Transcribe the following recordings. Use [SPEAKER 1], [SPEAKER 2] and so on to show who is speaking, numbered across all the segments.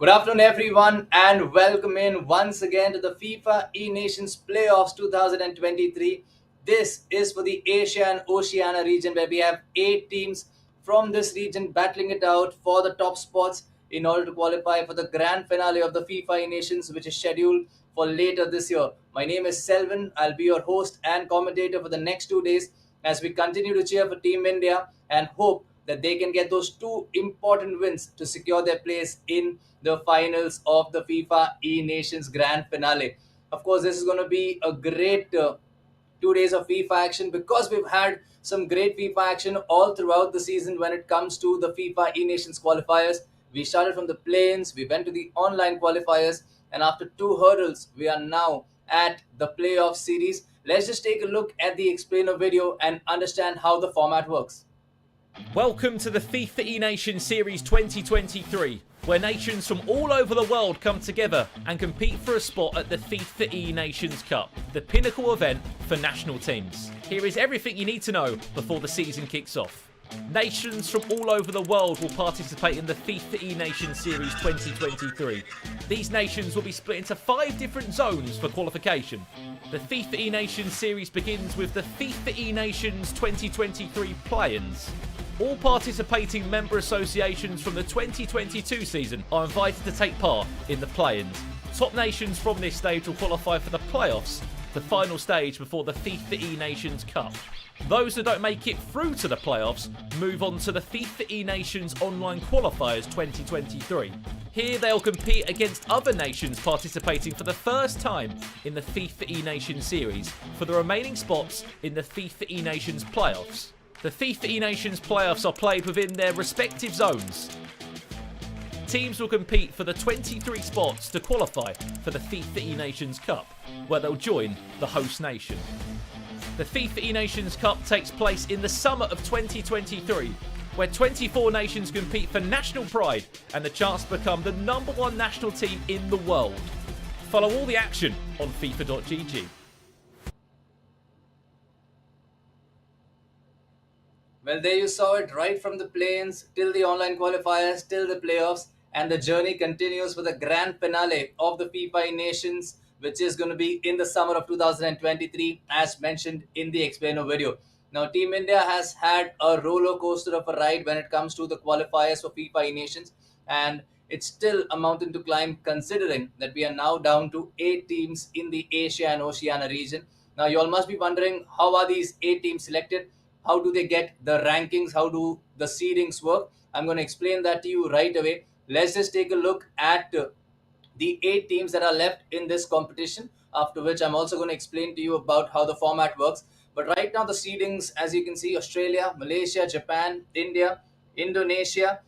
[SPEAKER 1] Good afternoon, everyone, and welcome in once again to the FIFA E-Nations Playoffs 2023. This is for the Asia and Oceania region, where we have 8 teams from this region battling it out for the top spots in order to qualify for the grand finale of the FIFA E-Nations, which is scheduled for later this year. My name is Selvin. I'll be your host and commentator for the next 2 days as we continue to cheer for Team India and hope that they can get those two important wins to secure their place in the finals of the FIFA E Nations Grand Finale. Of course, this is going to be a great 2 days of FIFA action because we've had some great FIFA action all throughout the season when it comes to the FIFA E Nations qualifiers. We started from the play-ins, we went to the online qualifiers, and after two hurdles, we are now at the playoff series. Let's just take a look at the explainer video and understand how the format works.
[SPEAKER 2] Welcome to the FIFA E-Nations Series 2023, where nations from all over the world come together and compete for a spot at the FIFA E-Nations Cup, the pinnacle event for national teams. Here is everything you need to know before the season kicks off. Nations from all over the world will participate in the FIFA E-Nations Series 2023. These nations will be split into 5 different zones for qualification. The FIFA E-Nations Series begins with the FIFA E-Nations 2023 play-ins. All participating member associations from the 2022 season are invited to take part in the play-ins. Top nations from this stage will qualify for the playoffs, the final stage before the FIFA E-Nations Cup. Those that don't make it through to the playoffs move on to the FIFA E-Nations Online Qualifiers 2023. Here they'll compete against other nations participating for the first time in the FIFA E-Nations Series for the remaining spots in the FIFA E-Nations playoffs. The FIFA E-Nations playoffs are played within their respective zones. Teams will compete for the 23 spots to qualify for the FIFA E-Nations Cup, where they'll join the host nation. The FIFA E-Nations Cup takes place in the summer of 2023, where 24 nations compete for national pride and the chance to become the #1 national team in the world. Follow all the action on FIFA.gg.
[SPEAKER 1] Well, there you saw it, right from the play-ins till the online qualifiers, till the playoffs, and the journey continues for the grand finale of the FIFA Nations, which is going to be in the summer of 2023, as mentioned in the explainer video. Now, Team India has had a roller coaster of a ride when it comes to the qualifiers for FIFA Nations, and it's still a mountain to climb considering that we are now down to 8 teams in the Asia and Oceania region. Now, you all must be wondering, how are these 8 teams selected? How do they get the rankings? How do the seedings work? I'm going to explain that to you right away. Let's just take a look at the 8 teams that are left in this competition, after which I'm also going to explain to you about how the format works. But right now, the seedings, as you can see, Australia, Malaysia, Japan, India, Indonesia,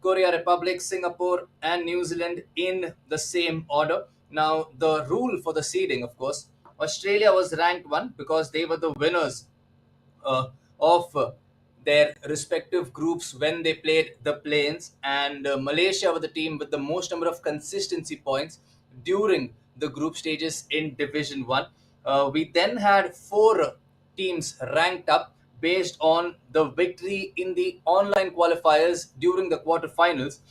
[SPEAKER 1] Korea Republic, Singapore, and New Zealand in the same order. Now, the rule for the seeding, of course, Australia was ranked 1 because they were the winners of their respective groups when they played the play-ins, and Malaysia were the team with the most number of consistency points during the group stages in Division 1. We then had 4 teams ranked up based on the victory in the online qualifiers during the quarterfinals,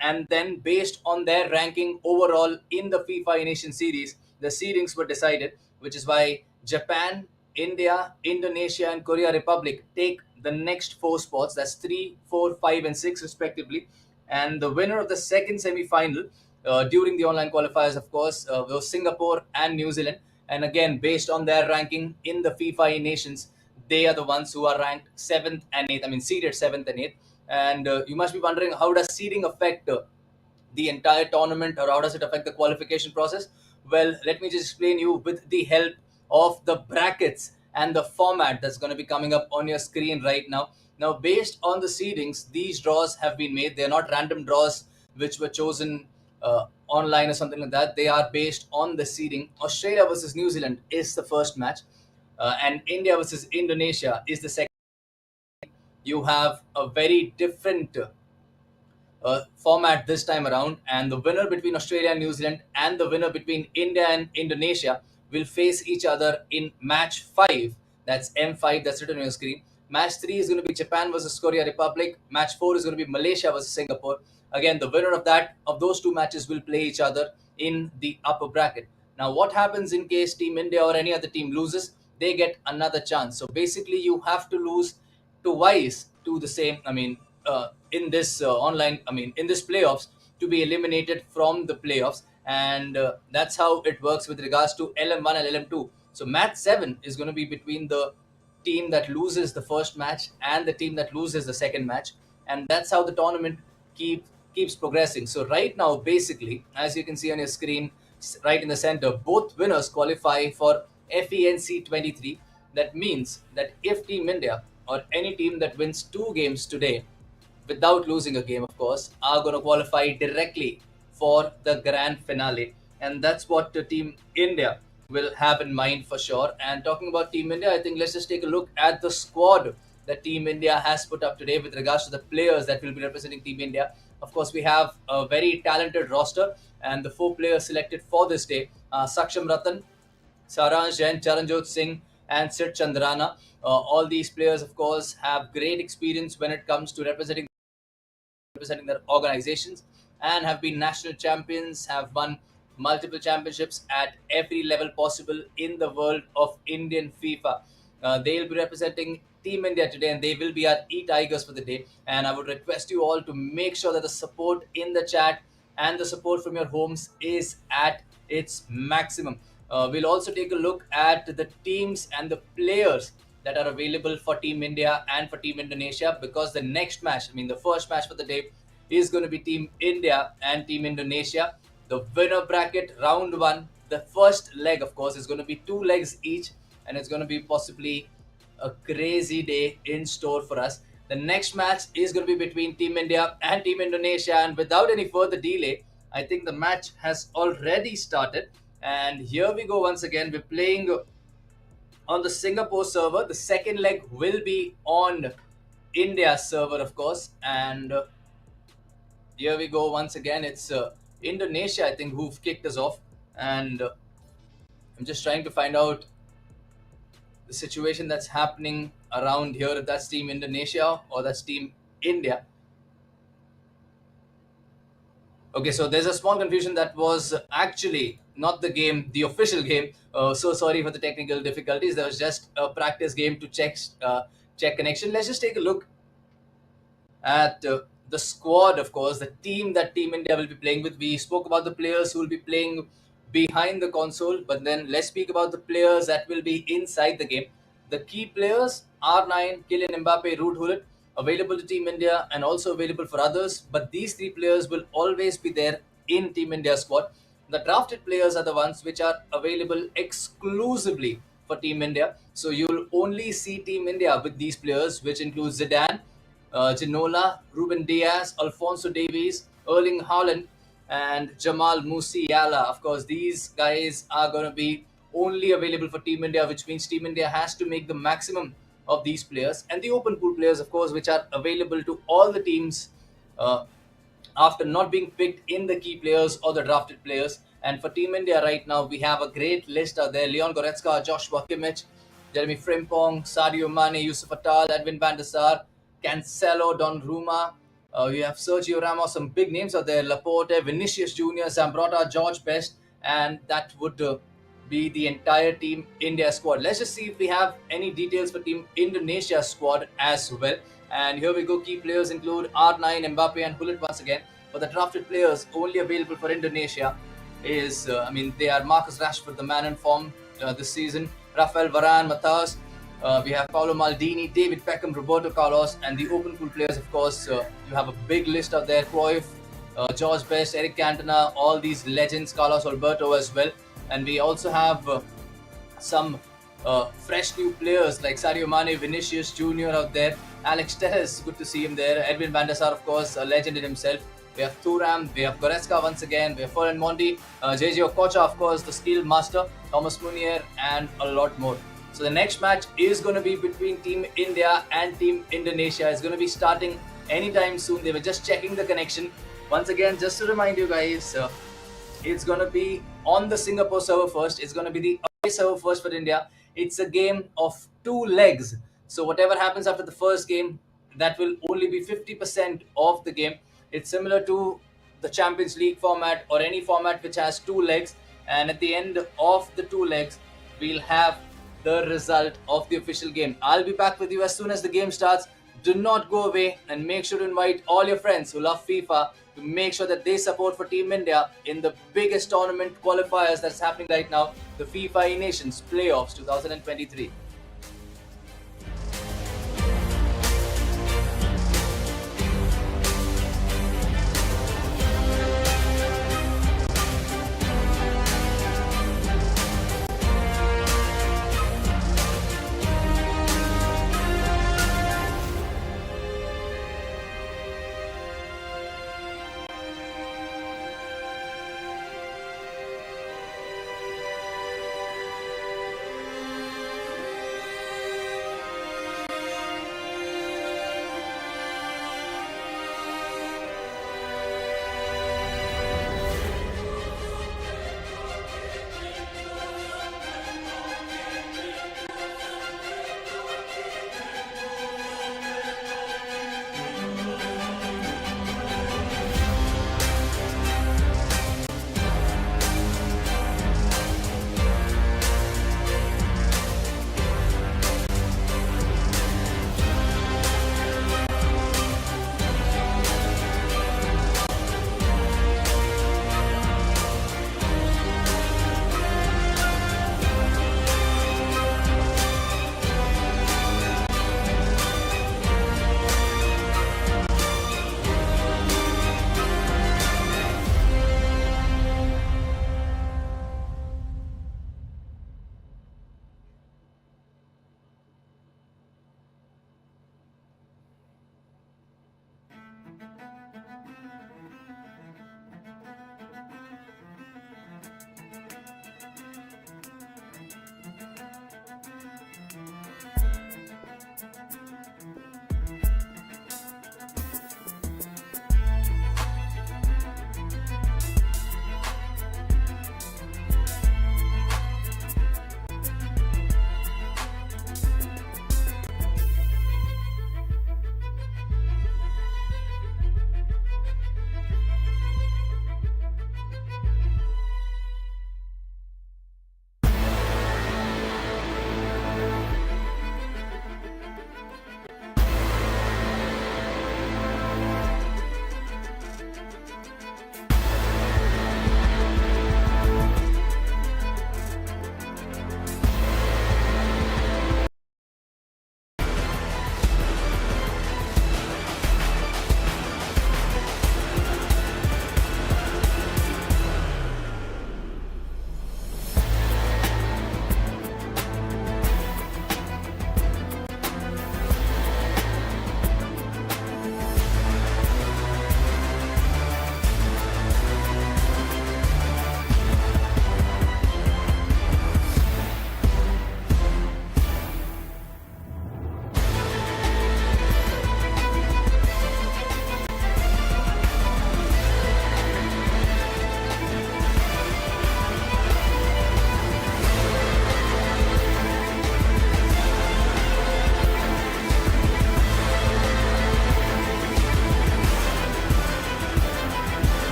[SPEAKER 1] and then based on their ranking overall in the FIFA Nation Series, the seedings were decided, which is why Japan, India, Indonesia, and Korea Republic take the next 4 spots. That's 3, 4, 5, and 6, respectively. And the winner of the second semi-final during the online qualifiers, of course, was Singapore and New Zealand. And again, based on their ranking in the FIFA Nations, they are the ones who are ranked 7th and 8th. I mean, seeded 7th and 8th. And you must be wondering, how does seeding affect the entire tournament, or how does it affect the qualification process? Well, let me just explain you with the help of the brackets and the format that's going to be coming up on your screen right now. Now, based on the seedings, these draws have been made. They're not random draws which were chosen online or something like that. They are based on the seeding. Australia versus New Zealand is the first match, and India versus Indonesia is the second. You have a very different format this time around, and the winner between Australia and New Zealand and the winner between India and Indonesia will face each other in match 5. That's M5, that's written on your screen. Match 3 is going to be Japan versus Korea Republic. Match 4 is going to be Malaysia versus Singapore. Again, the winner of those two matches will play each other in the upper bracket. Now, what happens in case Team India or any other team loses? They get another chance. So basically, you have to lose twice to the same. In this online, in this playoffs, to be eliminated from the playoffs, and that's how it works with regards to LM1 and LM2. So match 7 is going to be between the team that loses the first match and the team that loses the second match, and that's how the tournament keeps progressing. So right now, basically, as you can see on your screen, right in the center, both winners qualify for FENC 23. That means that if Team India or any team that wins two games today without losing a game, of course, are going to qualify directly for the grand finale. And that's what the Team India will have in mind for sure. And talking about Team India, I think let's just take a look at the squad that Team India has put up today with regards to the players that will be representing Team India. Of course, we have a very talented roster, and the four players selected for this day are Saksham Ratan, Saransh Jain, Charanjot Singh, and Sid Chandrana. All these players, of course, have great experience when it comes to representing their organizations, and have been national champions, have won multiple championships at every level possible in the world of Indian FIFA. They'll be representing Team India today, and they will be our e-tigers for the day. And I would request you all to make sure that the support in the chat and the support from your homes is at its maximum. We'll also take a look at the teams and the players that are available for Team India and for Team Indonesia, because the next match, the first match for the day, is going to be Team India and Team Indonesia. The winner bracket round one, the first leg, of course, is going to be two legs each, and it's going to be possibly a crazy day in store for us. The next match is going to be between Team India and Team Indonesia, and without any further delay, I think the match has already started. And here we go once again. We're playing on the Singapore server. The second leg will be on India's server, of course. And here we go once again. It's Indonesia, I think, who've kicked us off. And I'm just trying to find out the situation that's happening around here, if that's Team Indonesia or that's Team India. Okay, so there's a small confusion. That was actually not the game, the official game. So sorry for the technical difficulties. There was just a practice game to check connection. Let's just take a look at the squad, of course, the team that Team India will be playing with. We spoke about the players who will be playing behind the console, but then let's speak about the players that will be inside the game. The key players: R9, Kylian Mbappe, Ruud Gullit, available to Team India and also available for others. But these three players will always be there in Team India squad. The drafted players are the ones which are available exclusively for Team India. So you'll only see Team India with these players, which includes Zidane, Ginola, Ruben Diaz, Alfonso Davies, Erling Haaland, and Jamal Musiala. Of course, these guys are going to be only available for Team India, which means Team India has to make the maximum of these players. And the open pool players, of course, which are available to all the teams after not being picked in the key players or the drafted players. And for Team India right now, we have a great list out there: Leon Goretzka, Joshua Kimmich, Jeremy Frimpong, Sadio Mane, Yusuf Attal, Edwin van der Sar, Cancelo, Donnarumma. We have Sergio Ramos, some big names out there: Laporte, Vinicius Junior, Zambrota, George Best, and that would be the entire Team India squad. Let's just see if we have any details for Team Indonesia squad as well. And here we go. Key players include R9, Mbappe, and Gullit once again. But the drafted players only available for Indonesia is, they are Marcus Rashford, the man in form this season, Rafael Varane, Matthias. We have Paolo Maldini, David Beckham, Roberto Carlos, and the open pool players, of course, you have a big list out there: Cruyff, George Best, Eric Cantona, all these legends, Carlos Alberto as well. And we also have some fresh new players like Sadio Mane, Vinicius Junior out there, Alex Telles, good to see him there, Edwin van der Sar, of course, a legend in himself. We have Thuram, we have Goretzka once again, we have Ferland Mondi, JJ Okocha, of course, the skill master, Thomas Munier, and a lot more. So the next match is going to be between Team India and Team Indonesia. It's going to be starting anytime soon. They were just checking the connection. Once again, just to remind you guys, it's going to be on the Singapore server first. It's going to be the away server first for India. It's a game of two legs. So whatever happens after the first game, that will only be 50% of the game. It's similar to the Champions League format or any format which has two legs, and at the end of the two legs, we'll have the result of the official game. I'll be back with you as soon as the game starts. Do not go away, and make sure to invite all your friends who love FIFA to make sure that they support for Team India in the biggest tournament qualifiers that's happening right now, the FIFA Nations Playoffs 2023.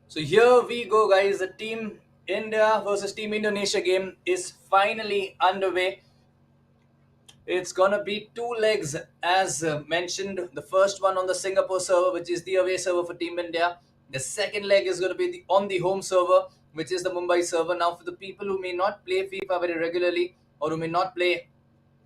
[SPEAKER 1] So here we go, guys. The Team India versus Team Indonesia game is finally underway. It's gonna be two legs, as mentioned. The first one on the Singapore server, which is the away server for Team India, The second leg is going to be on the home server, which is the Mumbai server. Now, for the people who may not play FIFA very regularly, or who may not play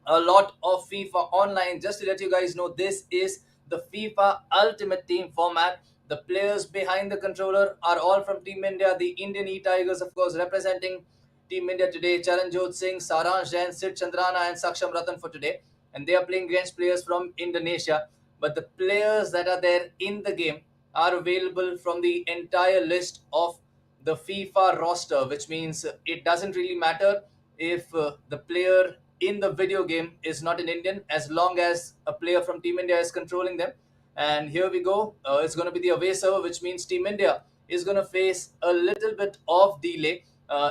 [SPEAKER 1] a lot of FIFA online, just to let you guys know, this is the FIFA Ultimate Team format. The players behind the controller are all from Team India. The Indian E-Tigers, of course, representing Team India today. Charanjot Singh, Saransh Jain, Sid Chandrana, and Saksham Ratan for today. And they are playing against players from Indonesia. But the players that are there in the game are available from the entire list of the FIFA roster, which means it doesn't really matter if the player in the video game is not an Indian, as long as a player from Team India is controlling them. And here we go. It's going to be the away server, which means Team India is going to face a little bit of delay.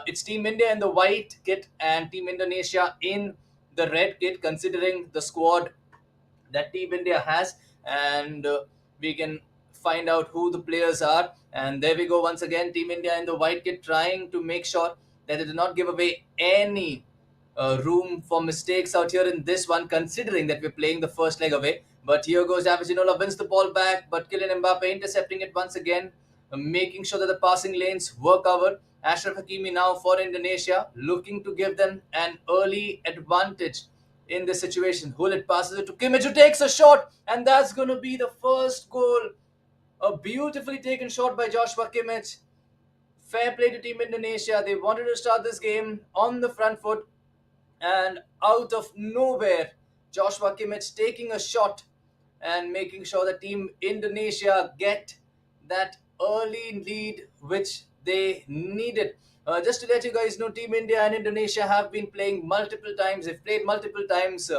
[SPEAKER 1] It's Team India in the white kit and Team Indonesia in the red kit, considering the squad that Team India has, and we can find out who the players are. And there we go once again, Team India in the white kit trying to make sure that they do not give away any room for mistakes out here in this one, considering that we're playing the first leg away. But here goes Avicinola, wins the ball back, but Kylian Mbappe intercepting it once again, making sure that the passing lanes were covered. Ashraf Hakimi now for Indonesia, looking to give them an early advantage in this situation. Hullet passes it to Kimmich, who takes a shot, and that's going to be the first goal. A beautifully taken shot by Joshua Kimmich. Fair play to Team Indonesia. They wanted to start this game on the front foot, and out of nowhere, Joshua Kimmich taking a shot and making sure that Team Indonesia get that early lead which they needed. Just to let you guys know, Team India and Indonesia have been playing multiple times. They've played multiple times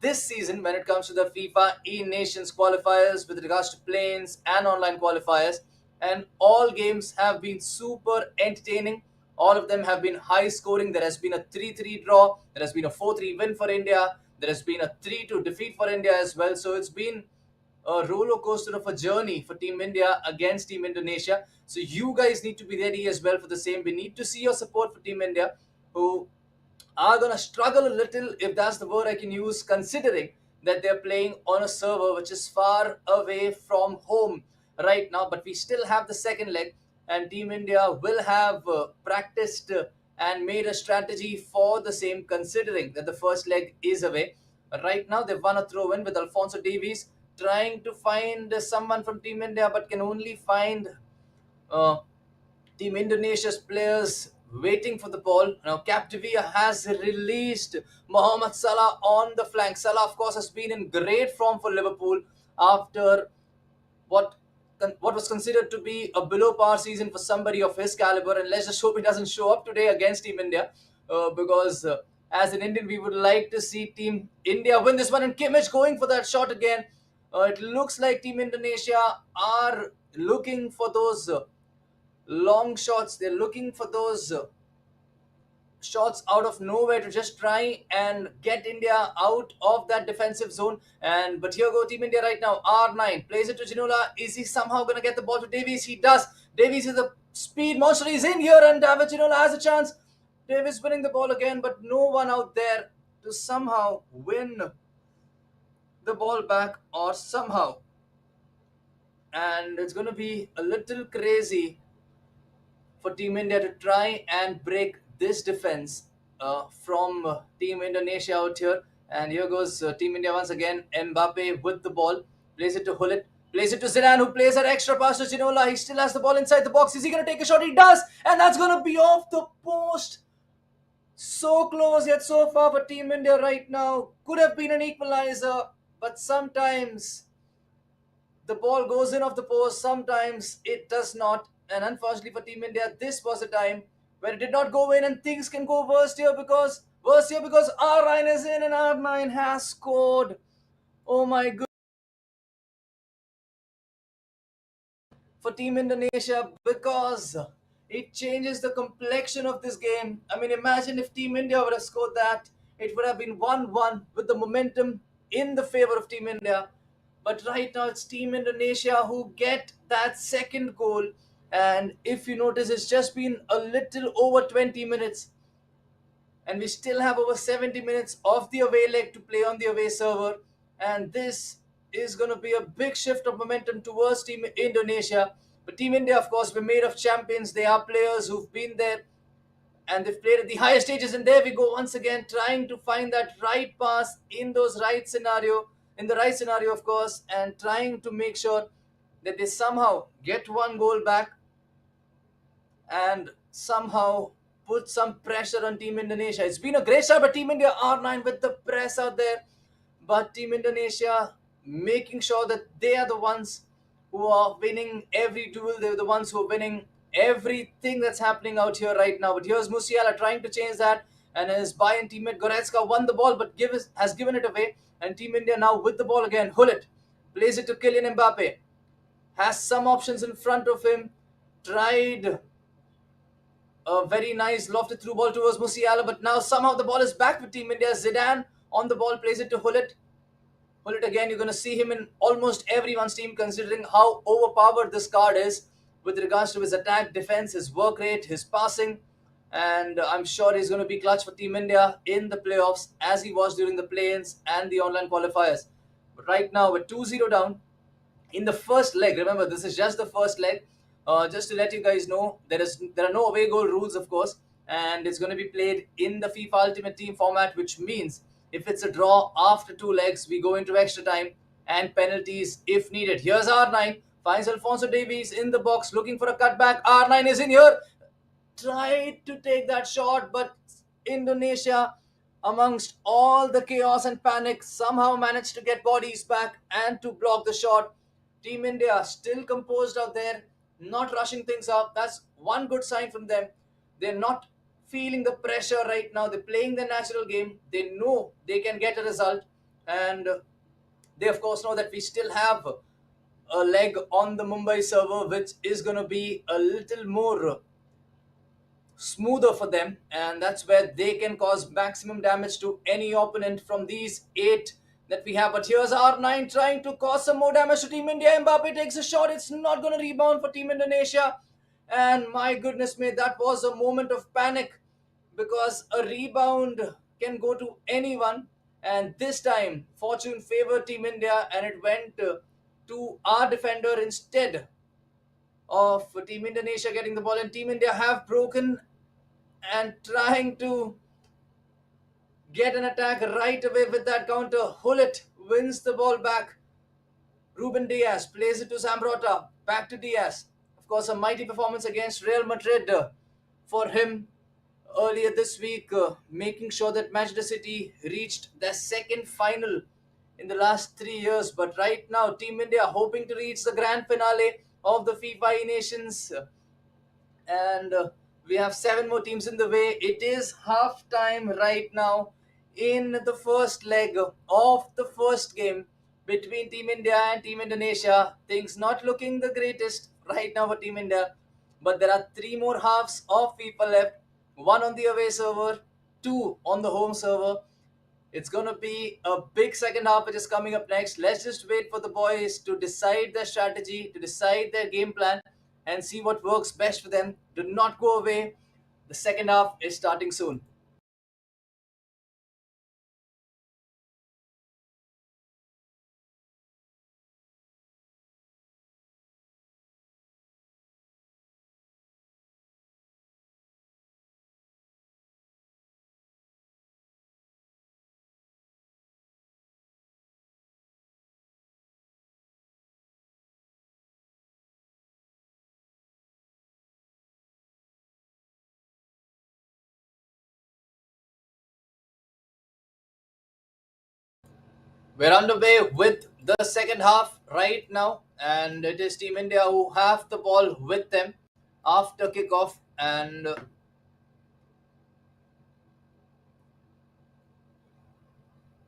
[SPEAKER 1] this season when it comes to the FIFA E-Nations qualifiers with regards to planes and online qualifiers. And all games have been super entertaining. All of them have been high scoring. There has been a 3-3 draw. There has been a 4-3 win for India. There has been a 3-2 defeat for India as well. So it's been a roller coaster of a journey for Team India against Team Indonesia. So you guys need to be ready as well for the same. We need to see your support for Team India, who are going to struggle a little, if that's the word I can use, considering that they're playing on a server which is far away from home right now. But we still have the second leg, and Team India will have practiced and made a strategy for the same, considering that the first leg is away. Right now, they've won a throw in with Alfonso Davies trying to find someone from Team India, but can only find uh, Team Indonesia's players waiting for the ball. Now, Capdevia has released Mohamed Salah on the flank. Salah, of course, has been in great form for Liverpool after what what was considered to be a below par season for somebody of his caliber. And let's just hope he doesn't show up today against Team India, because as an Indian, we would like to see Team India win this one. And Kimmich going for that shot again. It looks like Team Indonesia are looking for those long shots. They're looking for those shots out of nowhere to just try and get India out of that defensive zone. And but here go Team India right now. R9 plays it to Ginola. Is he somehow going to get the ball to Davies? He does. Davies is a speed monster. He's in here, and David Ginola has a chance. Davies winning the ball again, but no one out there to somehow win the ball back or somehow. And it's going to be a little crazy for Team India to try and break this defense from Team Indonesia out here. And here goes Team India once again. Mbappe with the ball, plays it to Hullet, plays it to Zidane, who plays an extra pass to Ginola. He still has the ball inside the box. Is he going to take a shot? He does, and that's going to be off the post. So close yet so far for Team India right now. Could have been an equalizer, but sometimes the ball goes in off the post, sometimes it does not. And unfortunately for Team India, this was a time where it did not go in, and things can go worse here because R9 is in and R9 has scored. Oh my god. For Team Indonesia, because it changes the complexion of this game. I mean, imagine if Team India would have scored that, it would have been 1-1 with the momentum in the favor of Team India. But right now, it's Team Indonesia who get that second goal. And if you notice, it's just been a little over 20 minutes, and we still have over 70 minutes of the away leg to play on the away server. And this is going to be a big shift of momentum towards Team Indonesia, But Team India, of course, we're made of champions. They are players who've been there and they've played at the highest stages. And there we go once again, trying to find that right pass in those right scenario, in the right scenario, of course, and trying to make sure that they somehow get one goal back and somehow put some pressure on Team Indonesia. It's been a great start, but Team India R9 with the press out there. But Team Indonesia making sure that they are the ones who are winning every duel. They're the ones who are winning everything that's happening out here right now. But here's Musiala trying to change that, and his Bayern teammate Goretzka won the ball, but has given it away. And Team India now with the ball again. Hullet plays it to Kylian Mbappe. Has some options in front of him. Tried a very nice lofted through ball towards Musiala, but now somehow the ball is back with Team India. Zidane on the ball plays it to Hullet. Hullet again, you're going to see him in almost everyone's team considering how overpowered this card is with regards to his attack, defense, his work rate, his passing. And I'm sure he's going to be clutch for Team India in the playoffs as he was during the play-ins and the online qualifiers. But right now, we're 2-0 down in the first leg. Remember, this is just the first leg. Just to let you guys know, there are no away goal rules, of course, and it's going to be played in the FIFA Ultimate Team format, which means if it's a draw after two legs, we go into extra time and penalties if needed. Here's R9, finds Alfonso Davies in the box looking for a cutback. R9 is in here, tried to take that shot, but Indonesia, amongst all the chaos and panic, somehow managed to get bodies back and to block the shot. Team India still composed out there, not rushing things up. That's one good sign from them. They're not feeling the pressure right now. They're playing their natural game. They know they can get a result. And they, of course, know that we still have a leg on the Mumbai server, which is going to be a little more smoother for them, and that's where they can cause maximum damage to any opponent from these eight that we have. But here's R9 trying to cause some more damage to Team India. Mbappe takes a shot. It's not going to rebound for Team Indonesia. And my goodness me, that was a moment of panic because a rebound can go to anyone. And this time, fortune favored Team India and it went to our defender instead of Team Indonesia getting the ball. And Team India have broken and trying to get an attack right away with that counter. Hullet wins the ball back. Ruben Diaz plays it to Zambrota. Back to Diaz. Of course, a mighty performance against Real Madrid for him earlier this week, making sure that Manchester City reached their second final in the last 3 years. But right now, Team India hoping to reach the grand finale of the FIFA Nations. And we have seven more teams in the way. It is half time right now in the first leg of the first game between Team India and Team Indonesia. Things not looking the greatest right now for Team India, but there are three more halves of FIFA left, one on the away server, two on the home server. It's going to be a big second half which is coming up next. Let's just wait for the boys to decide their strategy, to decide their game plan, and see what works best for them. Do not go away. The second half is starting soon. We're underway with the second half right now, and it is Team India who have the ball with them after kickoff. And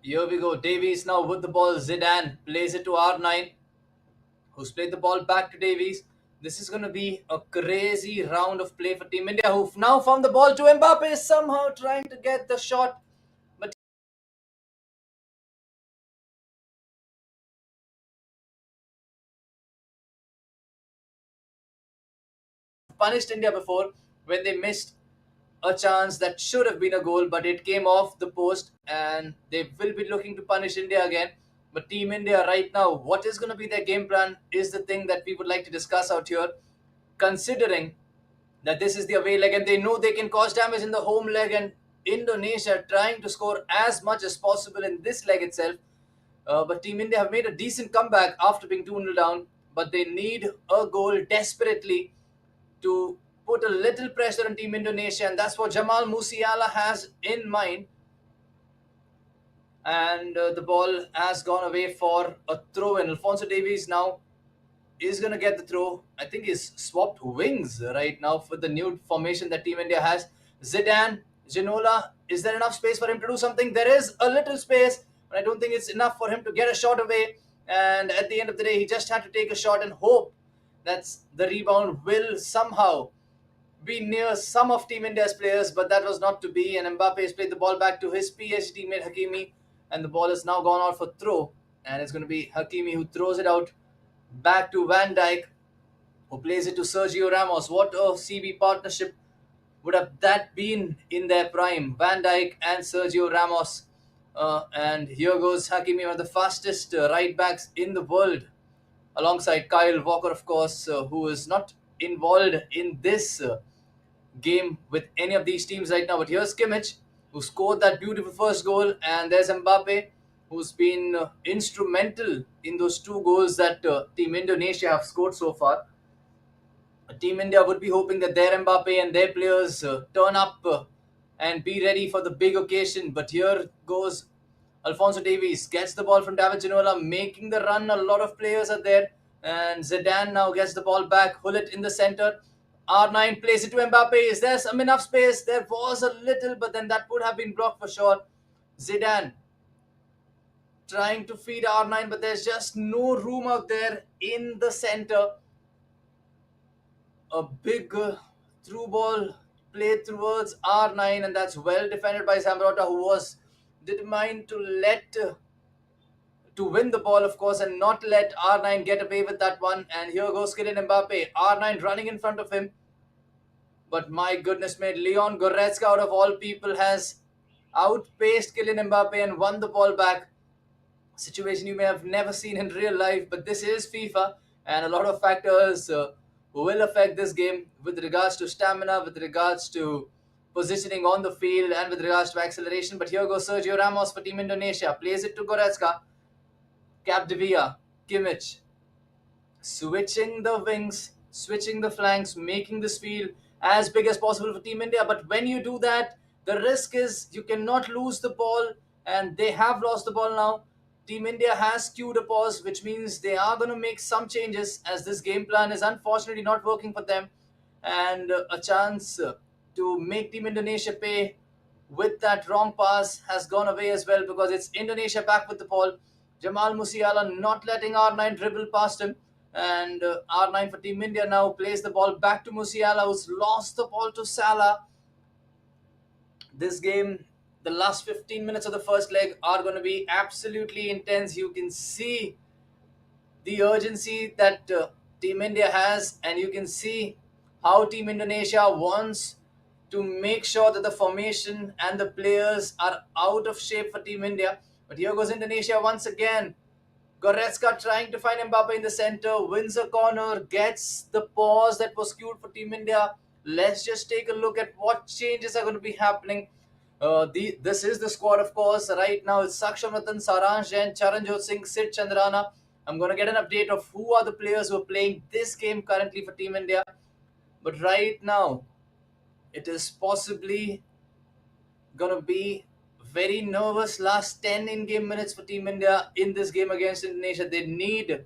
[SPEAKER 1] here we go. Davies now with the ball. Zidane plays it to R9, who's played the ball back to Davies. This is going to be a crazy round of play for Team India, who've now found the ball to Mbappe, somehow trying to get the shot, but punished India before when they missed a chance that should have been a goal, but it came off the post, and they will be looking to punish India again. But Team India right now, what is going to be their game plan is the thing that we would like to discuss out here. considering that this is the away leg and they know they can cause damage in the home leg, and Indonesia trying to score as much as possible in this leg itself. But Team India have made a decent comeback after being 2-0 down, but they need a goal desperately to put a little pressure on Team Indonesia, and that's what Jamal Musiala has in mind. And the ball has gone away for a throw, and Alfonso Davies now is going to get the throw. I think he's swapped wings right now for the new formation that Team India has. Zidane, Ginola, is there enough space for him to do something? There is a little space, but I don't think it's enough for him to get a shot away. And at the end of the day, he just had to take a shot and hope that the rebound will somehow be near some of Team India's players, but that was not to be. And Mbappe has played the ball back to his PSG teammate Hakimi, and the ball has now gone out for throw. And it's going to be Hakimi who throws it out back to Van Dijk, who plays it to Sergio Ramos. What a CB partnership would have that been in their prime, Van Dijk and Sergio Ramos. And here goes Hakimi, one of the fastest right backs in the world, alongside Kyle Walker, of course, who is not involved in this game with any of these teams right now. But here's Kimmich, who scored that beautiful first goal, and there's Mbappe, who's been instrumental in those two goals that Team Indonesia have scored so far. Team India would be hoping that their Mbappe and their players turn up and be ready for the big occasion. But here goes Alfonso Davies, gets the ball from David Ginola, making the run. A lot of players are there. And Zidane now gets the ball back. Hullet in the center. R9 plays it to Mbappe. Is there some enough space? There was a little, but then that would have been blocked for sure. Zidane trying to feed R9, but there's just no room out there in the center. A big through ball played towards R9, and that's well defended by Zambrota, who was determined to to win the ball, of course, and not let R9 get away with that one. And here goes Kylian Mbappe. R9 running in front of him. But my goodness, mate, Leon Goretzka, out of all people, has outpaced Kylian Mbappe and won the ball back. Situation you may have never seen in real life, but this is FIFA, and a lot of factors will affect this game with regards to stamina, with regards to positioning on the field, and with regards to acceleration. But here goes Sergio Ramos for Team Indonesia. Plays it to Goretzka. Capdevia, Kimmich, switching the wings, switching the flanks, making this field as big as possible for Team India. But when you do that, the risk is you cannot lose the ball, and they have lost the ball now. Team India has queued a pause, which means they are going to make some changes, as this game plan is unfortunately not working for them. And a chance to make Team Indonesia pay with that wrong pass has gone away as well, because it's Indonesia back with the ball. Jamal Musiala not letting R9 dribble past him. And R9 for Team India now plays the ball back to Musiala, who's lost the ball to Salah. This game, the last 15 minutes of the first leg are going to be absolutely intense. You can see the urgency that Team India has, and you can see how Team Indonesia wants to make sure that the formation and the players are out of shape for Team India. But here goes Indonesia once again. Goretzka trying to find Mbappe in the center, wins a corner, gets the pause that was queued for Team India. Let's just take a look at what changes are going to be happening. This is the squad, of course. Right now it's Saksham Ratan, Saransh Jain, Charanjot Singh, Sid Chandrana. I'm going to get an update of who are the players who are playing this game currently for Team India. But right now, it is possibly going to be very nervous last 10 in-game minutes for Team India in this game against Indonesia. They need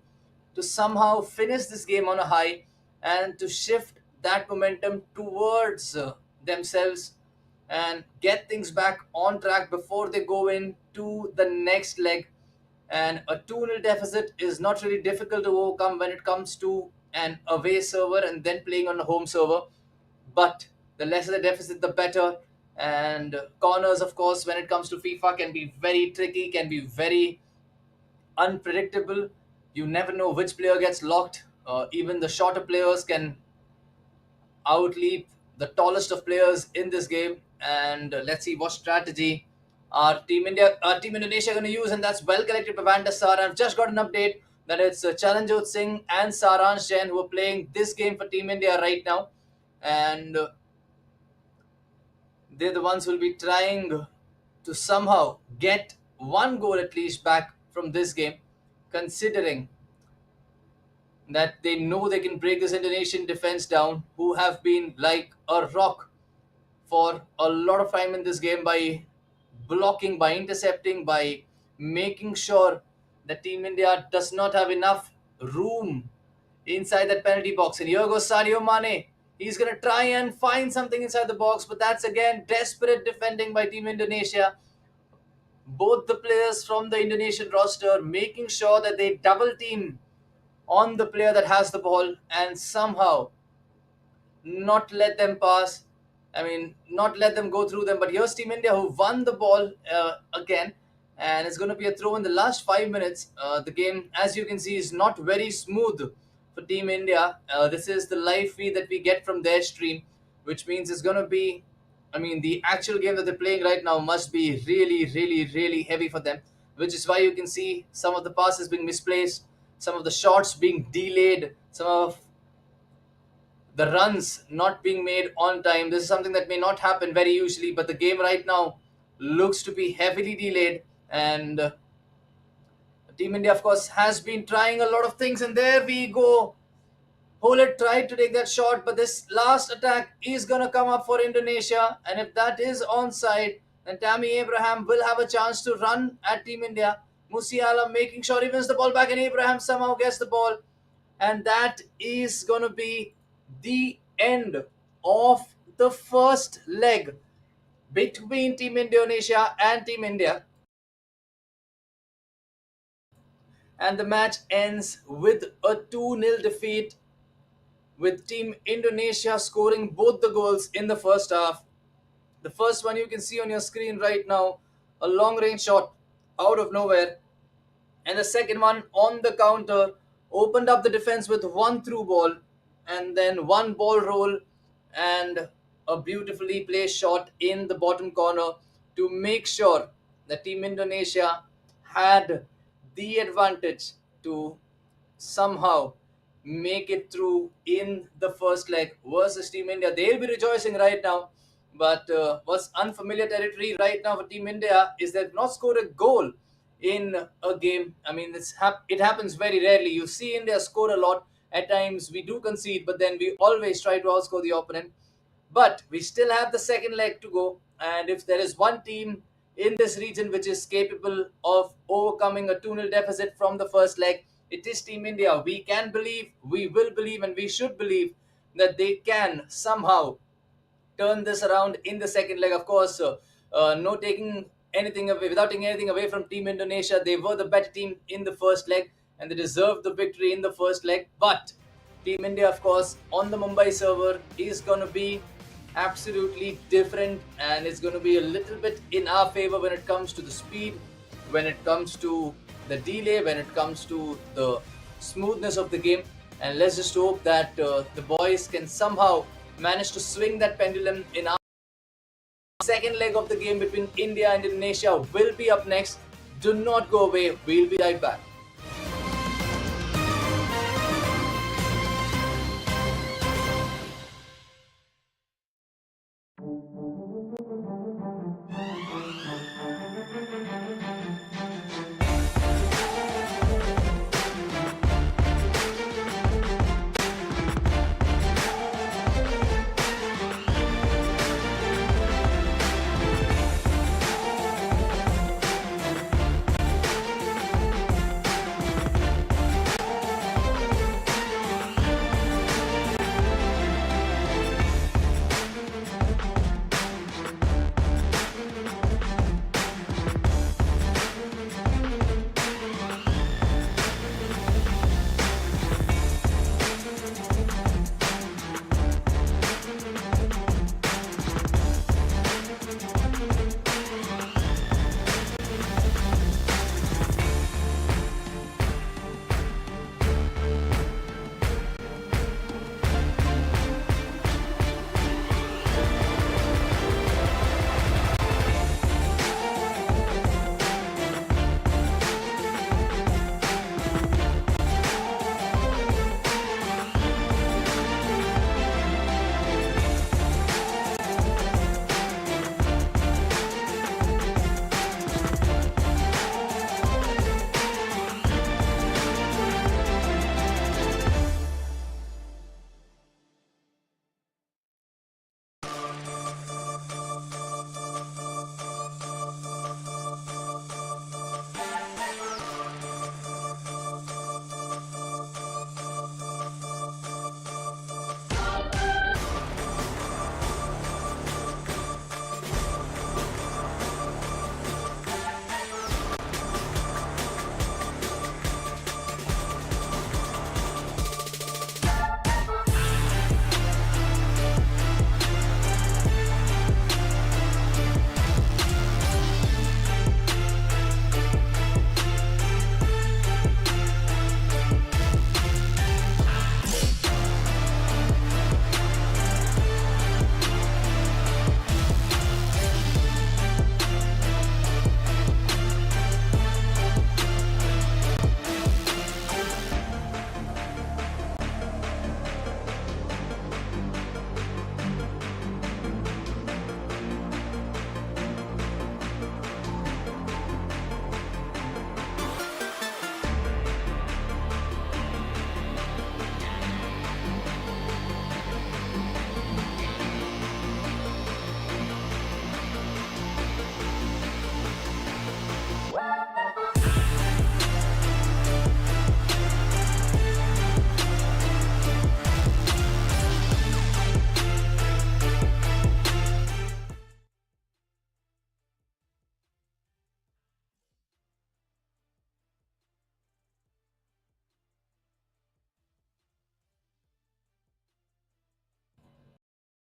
[SPEAKER 1] to somehow finish this game on a high and to shift that momentum towards themselves and get things back on track before they go into the next leg. And a 2-0 deficit is not really difficult to overcome when it comes to an away server and then playing on a home server. But the lesser the deficit, the better. And corners, of course, when it comes to FIFA, can be very tricky, can be very unpredictable. You never know which player gets locked. Even the shorter players can outleap the tallest of players in this game. And let's see what strategy Team Indonesia going to use, and that's well collected by Van der Sar. I've just got an update that it's Charanjot Singh and Saransh Jain who are playing this game for Team India right now, and they're the ones who will be trying to somehow get one goal at least back from this game, considering that they know they can break this Indonesian defense down, who have been like a rock for a lot of time in this game by blocking, by intercepting, by making sure that Team India does not have enough room inside that penalty box. And here goes Sadio Mane. He's going to try and find something inside the box, but that's again desperate defending by Team Indonesia. Both the players from the Indonesian roster making sure that they double team on the player that has the ball and somehow not let them pass. I mean, not let them go through them. But here's Team India who won the ball again, and it's going to be a throw in the last 5 minutes. The game, as you can see, is not very smooth for Team India. This is the live feed that we get from their stream, which means it's going to be. I mean, the actual game that they're playing right now must be really, really, really heavy for them, which is why you can see some of the passes being misplaced, some of the shots being delayed, some of the runs not being made on time. This is something that may not happen very usually, but the game right now looks to be heavily delayed. And Team India, of course, has been trying a lot of things. And there we go. Holet tried to take that shot, but this last attack is going to come up for Indonesia. And if that is onside, then Tammy Abraham will have a chance to run at Team India. Musiala making sure he wins the ball back, and Abraham somehow gets the ball. And that is going to be the end of the first leg between Team Indonesia and Team India. And the match ends with a 2-0 defeat, with Team Indonesia scoring both the goals in the first half. The first one you can see on your screen right now, a long range shot out of nowhere. And the second one on the counter opened up the defense with one through ball and then one ball roll and a beautifully placed shot in the bottom corner to make sure that Team Indonesia had the advantage to somehow make it through in the first leg versus Team India. They'll be rejoicing right now. But what's unfamiliar territory right now for Team India is they've not scored a goal in a game. I mean, it happens very rarely. You see India score a lot. At times we do concede, but then we always try to outscore the opponent. But we still have the second leg to go. And if there is one team in this region which is capable of overcoming a 2-0 deficit from the first leg, it is Team India. We can believe, we will believe, and we should believe that they can somehow turn this around in the second leg. Of course, no taking anything away, without taking anything away from Team Indonesia, they were the better team in the first leg and they deserved the victory in the first leg. But Team India, of course, on the Mumbai server is going to be absolutely different, and it's going to be a little bit in our favor when it comes to the speed, when it comes to the delay, when it comes to the smoothness of the game. And let's just hope that the boys can somehow manage to swing that pendulum in our second leg of the game between India and Indonesia will be up next. Do not go away. We'll be right back.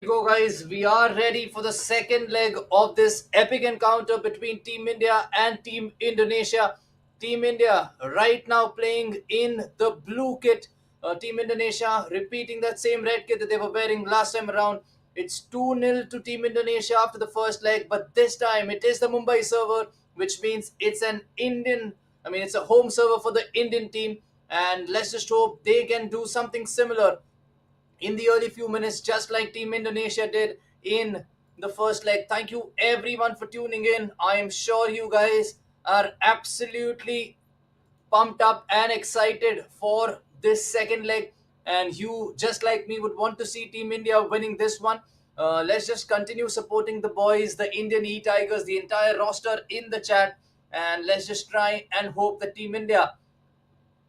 [SPEAKER 1] Go, guys. We are ready for the second leg of this epic encounter between Team India and Team Indonesia. Team India right now playing in the blue kit. Team Indonesia repeating that same red kit that they were wearing last time around. It's 2-0 to Team Indonesia after the first leg, but this time it is the Mumbai server, which means it's an Indian, I mean, it's a home server for the Indian team. And let's just hope they can do something similar in the early few minutes, just like Team Indonesia did in the first leg. Thank you everyone for tuning in. I am sure you guys are absolutely pumped up and excited for this second leg. And you, just like me, would want to see Team India winning this one. Let's just continue supporting the boys, the Indian E Tigers, the entire roster in the chat. And let's just try and hope that Team India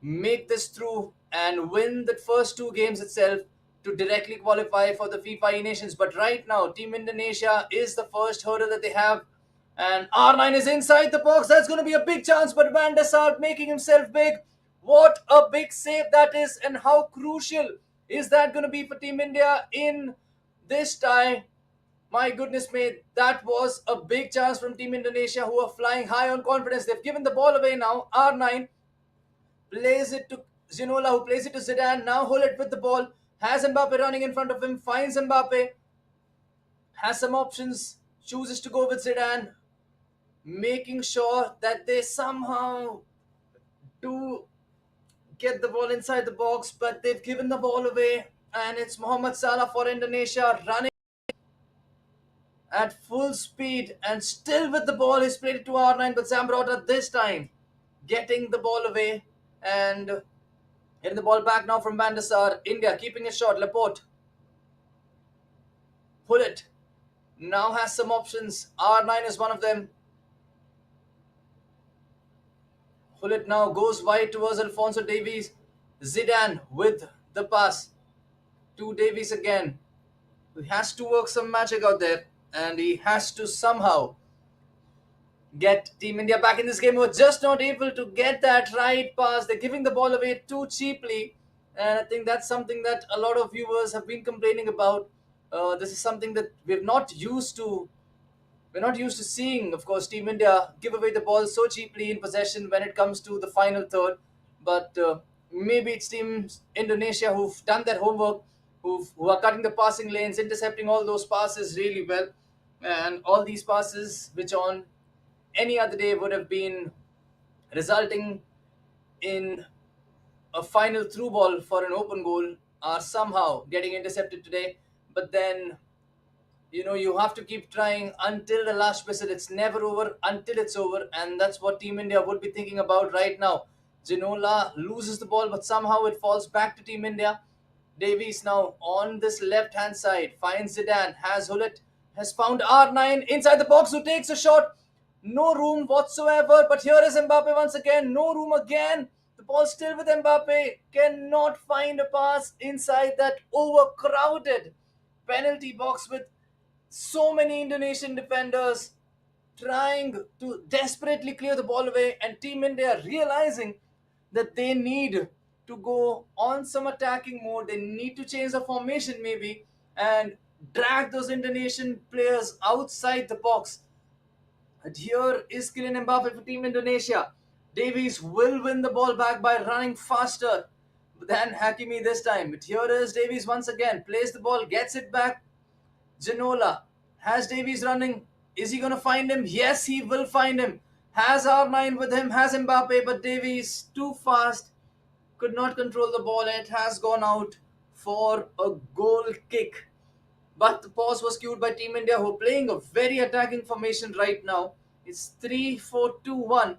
[SPEAKER 1] make this through and win the first two games itself to directly qualify for the FIFA Nations. But right now, Team Indonesia is the first hurdle that they have. And R9 is inside the box. That's going to be a big chance. But Van der Sar making himself big. What a big save that is. And how crucial is that going to be for Team India in this tie? My goodness, mate, that was a big chance from Team Indonesia, who are flying high on confidence. They've given the ball away now. R9 plays it to Ginola, who plays it to Zidane. Now Hullet with the ball. Has Mbappe running in front of him. Finds Mbappe. Has some options. Chooses to go with Zidane. Making sure that they somehow do get the ball inside the box. But they've given the ball away. And it's Mohamed Salah for Indonesia running at full speed. And still with the ball. He's played it to R9. But Zambrota this time getting the ball away. And getting the ball back now from Van der Sar. India keeping it short. Laporte. Hullet now has some options. R9 is one of them. Hullet now goes wide towards Alfonso Davies. Zidane with the pass to Davies again. He has to work some magic out there, and he has to somehow get Team India back in this game. We're just not able to get that right pass. They're giving the ball away too cheaply. And I think that's something that a lot of viewers have been complaining about. This is something that we're not used to seeing, of course, Team India give away the ball so cheaply in possession when it comes to the final third. But maybe it's Team Indonesia who've done their homework, who are cutting the passing lanes, intercepting all those passes really well. And all these passes, which on any other day would have been resulting in a final through ball for an open goal, are somehow getting intercepted today. But then, you have to keep trying until the last whistle. It's never over until it's over, and that's what Team India would be thinking about right now. Ginola loses the ball, but somehow it falls back to Team India. Davies now on this left hand side finds Zidane, has Hullet, has found R9 inside the box, who takes a shot. No room whatsoever, but here is Mbappe once again. No room again. The ball still with Mbappe. Cannot find a pass inside that overcrowded penalty box with so many Indonesian defenders trying to desperately clear the ball away, and Team India realizing that they need to go on some attacking mode. They need to change the formation maybe and drag those Indonesian players outside the box. And here is Kylian Mbappe for Team Indonesia. Davies will win the ball back by running faster than Hakimi this time. But here is Davies once again. Plays the ball, gets it back. Ginola has Davies running. Is he going to find him? Yes, he will find him. Has R9 with him, has Mbappe, but Davies too fast. Could not control the ball. It has gone out for a goal kick. But the pause was cued by Team India, who are playing a very attacking formation right now. It's 3-4-2-1.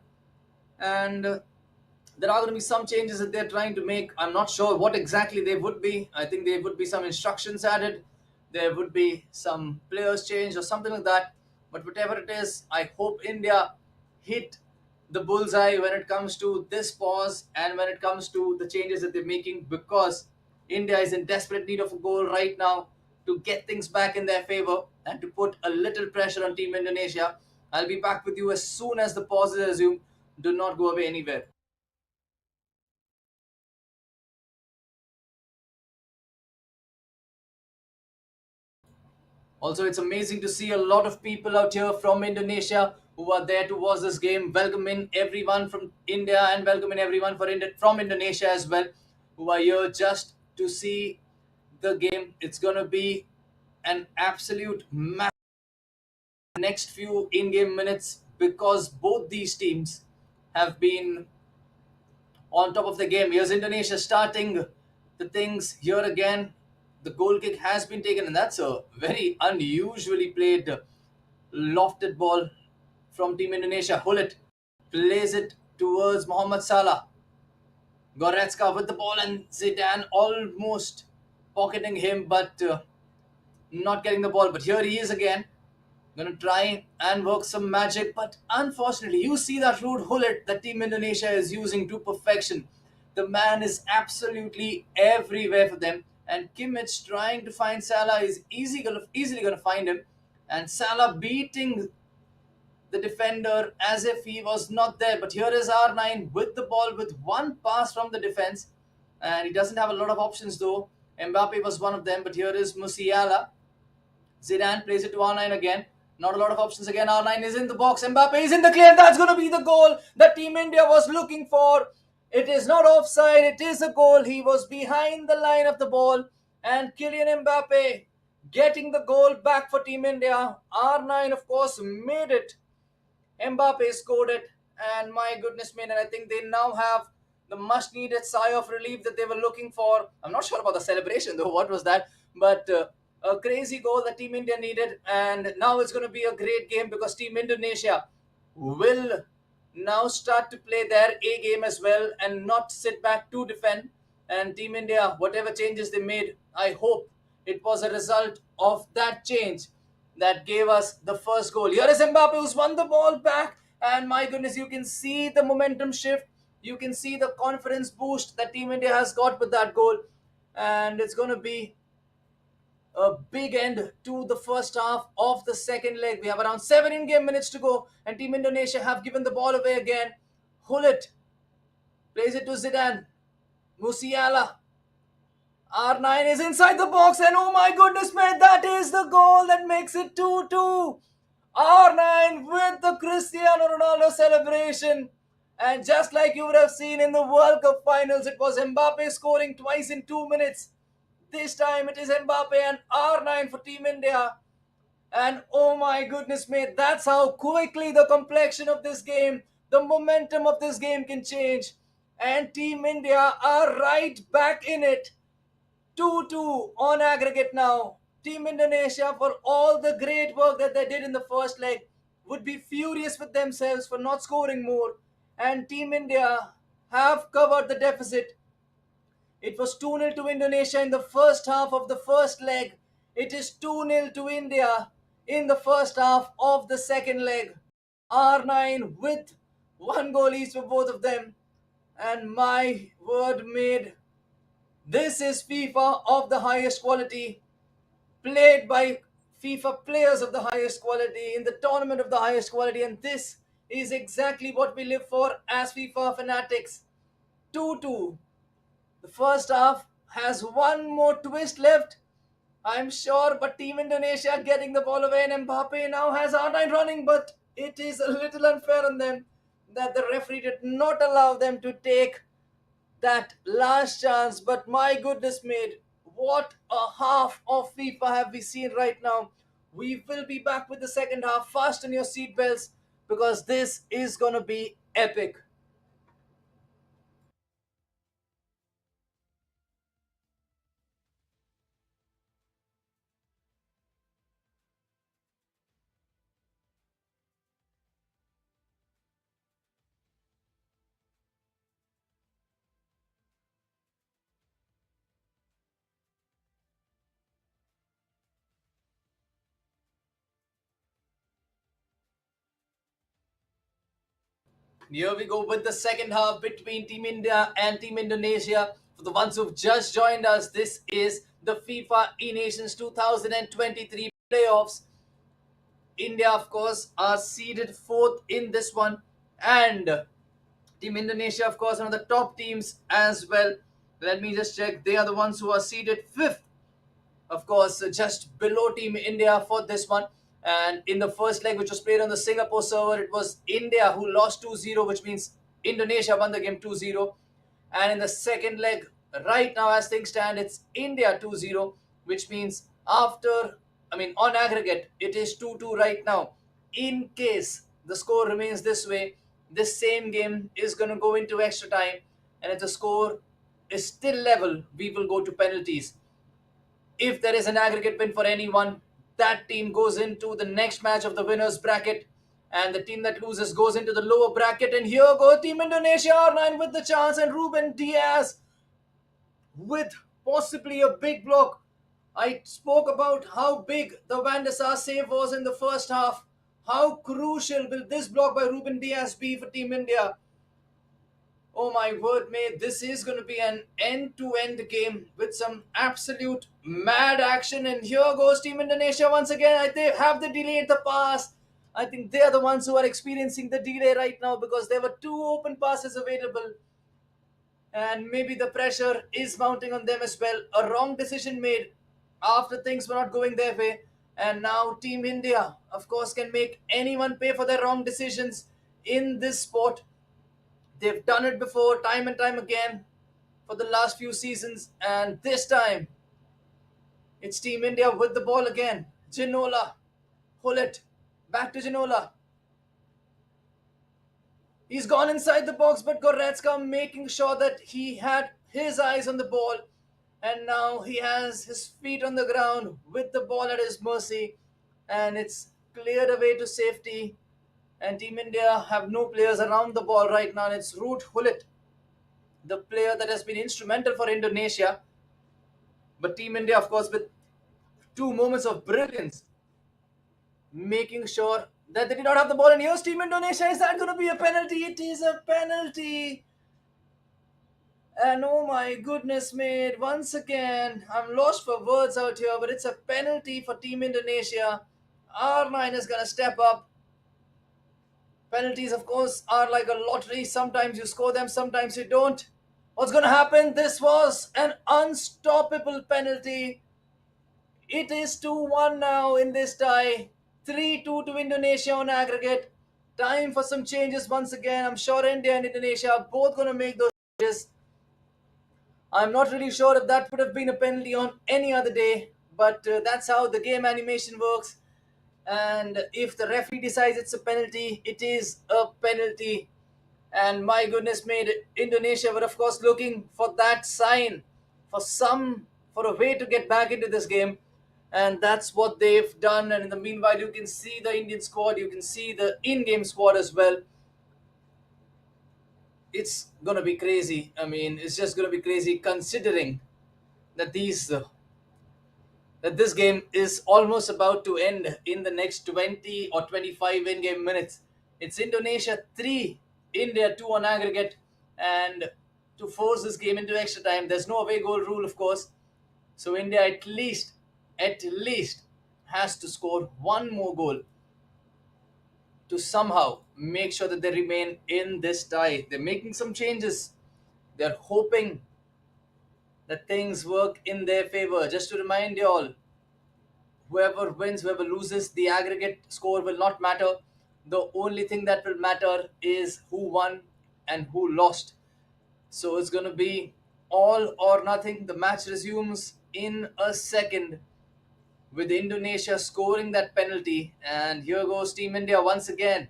[SPEAKER 1] And there are going to be some changes that they're trying to make. I'm not sure what exactly they would be. I think there would be some instructions added. There would be some players change or something like that. But whatever it is, I hope India hit the bullseye when it comes to this pause and when it comes to the changes that they're making, because India is in desperate need of a goal right now to get things back in their favor and to put a little pressure on Team Indonesia. I'll be back with you as soon as the pause is resumed. Do not go away anywhere. Also, it's amazing to see a lot of people out here from Indonesia who are there to watch this game, welcoming everyone from India and welcoming everyone from Indonesia as well, who are here just to see the game. It's going to be an absolute next few in-game minutes because both these teams have been on top of the game. Here's Indonesia starting the things here again. The goal kick has been taken, and that's a very unusually played lofted ball from Team Indonesia. Hullet plays it towards Mohamed Salah. Goretzka with the ball, and Zidane almost pocketing him, but not getting the ball. But here he is again. Gonna try and work some magic, but unfortunately, you see that rude hullet that Team Indonesia is using to perfection. The man is absolutely everywhere for them, and Kimmich trying to find Salah is easily gonna find him, and Salah beating the defender as if he was not there. But here is R9 with the ball with one pass from the defense, and he doesn't have a lot of options though. Mbappe was one of them, but here is Musiala. Zidane plays it to R9 again. Not a lot of options again. R9 is in the box. Mbappe is in the clear. That's going to be the goal that Team India was looking for. It is not offside. It is a goal. He was behind the line of the ball. And Kylian Mbappe getting the goal back for Team India. R9, of course, made it. Mbappe scored it, and my goodness me, and I think they now have the much needed sigh of relief that they were looking for. I'm not sure about the celebration though, what was that? But a crazy goal that Team India needed, and now it's going to be a great game because Team Indonesia will now start to play their A game as well and not sit back to defend. And Team India, whatever changes they made, I hope it was a result of that change that gave us the first goal. Here is Mbappe who's won the ball back, and my goodness, you can see the momentum shift. You can see the confidence boost that Team India has got with that goal, and it's going to be a big end to the first half of the second leg. We have around 7 in-game minutes to go, and Team Indonesia have given the ball away again. Hullet plays it to Zidane. Musiala. R9 is inside the box, and oh my goodness, man, that is the goal that makes it 2-2. R9 with the Cristiano Ronaldo celebration. And just like you would have seen in the World Cup finals, it was Mbappe scoring twice in 2 minutes. This time it is Mbappe and R9 for Team India. And oh my goodness, mate, that's how quickly the complexion of this game, the momentum of this game can change. And Team India are right back in it. 2-2 on aggregate now. Team Indonesia, for all the great work that they did in the first leg, would be furious with themselves for not scoring more. And Team India have covered the deficit. It was 2-0 to Indonesia in the first half of the first leg. It is 2-0 to India in the first half of the second leg. R9 with one goal each for both of them. And my word, made this is FIFA of the highest quality, played by FIFA players of the highest quality, in the tournament of the highest quality, and this is exactly what we live for as FIFA fanatics. 2-2. The first half has one more twist left, I'm sure, but Team Indonesia getting the ball away, and Mbappe now has R9 running, but it is a little unfair on them that the referee did not allow them to take that last chance. But my goodness, mate, what a half of FIFA have we seen right now. We will be back with the second half. Fasten your seatbelts because this is gonna be epic. Here we go with the second half between Team India and Team Indonesia. For the ones who've just joined us, this is the FIFA E-Nations 2023 playoffs. India, of course, are seeded fourth in this one, and Team Indonesia, of course, one of the top teams as well. Let me just check. They are the ones who are seeded fifth of course, just below Team India for this one. And in the first leg, which was played on the Singapore server, it was India who lost 2-0, which means Indonesia won the game 2-0. And in the second leg, right now as things stand, it's India 2-0, which means on aggregate, it is 2-2 right now. In case the score remains this way, this same game is going to go into extra time. And if the score is still level, we will go to penalties. If there is an aggregate win for anyone, that team goes into the next match of the winners bracket, and the team that loses goes into the lower bracket. And here go Team Indonesia R9 with the chance, and Ruben Diaz with possibly a big block. I spoke about how big the Van der Sar save was in the first half. How crucial will this block by Ruben Diaz be for Team India? Oh my word, mate, this is going to be an end-to-end game with some absolute mad action. And here goes Team Indonesia once again. They have the delay at the pass. I think they are the ones who are experiencing the delay right now because there were two open passes available. And maybe the pressure is mounting on them as well. A wrong decision made after things were not going their way. And now Team India, of course, can make anyone pay for their wrong decisions in this sport. They've done it before, time and time again, for the last few seasons, and this time it's Team India with the ball again. Ginola, pull it back to Ginola. He's gone inside the box, but Goretzka making sure that he had his eyes on the ball, and now he has his feet on the ground with the ball at his mercy, and it's cleared away to safety. And Team India have no players around the ball right now, and it's Ruud Gullit, the player that has been instrumental for Indonesia. But Team India, of course, with two moments of brilliance, making sure that they did not have the ball. And here's Team Indonesia. Is that going to be a penalty? It is a penalty. And oh my goodness, mate, once again, I'm lost for words out here, but it's a penalty for Team Indonesia. R9 is going to step up. Penalties, of course, are like a lottery. Sometimes you score them, sometimes you don't. What's going to happen? This was an unstoppable penalty. It is 2-1 now in this tie. 3-2 to Indonesia on aggregate. Time for some changes once again. I'm sure India and Indonesia are both going to make those changes. I'm not really sure if that would have been a penalty on any other day, but that's how the game animation works. And if the referee decides it's a penalty, it is a penalty. And my goodness, made Indonesia were of course looking for that sign, for a way to get back into this game, and that's what they've done. And in the meanwhile, you can see the Indian squad, you can see the in-game squad as well. It's gonna be crazy. I mean, it's just gonna be crazy considering that this game is almost about to end in the next 20 or 25 in-game minutes. It's Indonesia 3, India 2 on aggregate, and to force this game into extra time, there's no away goal rule, of course. So India at least has to score one more goal to somehow make sure that they remain in this tie. They're making some changes. They're hoping that things work in their favor. Just to remind you all, whoever wins, whoever loses, the aggregate score will not matter. The only thing that will matter is who won and who lost. So it's going to be all or nothing. The match resumes in a second with Indonesia scoring that penalty. And here goes Team India once again.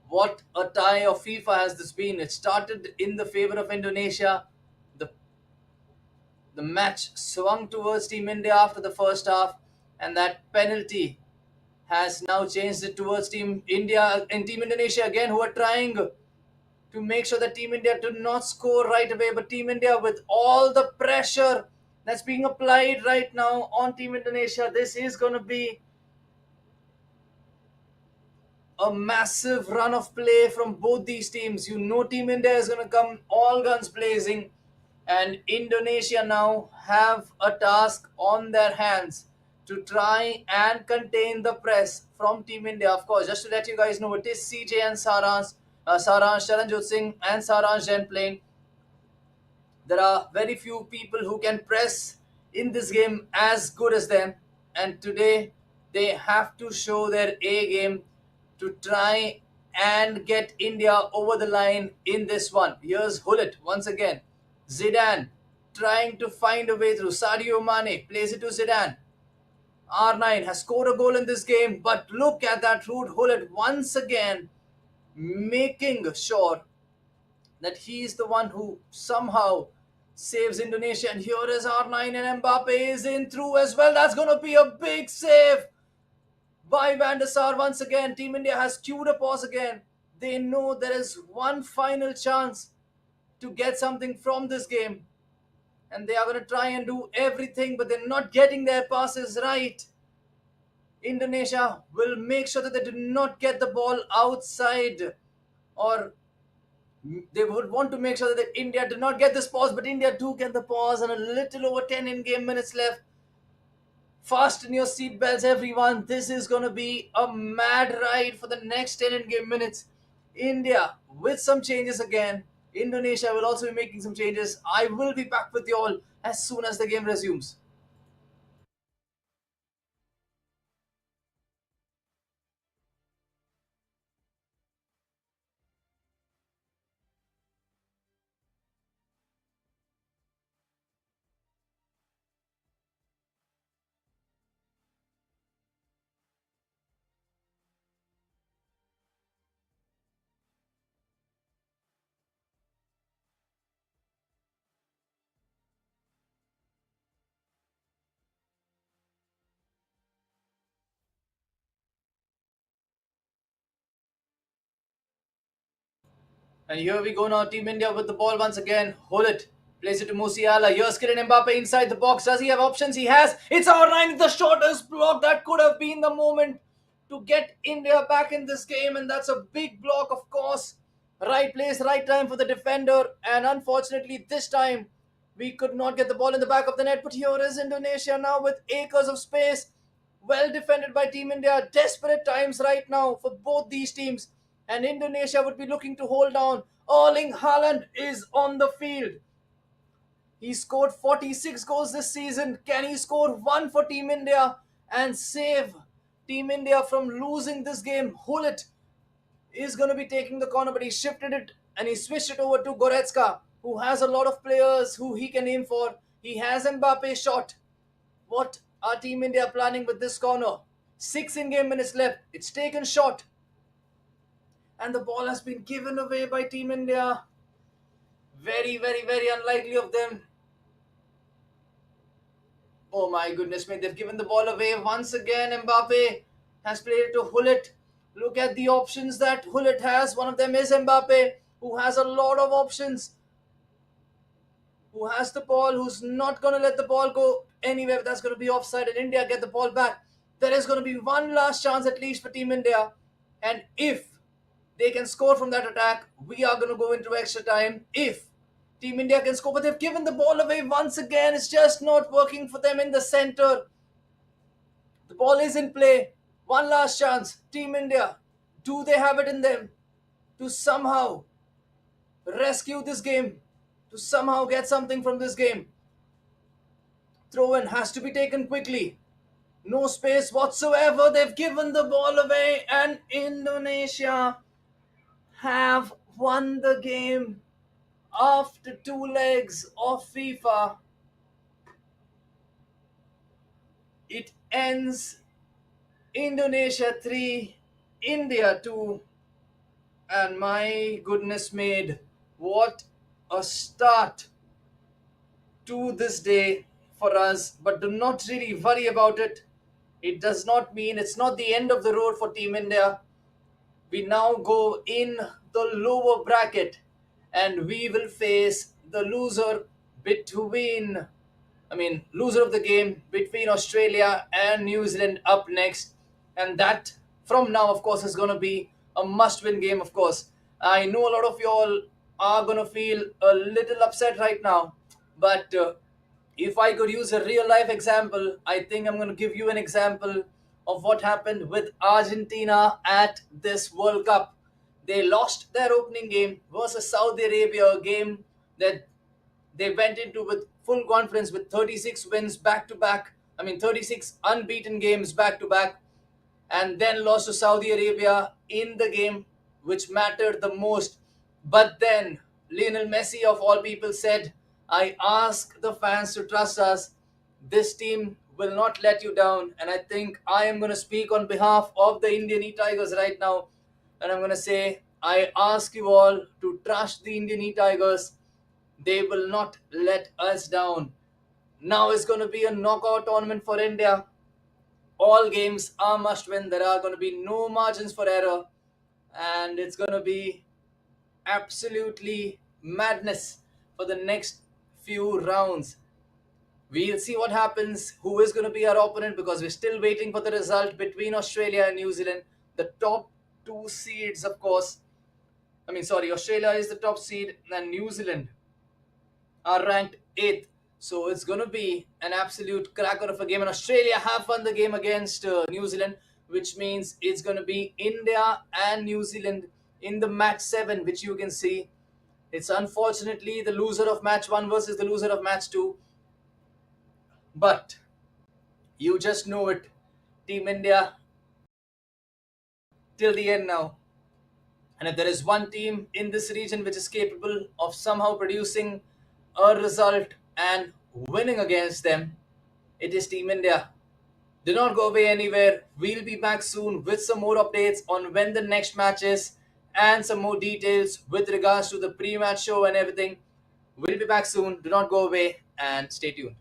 [SPEAKER 1] What a tie of FIFA has this been. It started in the favor of Indonesia. The the match swung towards Team India after the first half, and that penalty has now changed it towards Team India and Team Indonesia again, who are trying to make sure that Team India do not score right away. But Team India, with all the pressure that's being applied right now on Team Indonesia, this is going to be a massive run of play from both these teams. You know, Team India is going to come all guns blazing, and Indonesia now have a task on their hands to try and contain the press from Team India. Of course, just to let you guys know, it is CJ and Saransh, Charanjot Singh and Saransh Jain playing. There are very few people who can press in this game as good as them, and today they have to show their A game to try and get India over the line in this one. Here's Hullet once again. Zidane trying to find a way through. Sadio Mane plays it to Zidane. R9 has scored a goal in this game, but look at that Rude Hullet once again making sure that he is the one who somehow saves Indonesia. And here is R9 and Mbappe is in through as well. That's going to be a big save by Van der Sar once again. Team India has queued a pause again. They know there is one final chance to get something from this game. And they are going to try and do everything, but they're not getting their passes right. Indonesia will make sure that they do not get the ball outside, or they would want to make sure that India do not get this pause, but India do get the pause and a little over 10 in-game minutes left. Fasten your seatbelts, everyone. This is going to be a mad ride for the next 10 in-game minutes. India with some changes again. Indonesia will also be making some changes. I will be back with you all as soon as the game resumes. And here we go now. Team India with the ball once again. Hold it. Plays it to Musiala. Here's Kylian Mbappe inside the box. Does he have options? He has. It's R9, the shortest block. That could have been the moment to get India back in this game. And that's a big block, of course. Right place, right time for the defender. And unfortunately, this time, we could not get the ball in the back of the net. But here is Indonesia now with acres of space. Well defended by Team India. Desperate times right now for both these teams. And Indonesia would be looking to hold down. Erling Haaland is on the field. He scored 46 goals this season. Can he score one for Team India and save Team India from losing this game? Hullet is going to be taking the corner, but he shifted it and he switched it over to Goretzka, who has a lot of players who he can aim for. He has Mbappe shot. What are Team India planning with this corner? 6 in-game minutes left. It's taken shot. And the ball has been given away by Team India. Very, very, very unlikely of them. Oh my goodness me, they've given the ball away once again. Mbappe has played it to Hullet. Look at the options that Hullet has. One of them is Mbappe, who has a lot of options. Who has the ball, who's not going to let the ball go anywhere. That's going to be offside, and India get the ball back. There is going to be one last chance at least for Team India. And if they can score from that attack, we are going to go into extra time. If Team India can score, but they've given the ball away once again. It's just not working for them in the center. The ball is in play. One last chance. Team India, do they have it in them to somehow rescue this game, to somehow get something from this game? Throw in has to be taken quickly. No space whatsoever. They've given the ball away, and Indonesia have won the game after 2 legs of FIFA. It ends Indonesia 3, India 2. And my goodness made, what a start to this day for us. But do not really worry about it. It does not mean it's not the end of the road for Team India. We now go in the lower bracket and we will face the loser between, loser of the game between Australia and New Zealand up next. And that, from now, of course, is going to be a must win game, of course. I know a lot of y'all are going to feel a little upset right now, but if I could use a real life example, I think I'm going to give you an example of what happened with Argentina at this World Cup. They lost their opening game versus Saudi Arabia, a game that they went into with full confidence with 36 wins back to back. I mean, 36 unbeaten games back to back, and then lost to Saudi Arabia in the game which mattered the most. But then Lionel Messi, of all people, said, I ask the fans to trust us. This team will not let you down. And I think I am going to speak on behalf of the Indian E Tigers right now. And I'm going to say, I ask you all to trust the Indian E Tigers. They will not let us down. Now it's going to be a knockout tournament for India. All games are must win. There are going to be no margins for error. And it's going to be absolutely madness for the next few rounds. We'll see what happens, who is going to be our opponent, because we're still waiting for the result between Australia and New Zealand. The top two seeds, of course. Australia is the top seed, and New Zealand are ranked 8th. So it's going to be an absolute cracker of a game. And Australia have won the game against New Zealand, which means it's going to be India and New Zealand in the match 7, which you can see. It's unfortunately the loser of match 1 versus the loser of match 2. But you just know it. Team India till the end now. And if there is one team in this region which is capable of somehow producing a result and winning against them, it is Team India. Do not go away anywhere. We'll be back soon with some more updates on when the next match is and some more details with regards to the pre-match show and everything. We'll be back soon. Do not go away and stay tuned.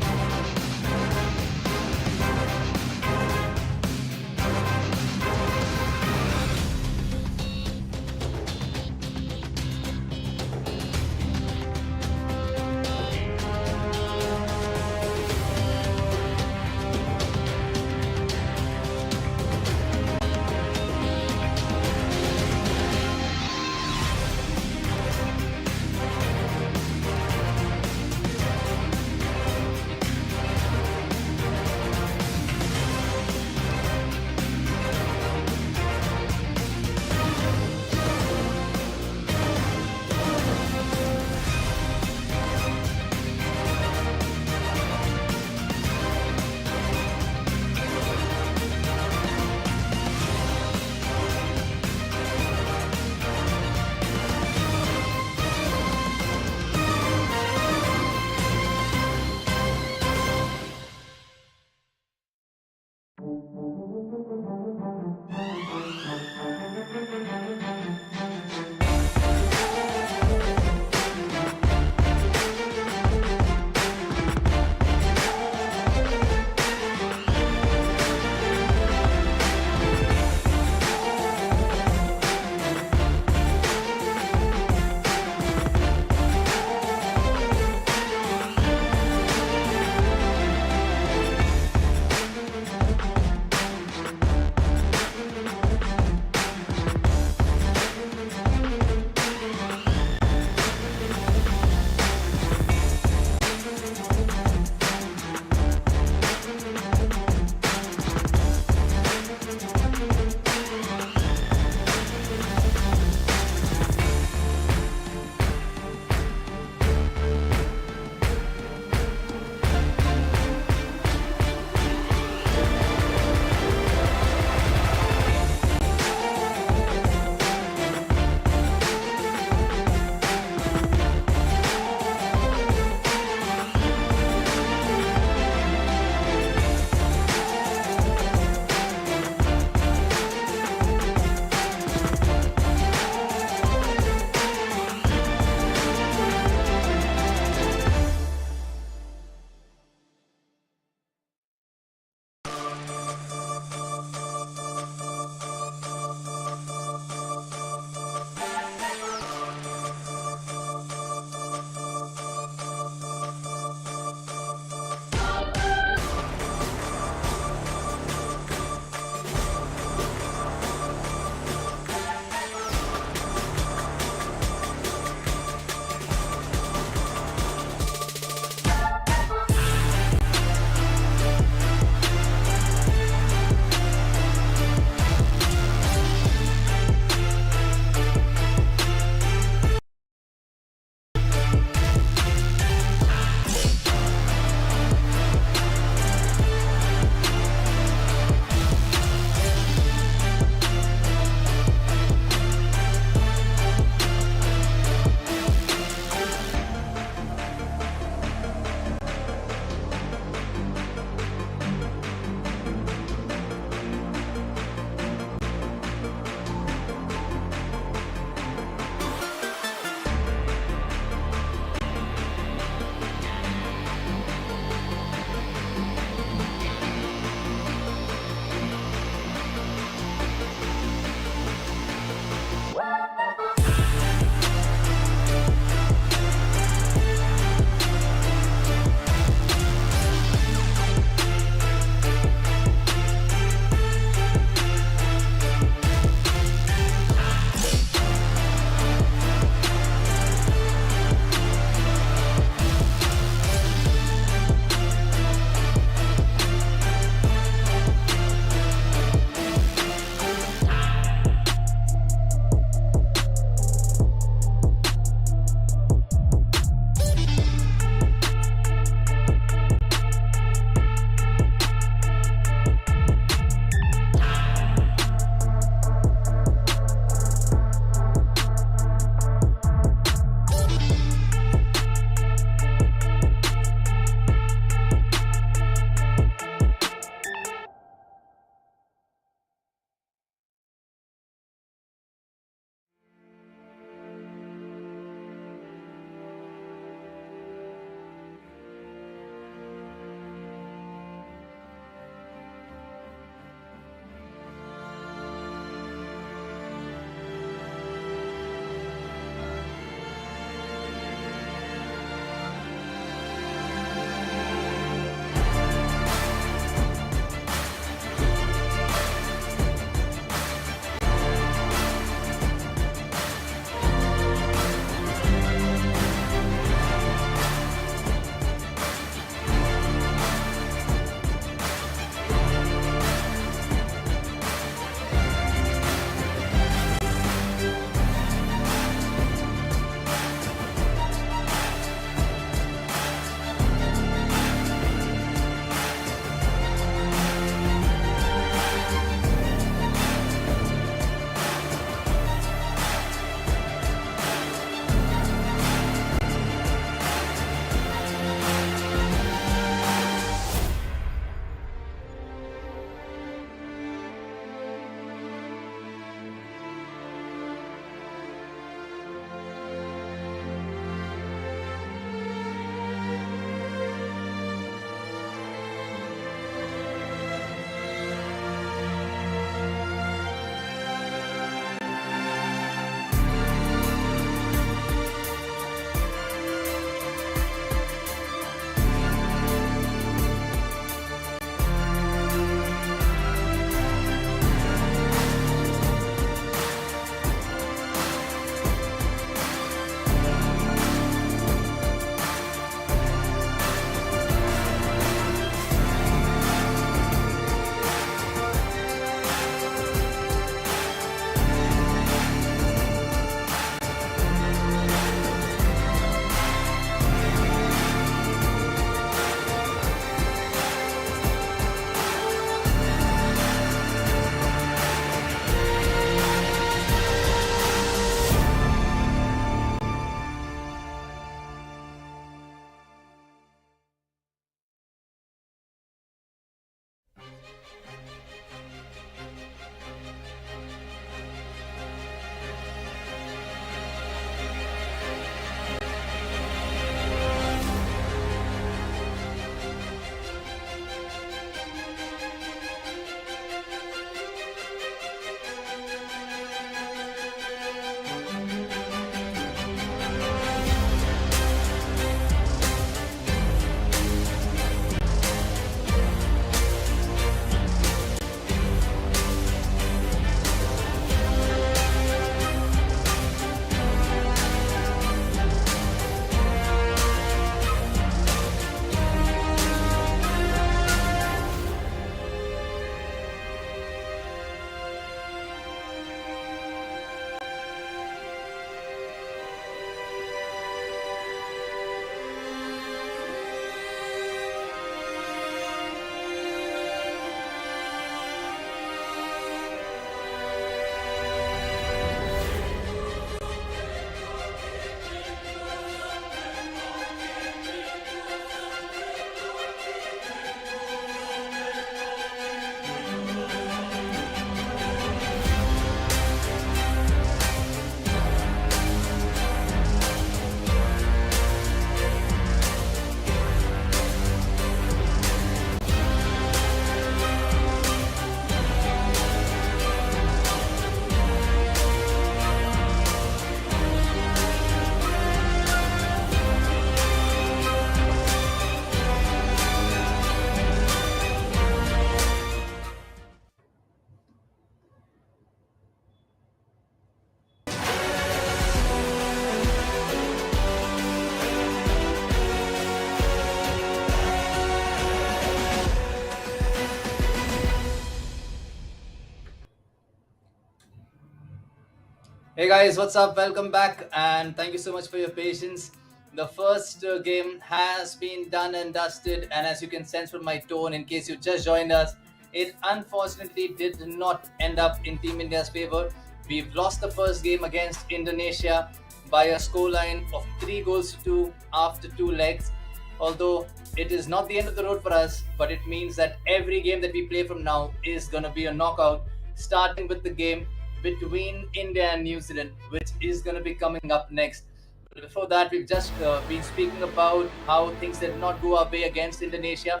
[SPEAKER 1] Hey guys, what's up? Welcome back, and thank you so much for your patience. The first game has been done and dusted, and as you can sense from my tone, in case you just joined us, it unfortunately did not end up in Team India's favor. We've lost the first game against Indonesia by a scoreline of 3 goals to 2 after 2 legs. Although it is not the end of the road for us, but it means that every game that we play from now is going to be a knockout, starting with the game between India and New Zealand, which is going to be coming up next. But before that, we've just been speaking about how things did not go our way against Indonesia.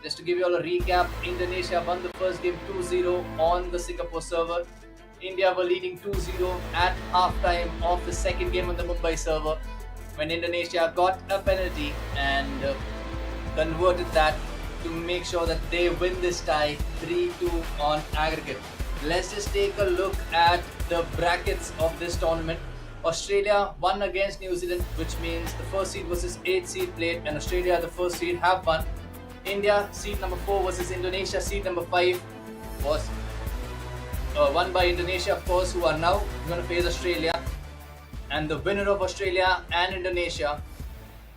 [SPEAKER 1] Just to give you all a recap, Indonesia won the first game 2-0 on the Singapore server. India were leading 2-0 at halftime of the second game on the Mumbai server when Indonesia got a penalty and converted that to make sure that they win this tie 3-2 on aggregate. Let's just take a look at the brackets of this tournament. Australia won against New Zealand, which means the first seed versus 8th seed played, and Australia, the first seed, have won. India, seed number 4 versus Indonesia, seed number 5, was won by Indonesia, of course, who are now going to face Australia. And the winner of Australia and Indonesia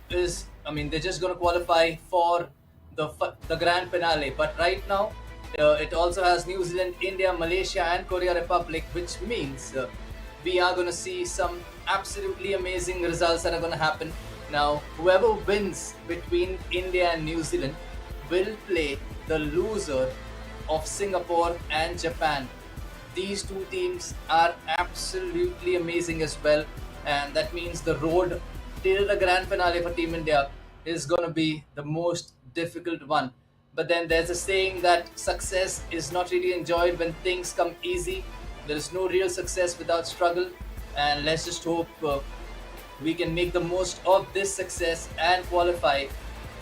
[SPEAKER 1] is, they're just going to qualify for the grand finale. But right now, it also has New Zealand, India, Malaysia, and Korea Republic, which means we are going to see some absolutely amazing results that are going to happen. Now, whoever wins between India and New Zealand will play the loser of Singapore and Japan. These two teams are absolutely amazing as well, and that means the road till the grand finale for Team India is going to be the most difficult one. But then there's a saying that success is not really enjoyed when things come easy. There is no real success without struggle, and let's just hope we can make the most of this success and qualify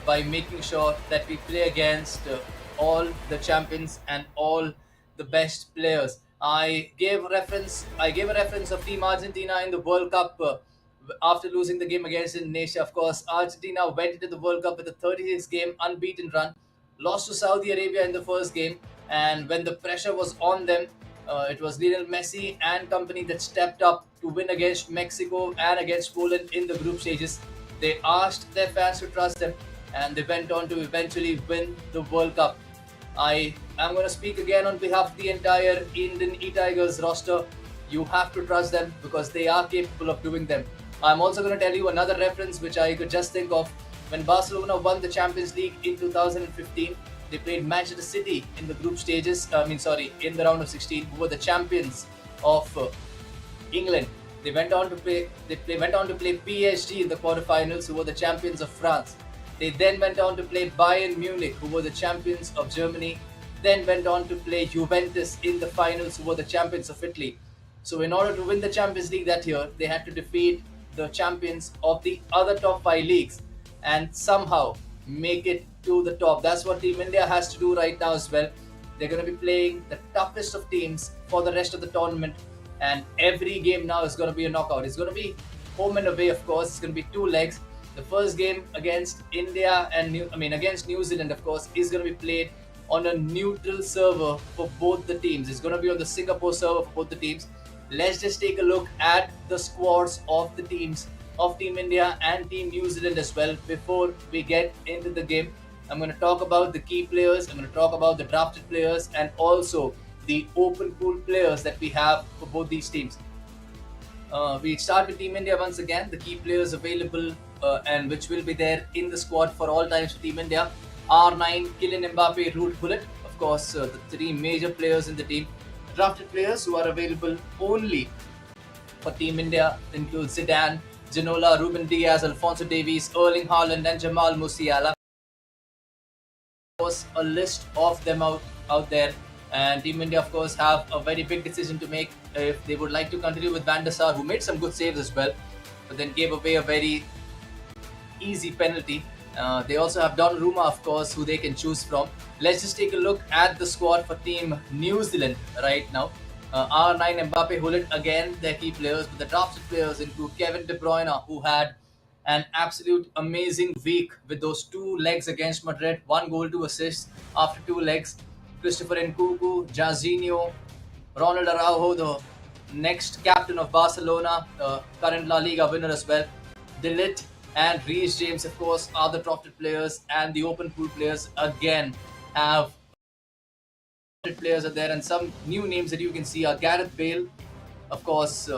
[SPEAKER 1] by making sure that we play against all the champions and all the best players. I gave a reference of Team Argentina in the World Cup after losing the game against Indonesia. Of course, Argentina went into the World Cup with a 36 game unbeaten run, lost to Saudi Arabia in the first game, and when the pressure was on them, it was Lionel Messi and company that stepped up to win against Mexico and against Poland in the group stages. They asked their fans to trust them, and they went on to eventually win the World Cup. I am going to speak again on behalf of the entire Indian E-Tigers roster. You have to trust them because they are capable of doing them. I'm also going to tell you another reference which I could just think of. When Barcelona won the Champions League in 2015, they played Manchester City in the group stages. In the round of 16, who were the champions of England. They went on to play. They went on to play PSG in the quarterfinals, who were the champions of France. They then went on to play Bayern Munich, who were the champions of Germany. Then went on to play Juventus in the finals, who were the champions of Italy. So, in order to win the Champions League that year, they had to defeat the champions of the other top 5 leagues and somehow make it to the top. That's what Team India has to do right now as well. They're going to be playing the toughest of teams for the rest of the tournament, and every game now is going to be a knockout. It's going to be home and away, of course. It's going to be 2 legs. The first game against against New Zealand, of course, is going to be played on a neutral server for both the teams. It's going to be on the Singapore server for both the teams. Let's just take a look at the squads of the teams of Team India and Team New Zealand as well before we get into the game. I'm going to talk about the key players, I'm going to talk about the drafted players, and also the open pool players that we have for both these teams. We start with Team India once again. The key players available and which will be there in the squad for all times for Team India: R9, Kylian Mbappe, Ruud Gullit. Of course, the 3 major players in the team. Drafted players who are available only for Team India include Zidane, Ginola, Ruben Diaz, Alfonso Davies, Erling Haaland, and Jamal Musiala. Of course, a list of them out there. And Team India, of course, have a very big decision to make if they would like to continue with Van der Sar, who made some good saves as well, but then gave away a very easy penalty. They also have Donnarumma, of course, who they can choose from. Let's just take a look at the squad for Team New Zealand right now. R9, Mbappe, Hullet, again, their key players, but the drafted players include Kevin De Bruyne, who had an absolute amazing week with those 2 legs against Madrid, 1 goal, 2 assists after 2 legs. Christopher Nkunku, Jairzinho, Ronald Araujo, the next captain of Barcelona, current La Liga winner as well. De Ligt and Reece James, of course, are the trusted players, and the open pool players again have players are there, and some new names that you can see are Gareth Bale, of course,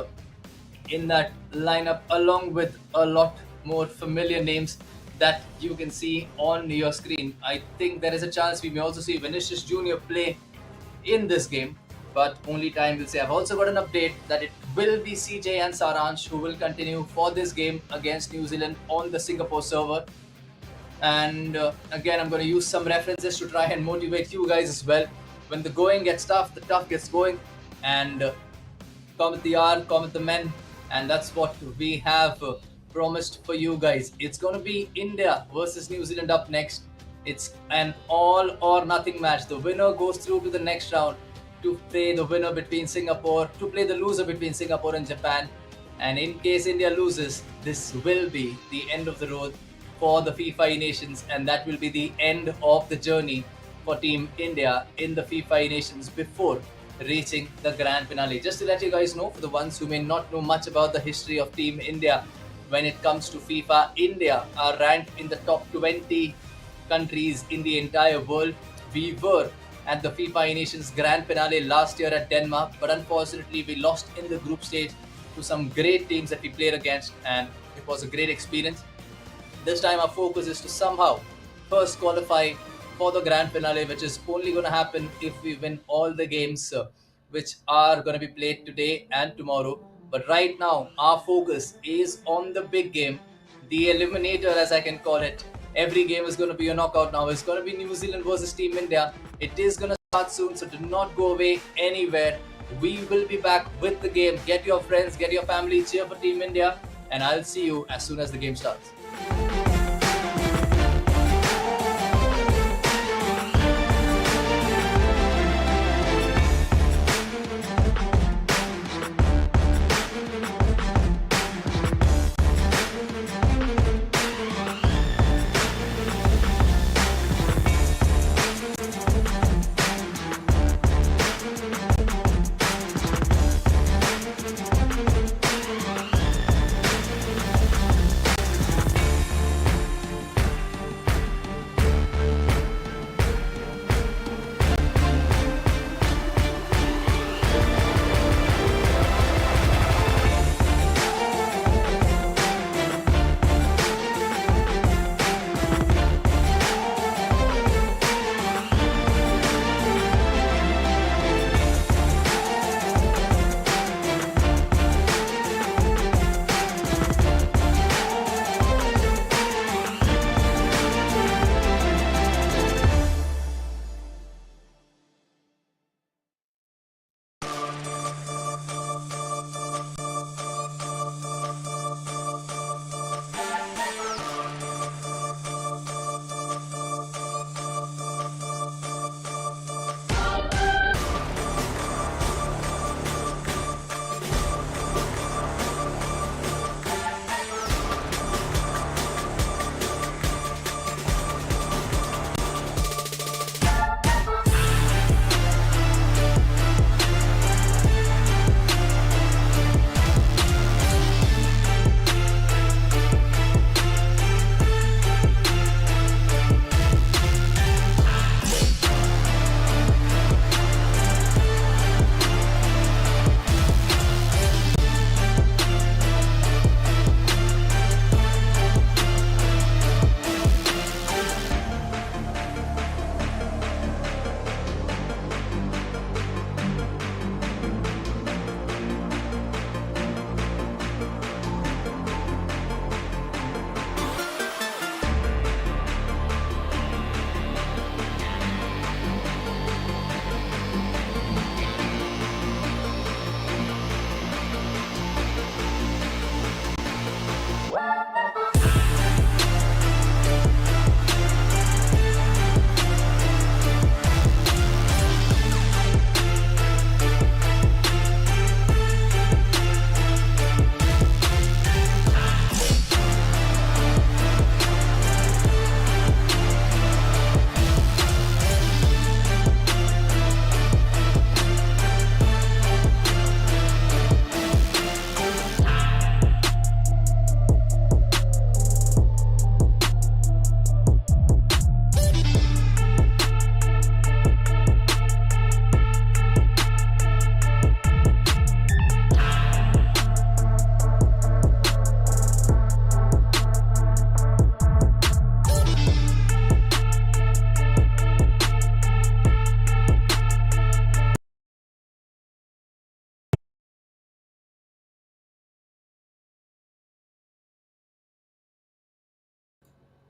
[SPEAKER 1] in that lineup, along with a lot more familiar names that you can see on your screen. I think there is a chance we may also see Vinicius Jr. play in this game, but only time will say. I've also got an update that it will be CJ and Saransh who will continue for this game against New Zealand on the Singapore server. And again, I'm going to use some references to try and motivate you guys as well. When the going gets tough, the tough gets going. And come with the R, come with the men. And that's what we have promised for you guys. It's going to be India versus New Zealand up next. It's an all or nothing match. The winner goes through to the next round to play the winner between Singapore, to play the loser between Singapore and Japan. And in case India loses, this will be the end of the road for the FIFAe Nations, and that will be the end of the journey for Team India in the FIFAe Nations before reaching the grand finale. Just to let you guys know, for the ones who may not know much about the history of Team India, when it comes to FIFA, India are ranked in the top 20 countries in the entire world. We were at the FIFAe Nations grand finale last year at Denmark, but unfortunately we lost in the group stage to some great teams that we played against, and it was a great experience. This time our focus is to somehow first qualify for the grand finale, which is only going to happen if we win all the games which are going to be played today and tomorrow. But right now, our focus is on the big game, the eliminator as I can call it. Every game is going to be a knockout now. It's going to be New Zealand versus Team India. It is going to start soon, so do not go away anywhere. We will be back with the game. Get your friends, get your family, cheer for Team India, and I'll see you as soon as the game starts.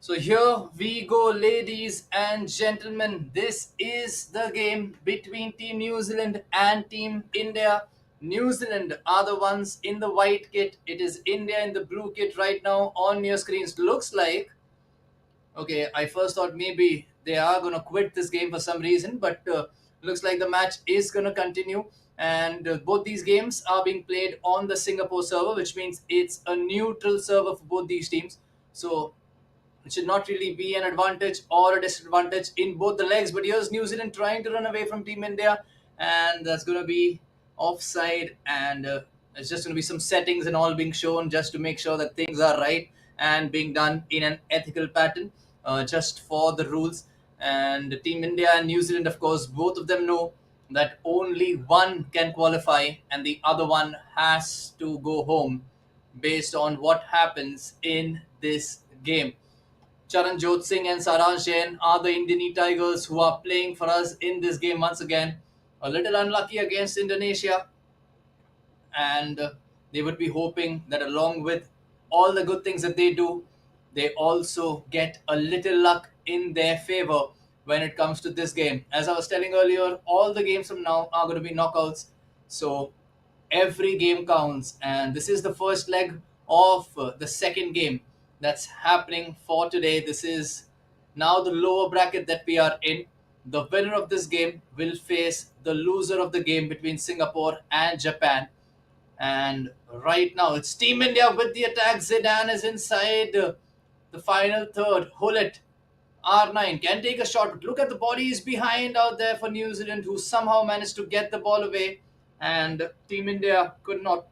[SPEAKER 1] So here we go, ladies and gentlemen. This is the game between Team New Zealand and Team India. New Zealand are the ones in the white kit. It is India in the blue kit right now on your screens. Looks like, okay, I first thought maybe they are going to quit this game for some reason, but looks like the match is going to continue. And both these games are being played on the Singapore server, which means it's a neutral server for both these teams. So it should not really be an advantage or a disadvantage in both the legs. But here's New Zealand trying to run away from Team India, and that's going to be offside. And it's just going to be some settings and all being shown just to make sure that things are right and being done in an ethical pattern, just for the rules. And Team India and New Zealand, of course, both of them know that only one can qualify and the other one has to go home based on what happens in this game. Charanjot Singh and Saransh Jain are the Indian Tigers who are playing for us in this game once again. A little unlucky against Indonesia, and they would be hoping that along with all the good things that they do, they also get a little luck in their favor when it comes to this game. As I was telling earlier, all the games from now are going to be knockouts, so every game counts, and this is the first leg of the second game that's happening for today. This is now the lower bracket that we are in. The winner of this game will face the loser of the game between Singapore and Japan. And right now, it's Team India with the attack. Zidane is inside the final third. Hullet, R9 can take a shot, but look at the bodies behind out there for New Zealand, who somehow managed to get the ball away. And Team India could not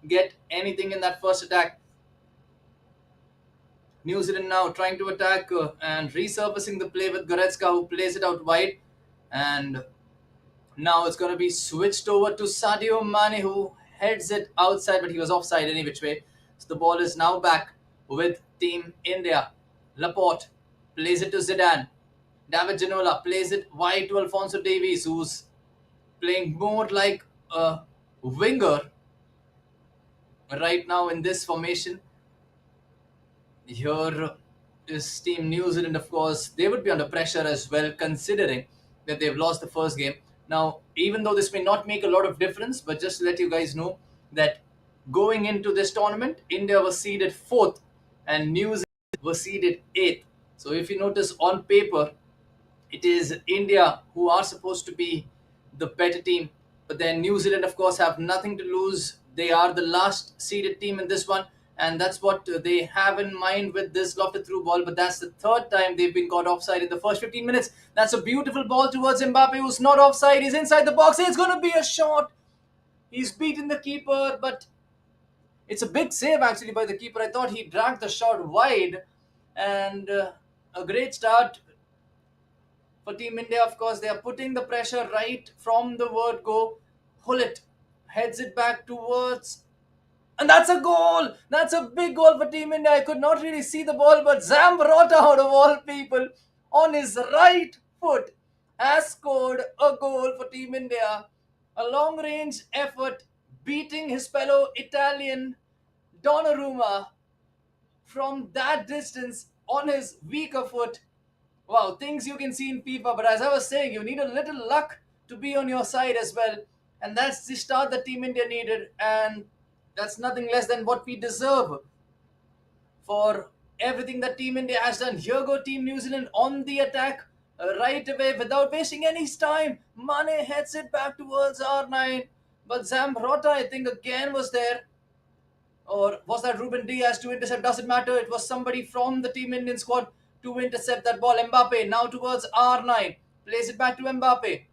[SPEAKER 1] get anything in that first attack. New Zealand now trying to attack and resurfacing the play with Goretzka, who plays it out wide. And now it's going to be switched over to Sadio Mane, who heads it outside, but he was offside any which way. So the ball is now back with Team India. Laporte plays it to Zidane. David Ginola plays it wide to Alphonso Davies, who's playing more like a winger right now in this formation. Here is Team New Zealand, of course. They would be under pressure as well, considering that they've lost the first game. Now, even though this may not make a lot of difference, but just to let you guys know that going into this tournament, India was seeded fourth and New Zealand was seeded eighth. So if you notice on paper, it is India who are supposed to be the better team. But then New Zealand, of course, have nothing to lose. They are the last seeded team in this one. And that's what they have in mind with this lofted through ball. But that's the third time they've been caught offside in the first 15 minutes. That's a beautiful ball towards Mbappe, who's not offside. He's inside the box. It's going to be a shot. He's beaten the keeper, but it's a big save actually by the keeper. I thought he dragged the shot wide. And a great start for Team India. Of course, they are putting the pressure right from the word go. Hullet heads it back towards, and that's a goal. That's a big goal for Team India. I could not really see the ball, but Zambrota, out of all people, on his right foot, has scored a goal for Team India. A long range effort, beating his fellow Italian Donnarumma from that distance on his weaker foot. Wow, things you can see in FIFA, but as I was saying, you need a little luck to be on your side as well. And that's the start that Team India needed, and that's nothing less than what we deserve for everything that Team India has done. Here go Team New Zealand on the attack right away without wasting any time. Mane heads it back towards R9, but Zambrota, I think, again was there. Or was that Ruben Diaz to intercept? Doesn't matter. It was somebody from the Team Indian squad to intercept that ball. Mbappe now towards R9. Plays it back to Mbappe.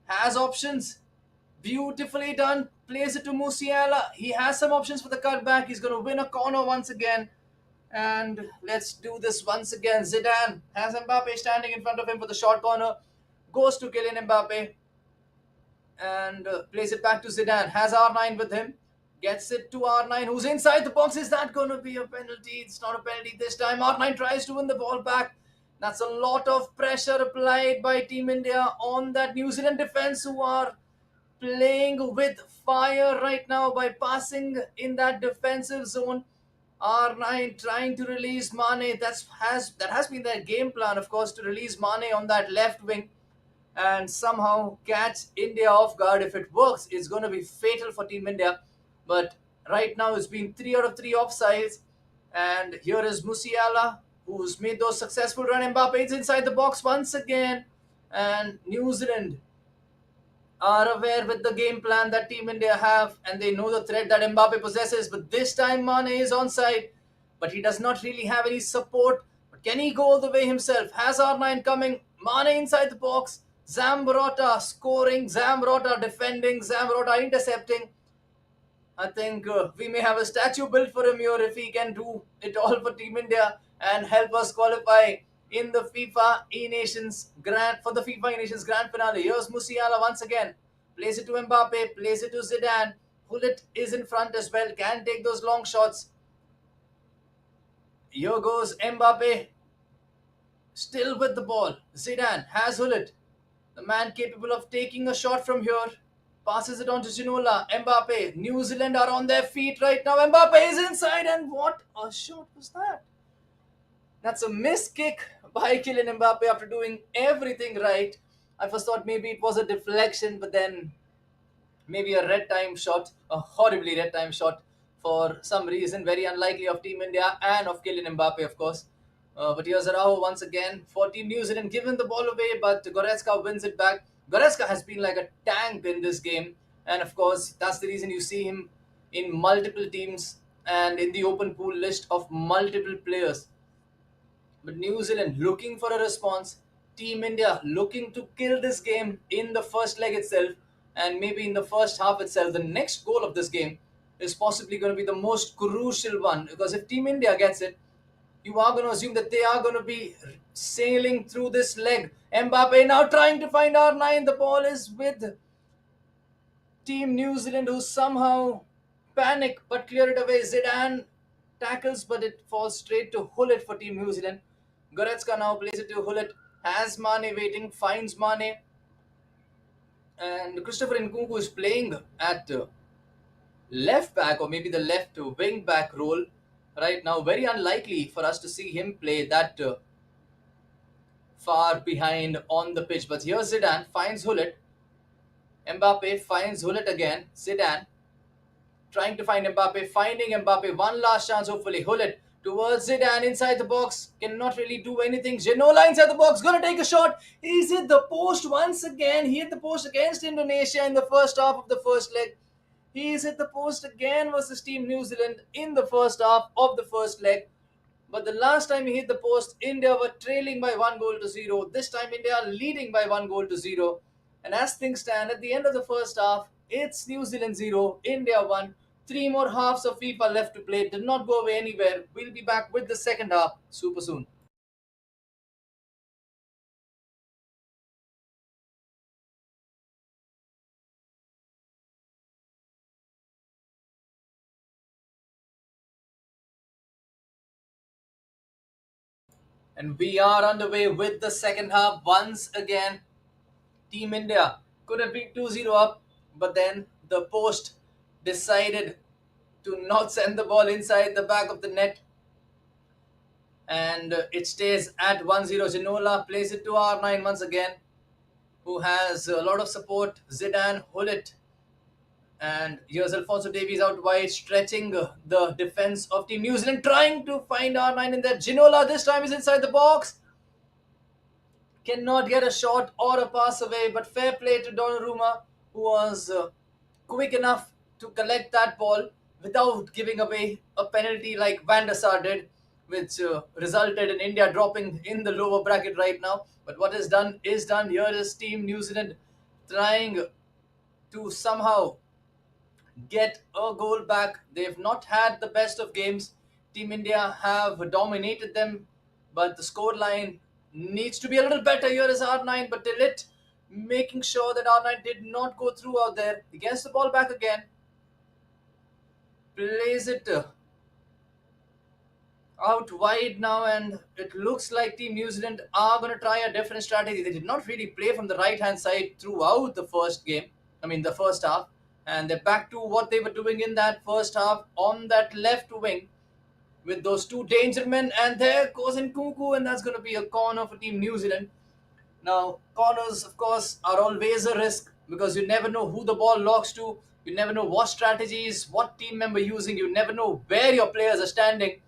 [SPEAKER 1] Has options. Beautifully done. Plays it to Musiala. He has some options for the cutback. He's going to win a corner once again. And let's do this once again. Zidane has Mbappe standing in front of him for the short corner. Goes to Kylian Mbappe. And plays it back to Zidane. Has R9 with him. Gets it to R9, who's inside the box. Is that going to be a penalty? It's not a penalty this time. R9 tries to win the ball back. That's a lot of pressure applied by Team India on that New Zealand defense, who are playing with fire right now by passing in that defensive zone. R9 trying to release Mane. That has been their game plan, of course, to release Mane on that left wing and somehow catch India off guard. If it works, it's going to be fatal for Team India. But right now, it's been 3 out of 3 offsides. And here is Musiala, who's made those successful run. Mbappe is inside the box once again. And New Zealand are aware with the game plan that Team India have, and they know the threat that Mbappe possesses. But this time, Mane is onside, but he does not really have any support. But can he go all the way himself? Has R9 coming? Mane inside the box. Zambrota scoring. Zambrota defending. Zambrota intercepting. I think we may have a statue built for him here if he can do it all for Team India and help us qualify in the FIFA E Nations Grand Finale. Here's Musiala once again. Plays it to Mbappe, plays it to Zidane. Hullet is in front as well, can take those long shots. Here goes Mbappe, still with the ball. Zidane has Hullet, the man capable of taking a shot from here. Passes it on to Ginola. Mbappe. New Zealand are on their feet right now. Mbappe is inside, and what a shot was that? That's a missed kick by Kylian Mbappe after doing everything right. I first thought maybe it was a deflection, but then maybe a red time shot, a horribly red time shot for some reason, very unlikely of Team India and of Kylian Mbappe, of course. But here's Araujo once again for Team New Zealand, given the ball away, but Goretzka wins it back. Goretzka has been like a tank in this game, and of course, that's the reason you see him in multiple teams and in the open pool list of multiple players. But New Zealand looking for a response. Team India looking to kill this game in the first leg itself and maybe in the first half itself. The next goal of this game is possibly going to be the most crucial one because if Team India gets it, you are going to assume that they are going to be sailing through this leg. Mbappe now trying to find R9. The ball is with Team New Zealand who somehow panic but clear it away. Zidane tackles but it falls straight to Hullet for Team New Zealand. Goretzka now plays it to Hullet. Has Mane waiting, finds Mane. And Christopher Nkunku is playing at left back or maybe the left wing back role right now. Very unlikely for us to see him play that far behind on the pitch. But here Zidane finds Hullet. Mbappe finds Hullet again. Zidane trying to find Mbappe, finding Mbappe. One last chance, hopefully. Hullet towards Zidane inside the box. Cannot really do anything. Ginola inside the box. Gonna take a shot. He's hit the post once again. He hit the post against Indonesia in the first half of the first leg. He's hit the post again versus Team New Zealand in the first half of the first leg. But the last time he hit the post, India were trailing by 1 goal to 0. This time, India are leading by 1 goal to 0. And as things stand at the end of the first half, it's New Zealand 0, India 1. 3 more halves of FIFA left to play. Did not go away anywhere. We'll be back with the second half super soon. And we are underway with the second half once again. Team India could have been 2-0 up, but then the post decided to not send the ball inside the back of the net, and it stays at 1-0. Ginola plays it to R9 once again, who has a lot of support. Zidane, Hullet, and here's Alfonso Davies out wide, stretching the defense of Team New Zealand, trying to find R9 in there. Ginola this time is inside the box. Cannot get a shot or a pass away, but fair play to Donnarumma, who was quick enough to collect that ball without giving away a penalty like Van der Sar did, which resulted in India dropping in the lower bracket right now. But what is done is done. Here is Team New Zealand trying to somehow get a goal back. They've not had the best of games. Team India have dominated them, but the scoreline needs to be a little better. Here is R9, but Delit making sure that R9 did not go through out there. He gets the ball back again, plays it out wide now, and it looks like Team New Zealand are going to try a different strategy. They did not really play from the right hand side throughout the first game, the first half, and they're back to what they were doing in that first half on that left wing. with those two danger men, and there goes in Nkunku, and that's going to be a corner for Team New Zealand. Now, corners, of course, are always a risk because you never know who the ball locks to. You never know what strategies, what team member using. You never know where your players are standing.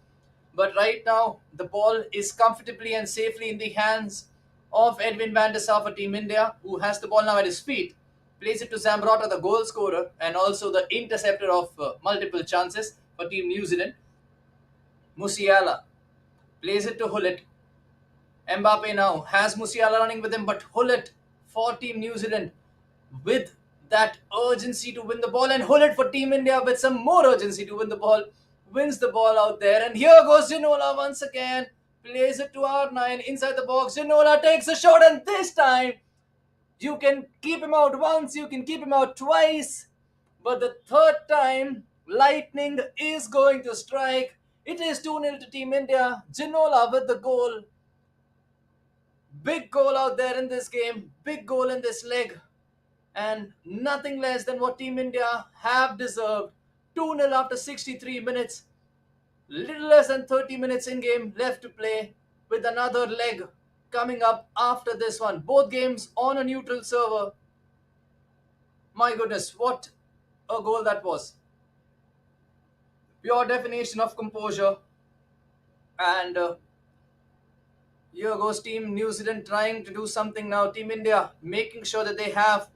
[SPEAKER 1] But right now, the ball is comfortably and safely in the hands of Edwin van der Sar for Team India, who has the ball now at his feet. Plays it to Zambrota, the goal scorer, and also the interceptor of multiple chances for Team New Zealand. Musiala plays it to Hullet. Mbappe now has Musiala running with him, but Hullet for Team New Zealand with that urgency to win the ball, and Hullet for Team India with some more urgency to win the ball, wins the ball out there. And here goes Ginola once again, plays it to R9 inside the box. Ginola takes a shot, and this time you can keep him out once, you can keep him out twice, but the third time, lightning is going to strike. It is 2-0 to Team India. Ginola with the goal. Big goal out there in this game, big goal in this leg, and nothing less than what Team India have deserved. 2-0 after 63 minutes, little less than 30 minutes in game left to play, with another leg coming up after this one. Both games on a neutral server. My goodness, what a goal that was. Pure definition of composure. And here goes Team New Zealand trying to do something now. Team India making sure that they have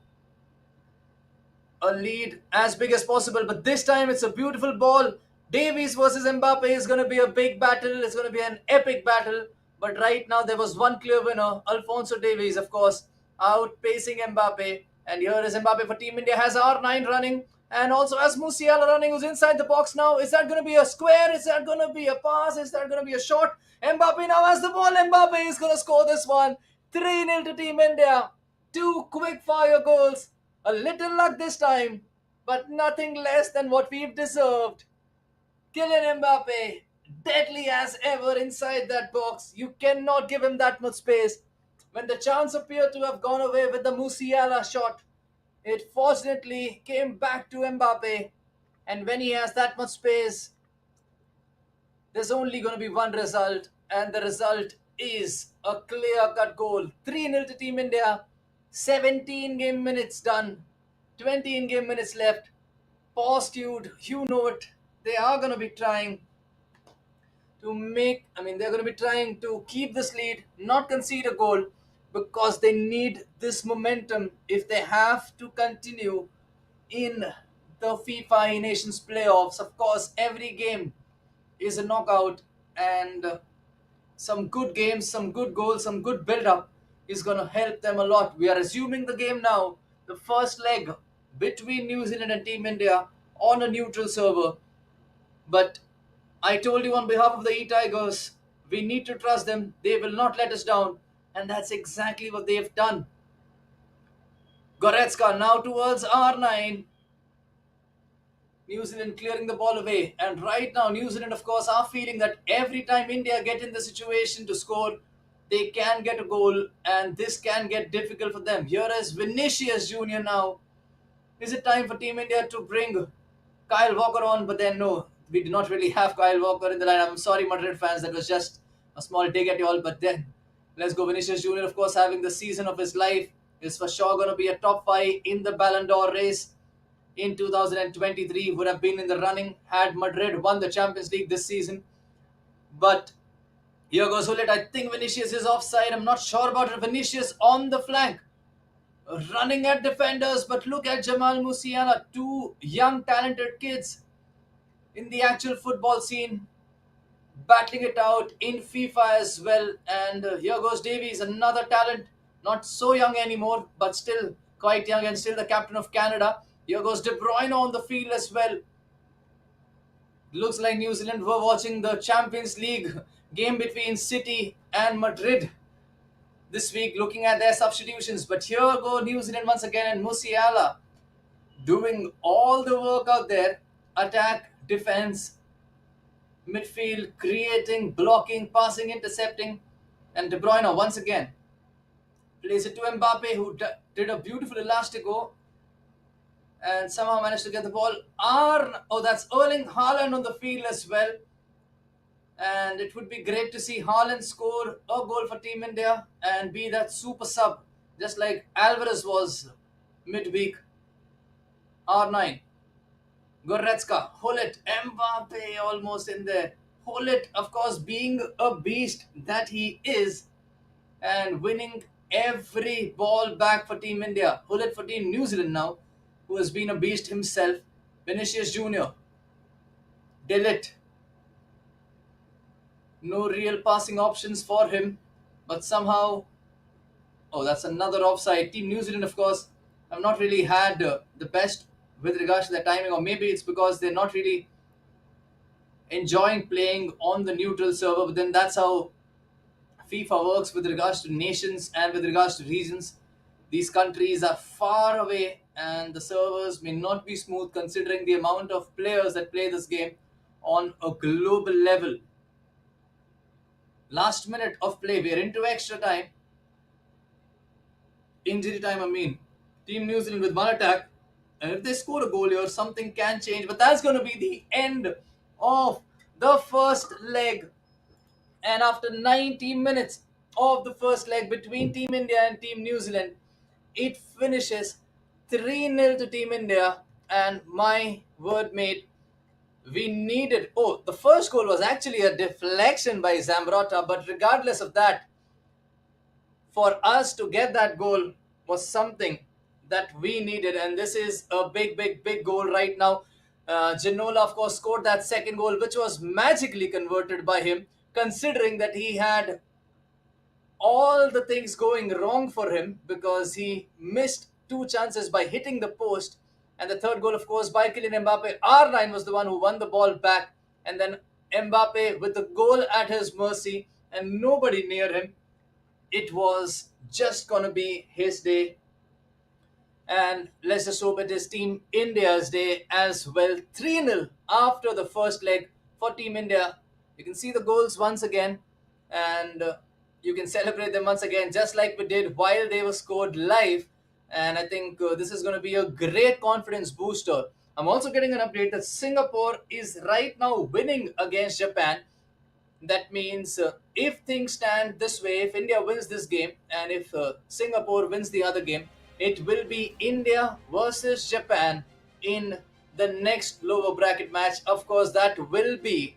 [SPEAKER 1] a lead as big as possible. But this time it's a beautiful ball. Davies versus Mbappe is going to be a big battle. It's going to be an epic battle. But right now there was one clear winner. Alphonso Davies, of course, outpacing Mbappe. And here is Mbappe for Team India. Has R9 running. And also has Musiala running, who's inside the box now. Is that going to be a square? Is that going to be a pass? Is that going to be a shot? Mbappe now has the ball. Mbappe is going to score this one. 3-0 to Team India. Two quick fire goals. A little luck this time, but nothing less than what we've deserved. Kylian Mbappe, deadly as ever inside that box. You cannot give him that much space. When the chance appeared to have gone away with the Musiala shot, it fortunately came back to Mbappe. And when he has that much space, there's only going to be one result, and the result is a clear-cut goal. 3-0 to Team India. 17 game minutes done. 20 in-game minutes left. Pursued, you know it. They are going to be trying they're going to be trying to keep this lead, not concede a goal, because they need this momentum if they have to continue in the FIFA Nations playoffs. Of course, every game is a knockout, and some good games, some good goals, some good build up is going to help them a lot. We are resuming the game now, the first leg between New Zealand and Team India on a neutral server. But I told you on behalf of the E Tigers, we need to trust them. They will not let us down. And that's exactly what they have done. Goretzka now towards R9. New Zealand clearing the ball away. And right now, New Zealand, of course, are feeling that every time India get in the situation to score, they can get a goal, and this can get difficult for them. Here is Vinicius Jr. now. Is it time for Team India to bring Kyle Walker on? But then, no, we do not really have Kyle Walker in the lineup. I'm sorry, Madrid fans, that was just a small dig at you all. But then, let's go. Vinicius Jr., of course, having the season of his life, is for sure going to be a top 5 in the Ballon d'Or race in 2023. Would have been in the running had Madrid won the Champions League this season. But here goes Hullet. I think Vinicius is offside. I'm not sure about it. Vinicius on the flank, running at defenders. But look at Jamal Musiala, two young talented kids in the actual football scene, battling it out in FIFA as well. And here goes Davies, another talent, not so young anymore, but still quite young and still the captain of Canada. Here goes De Bruyne on the field as well. Looks like New Zealand were watching the Champions League game between City and Madrid this week, looking at their substitutions. But here go New Zealand once again, and Musiala doing all the work out there. Attack, defense, midfield, creating, blocking, passing, intercepting. And De Bruyne once again plays it to Mbappe, who did a beautiful elastico and somehow managed to get the ball. That's Erling Haaland on the field as well. And it would be great to see Haaland score a goal for Team India and be that super sub, just like Alvarez was midweek. R9, Goretzka, Hullet, Mbappe almost in there. Hullet, of course, being a beast that he is and winning every ball back for Team India. Hullet for Team New Zealand now, who has been a beast himself. Vinicius Jr., Delit, no real passing options for him, but somehow, oh, that's another offside. Team New Zealand, of course, have not really had the best with regards to their timing, or maybe it's because they're not really enjoying playing on the neutral server. But then that's how FIFA works with regards to nations and with regards to regions. These countries are far away, and the servers may not be smooth considering the amount of players that play this game on a global level. Last minute of play, we're into extra time, injury time, I mean. Team New Zealand with one attack, and if they score a goal here, something can change. But that's going to be the end of the first leg. And after 90 minutes of the first leg between Team India and Team New Zealand, it finishes 3-0 to Team India. And my word, mate, we needed. Oh, the first goal was actually a deflection by Zambrota, but regardless of that, for us to get that goal was something that we needed, and this is a big, big, big goal right now. Ginola, of course, scored that second goal, which was magically converted by him, considering that he had all the things going wrong for him because he missed two chances by hitting the post. And the third goal, of course, by Kylian Mbappe. R9 was the one who won the ball back, and then Mbappe with the goal at his mercy and nobody near him, it was just gonna be his day. And let's just hope it is Team India's day as well. 3-0 after the first leg for Team India. You can see the goals once again, and you can celebrate them once again, just like we did while they were scored live. And I think this is going to be a great confidence booster. I'm also getting an update that Singapore is right now winning against Japan. That means if things stand this way, if India wins this game and if Singapore wins the other game, it will be India versus Japan in the next lower bracket match. Of course, that will be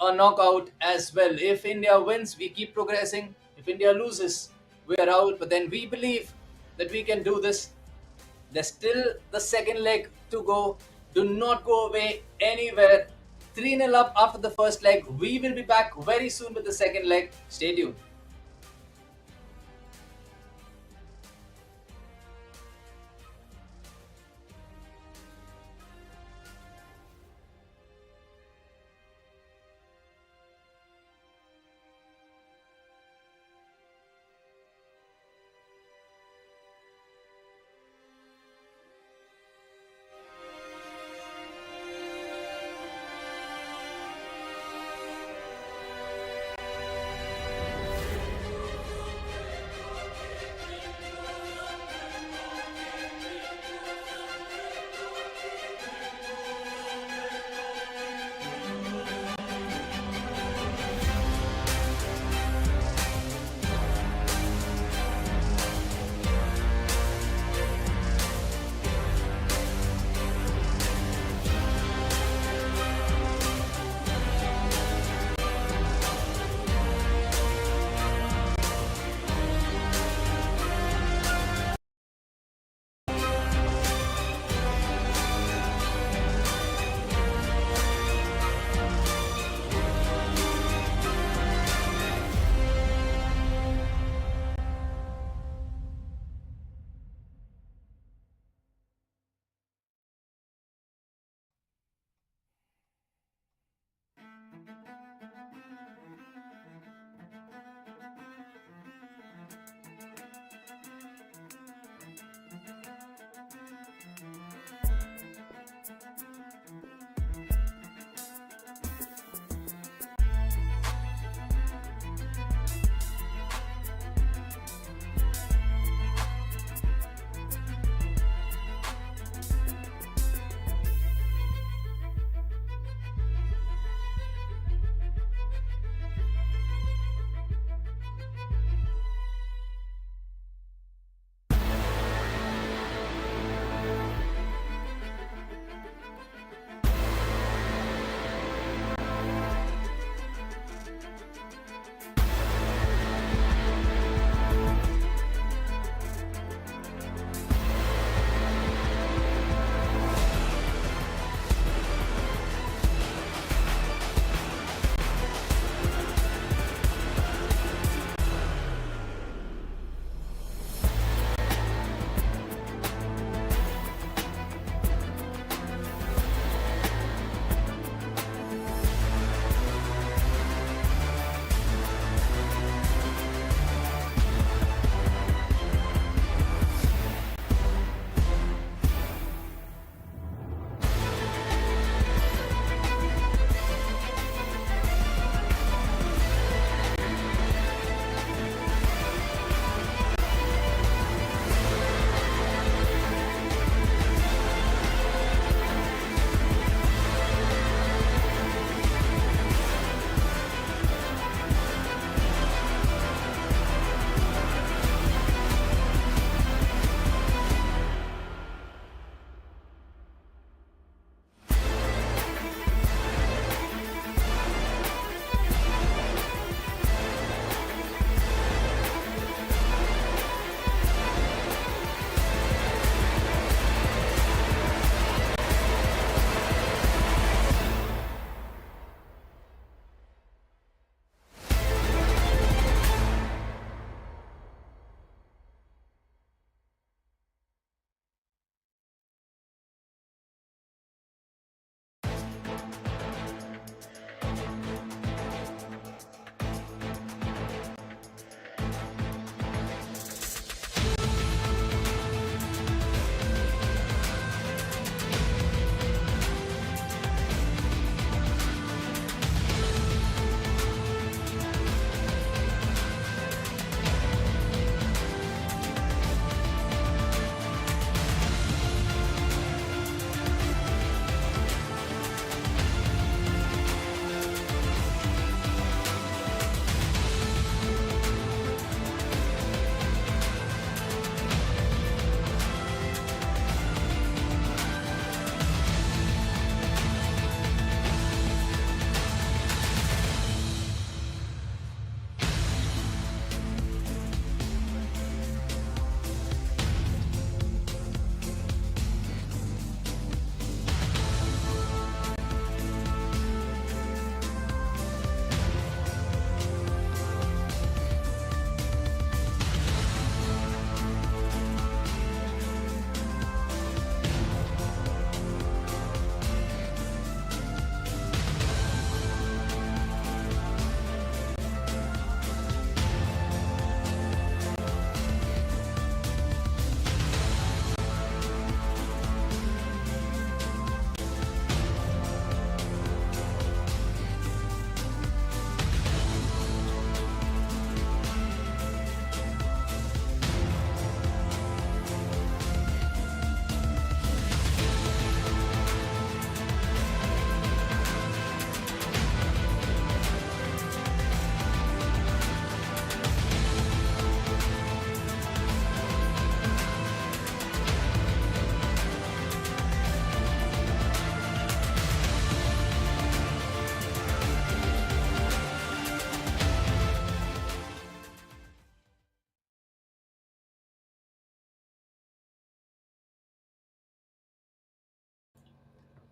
[SPEAKER 1] a knockout as well. If India wins, we keep progressing. If India loses, we are out. But then we believe that we can do this. There's still the second leg to go. Do not go away anywhere. 3-0 up after the first leg. We will be back very soon with the second leg. Stay tuned.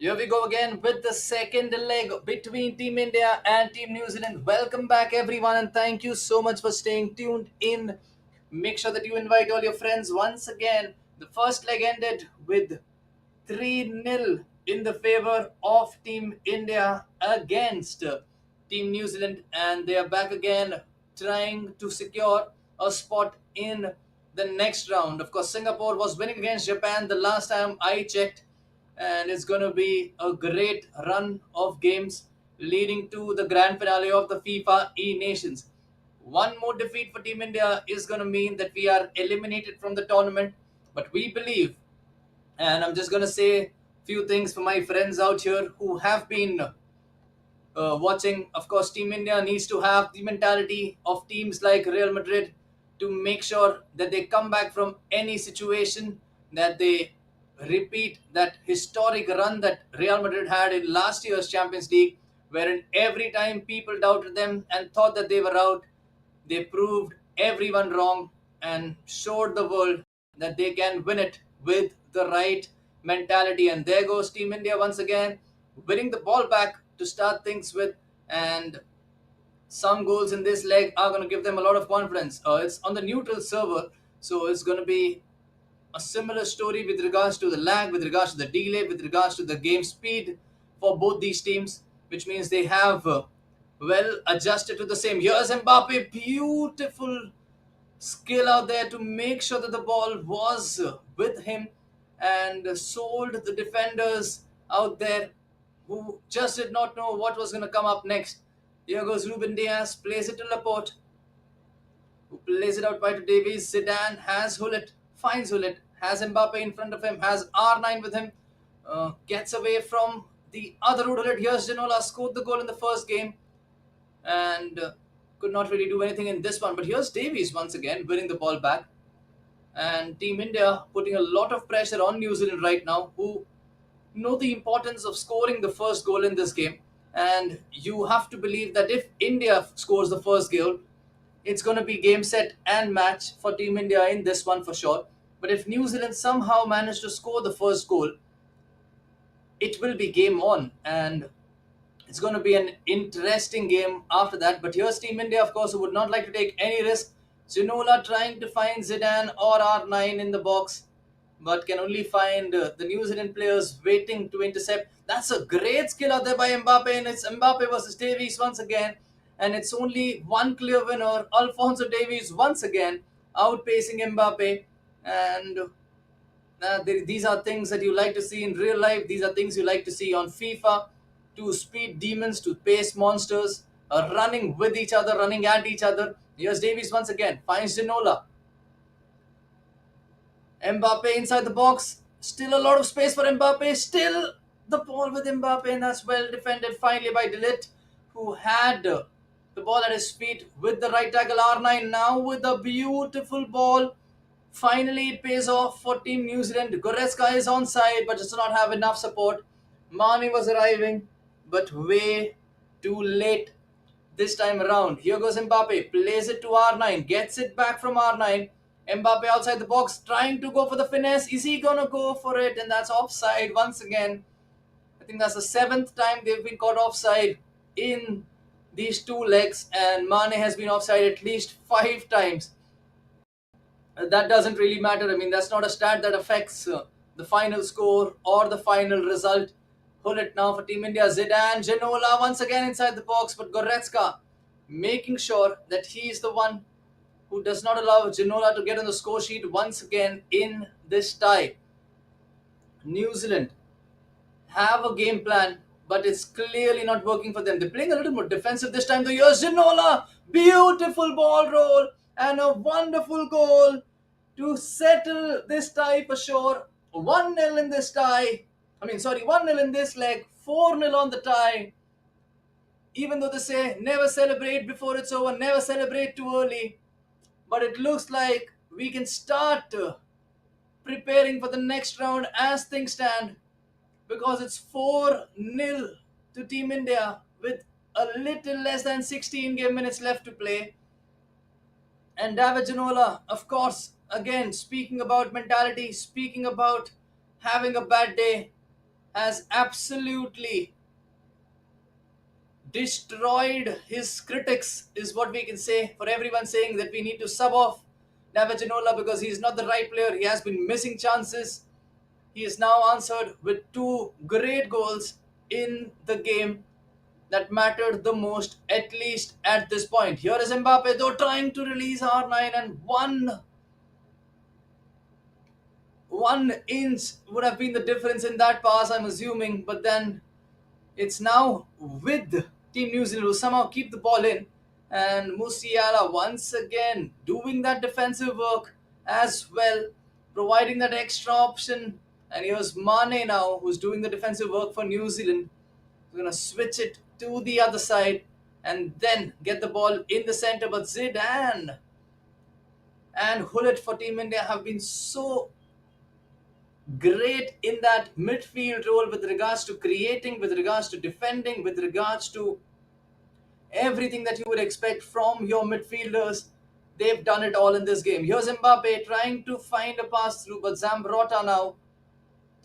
[SPEAKER 1] Here we go again with the second leg between Team India and Team New Zealand. Welcome back, everyone, and thank you so much for staying tuned in. Make sure that you invite all your friends once again. The first leg ended with 3-0 in the favor of Team India against Team New Zealand, and they are back again trying to secure a spot in the next round. Of course, Singapore was winning against Japan the last time I checked, and it's going to be a great run of games leading to the grand finale of the FIFA E Nations. One more defeat for Team India is going to mean that we are eliminated from the tournament, but we believe, and I'm just going to say few things for my friends out here who have been watching. Of course, Team India needs to have the mentality of teams like Real Madrid to make sure that they come back from any situation, that they repeat that historic run that Real Madrid had in last year's Champions League, wherein every time people doubted them and thought that they were out, they proved everyone wrong and showed the world that they can win it with the right mentality. And there goes Team India once again, winning the ball back to start things with. And some goals in this leg are going to give them a lot of confidence. It's on the neutral server, so it's going to be a similar story with regards to the lag, with regards to the delay, with regards to the game speed for both these teams, which means they have well adjusted to the same. Here's Mbappe, beautiful skill out there to make sure that the ball was with him and sold the defenders out there who just did not know what was going to come up next. Here goes Ruben Diaz, plays it to Laporte, who plays it out wide to Davies. Zidane has Hullet, finds Hullet, has Mbappe in front of him, has R9 with him, gets away from the other route. Hullet. Here's Ginola, scored the goal in the first game and could not really do anything in this one. But here's Davies once again winning the ball back. And Team India putting a lot of pressure on New Zealand right now, who know the importance of scoring the first goal in this game. And you have to believe that if India scores the first goal, it's going to be game, set, and match for Team India in this one for sure. But if New Zealand somehow manage to score the first goal, it will be game on. And it's going to be an interesting game after that. But here's Team India, of course, who would not like to take any risk. Ginola trying to find Zidane or R9 in the box, but can only find the New Zealand players waiting to intercept. That's a great skill out there by Mbappe, and it's Mbappe versus Davies once again. And it's only one clear winner, Alfonso Davies once again, outpacing Mbappe. And these are things that you like to see in real life. These are things you like to see on FIFA. Two speed demons, two pace monsters, running with each other, running at each other. Here's Davies once again, finds Ginola. Mbappe inside the box. Still a lot of space for Mbappe. Still the ball with Mbappe, and that's well defended finally by Delit, who had the ball at his feet with the right tackle. R9 now with a beautiful ball. Finally, it pays off for Team New Zealand. Goretzka is onside but does not have enough support. Mane was arriving, but way too late this time around. Here goes Mbappe, plays it to R9, gets it back from R9. Mbappe outside the box, trying to go for the finesse. Is he gonna go for it? And that's offside once again. I think that's the seventh time they've been caught offside in these two legs, and Mane has been offside at least 5 times. That doesn't really matter. I mean, that's not a stat that affects the final score or the final result. Hold it now for Team India. Zidane, Ginola once again inside the box, but Goretzka making sure that he is the one who does not allow Ginola to get on the score sheet once again in this tie. New Zealand have a game plan, but it's clearly not working for them. They're playing a little more defensive this time. Here's Ginola, beautiful ball roll, and a wonderful goal to settle this tie for sure. 1-0 in this tie. 1-0 in this leg, 4-0 on the tie. Even though they say never celebrate before it's over, never celebrate too early. But it looks like we can start preparing for the next round as things stand, because it's 4-0 to Team India with a little less than 16 game minutes left to play. And David Ginola, of course, again, speaking about mentality, speaking about having a bad day, has absolutely destroyed his critics, is what we can say, for everyone saying that we need to sub off Navaginola because he's not the right player. He has been missing chances. He is now answered with two great goals in the game that mattered the most, at least at this point. Here is Mbappe, though, trying to release R9, and one inch would have been the difference in that pass, I'm assuming. But then it's now with Team New Zealand who somehow keep the ball in, and Musiala once again doing that defensive work as well, providing that extra option. And here's Mane now, who's doing the defensive work for New Zealand. We're gonna switch it to the other side and then get the ball in the center. But Zidane and Hullet for Team India have been so great in that midfield role with regards to creating, with regards to defending, with regards to everything that you would expect from your midfielders. They've done it all in this game. Here's Mbappe trying to find a pass through, but Zambrota now.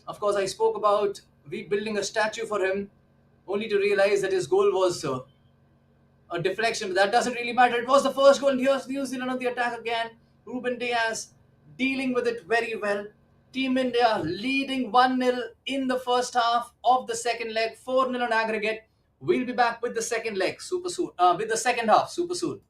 [SPEAKER 1] Of course, I spoke about rebuilding a statue for him, only to realize that his goal was a deflection, but that doesn't really matter. It was the first goal, and here's New Zealand on the attack again. Ruben Diaz dealing with it very well. Team India leading 1-0 in the first half of the second leg, 4-0 on aggregate. We'll be back with the second leg super soon, with the second half super soon.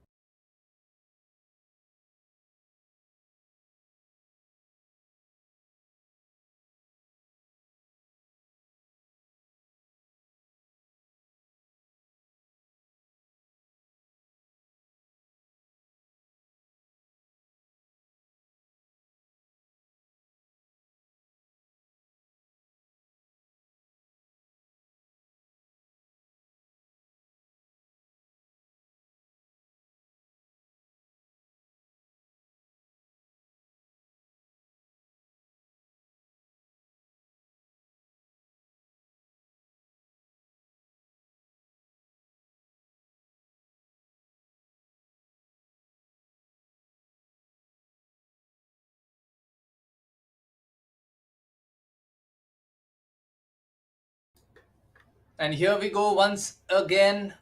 [SPEAKER 1] And here we go once again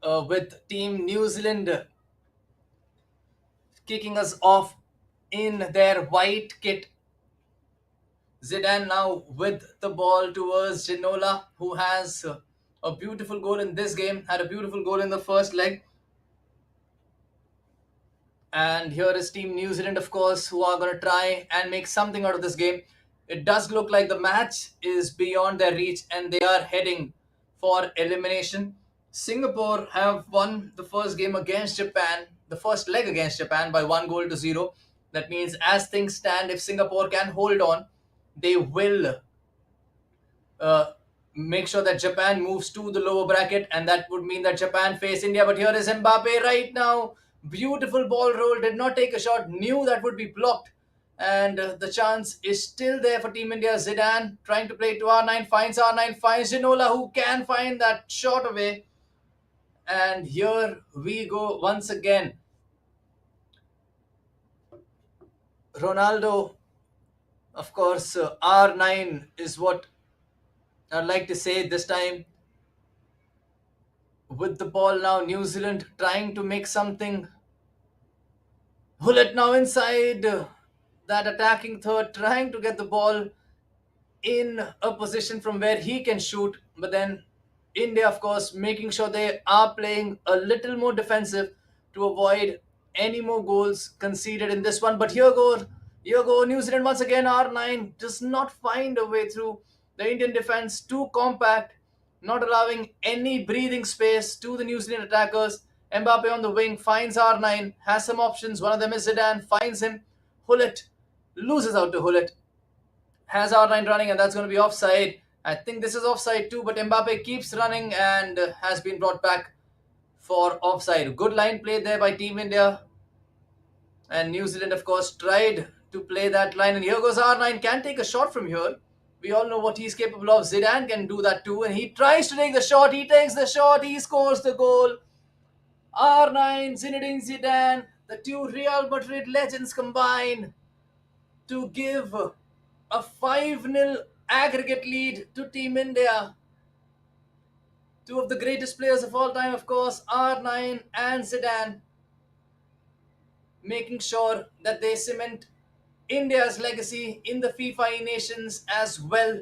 [SPEAKER 1] with Team New Zealand kicking us off in their white kit. Zidane now with the ball towards Ginola, who has a beautiful goal in this game, had a beautiful goal in the first leg. And here is Team New Zealand, of course, who are going to try and make something out of this game. It does look like the match is beyond their reach and they are heading for elimination. Singapore have won the first game against Japan, the first leg against Japan, by 1-0. That means, as things stand, if Singapore can hold on, they will uh, make sure that Japan moves to the lower bracket, and that would mean that Japan face India. But here is Mbappe right now. Beautiful ball roll, did not take a shot, knew that would be blocked. And the chance is still there for Team India. Zidane trying to play to R9, finds Ginola, who can find that shot away. And here we go once again. Ronaldo, of course, R9 is what I'd like to say this time. With the ball now, New Zealand trying to make something. Hullet now inside that attacking third, trying to get the ball in a position from where he can shoot. But then India, of course, making sure they are playing a little more defensive to avoid any more goals conceded in this one. But here go New Zealand once again. R9 does not find a way through the Indian defense, too compact, not allowing any breathing space to the New Zealand attackers. Mbappe on the wing finds R9, has some options. One of them is Zidane, finds him. Hullet loses out to Hullet, has R9 running, and that's going to be offside. I think this is offside too, but Mbappe keeps running and has been brought back for offside. Good line play there by Team India. And New Zealand, of course, tried to play that line. And here goes R9, can take a shot from here. We all know what he's capable of. Zidane can do that too. And he tries to take the shot. He takes the shot. He scores the goal. R9, Zinedine Zidane, the two Real Madrid legends combine to give a 5-0 aggregate lead to Team India. Two of the greatest players of all time, of course, R9 and Zidane, making sure that they cement India's legacy in the FIFA nations as well.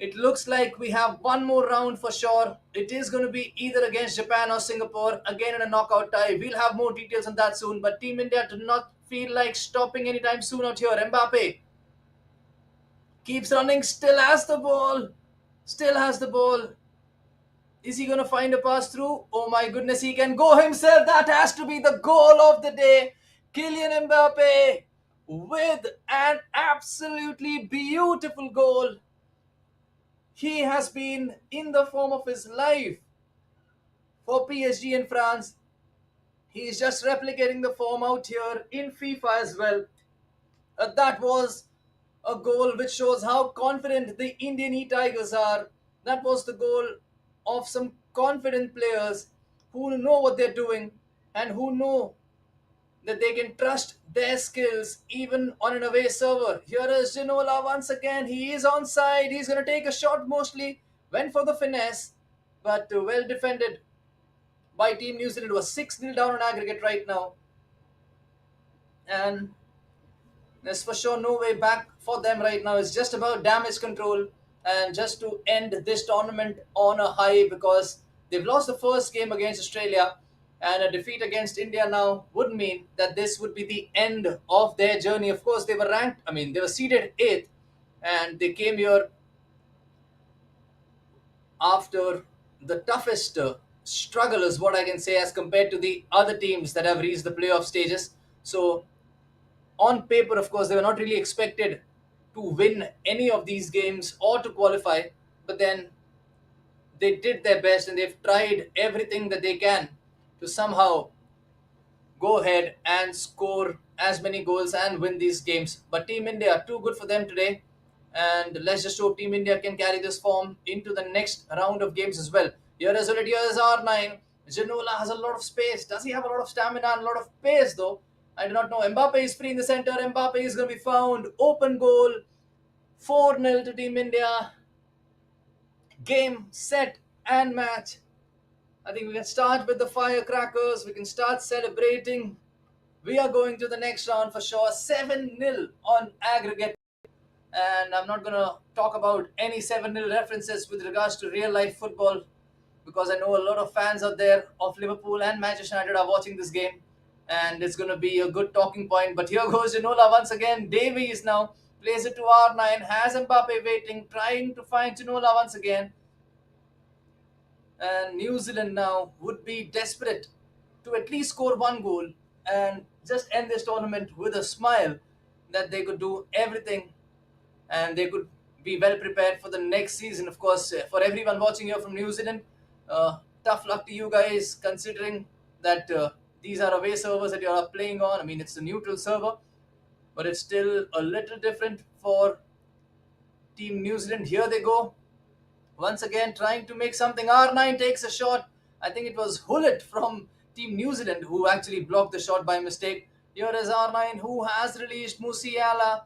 [SPEAKER 1] It looks like we have one more round for sure. It is going to be either against Japan or Singapore, again in a knockout tie. We'll have more details on that soon, but Team India do not feel like stopping anytime soon out here. Mbappe keeps running, still has the ball. Still has the ball. Is he going to find a pass through? Oh my goodness, he can go himself. That has to be the goal of the day. Kylian Mbappe with an absolutely beautiful goal. He has been in the form of his life for PSG in France. He is just replicating the form out here in FIFA as well. That was a goal which shows how confident the Indian E-Tigers are. That was the goal of some confident players who know what they're doing and who know that they can trust their skills even on an away server. Here is Ginola once again. He is onside. He's going to take a shot mostly. Went for the finesse, but well defended by Team New Zealand. It was 6-0 down on aggregate right now. And there's for sure no way back for them right now. It's just about damage control and just to end this tournament on a high because they've lost the first game against Australia, and a defeat against India now would mean that this would be the end of their journey. Of course, they were ranked, they were seeded 8th, and they came here after the toughest struggle, is what I can say, as compared to the other teams that have reached the playoff stages. So on paper, of course, they were not really expected to win any of these games or to qualify, but then they did their best and they've tried everything that they can to somehow go ahead and score as many goals and win these games. But Team India, too good for them today. And let's just hope Team India can carry this form into the next round of games as well. Here is already R9. Ginola has a lot of space. Does he have a lot of stamina and a lot of pace though? I do not know. Mbappe is free in the center. Mbappe is going to be found. Open goal. 4-0 to Team India. Game, set, and match. I think we can start with the firecrackers. We can start celebrating. We are going to the next round for sure. 7-0 on aggregate. And I'm not going to talk about any 7-0 references with regards to real life football because I know a lot of fans out there of Liverpool and Manchester United are watching this game. And it's going to be a good talking point. But here goes Ginola once again. Davies now plays it to R9. Has Mbappe waiting, trying to find Ginola once again. And New Zealand now would be desperate to at least score one goal and just end this tournament with a smile that they could do everything and they could be well prepared for the next season. Of course, for everyone watching here from New Zealand, tough luck to you guys considering that these are away servers that you are playing on. It's a neutral server, but it's still a little different for Team New Zealand. Here they go. Once again, trying to make something. R9 takes a shot. I think it was Hullet from Team New Zealand who actually blocked the shot by mistake. Here is R9 who has released Musiala.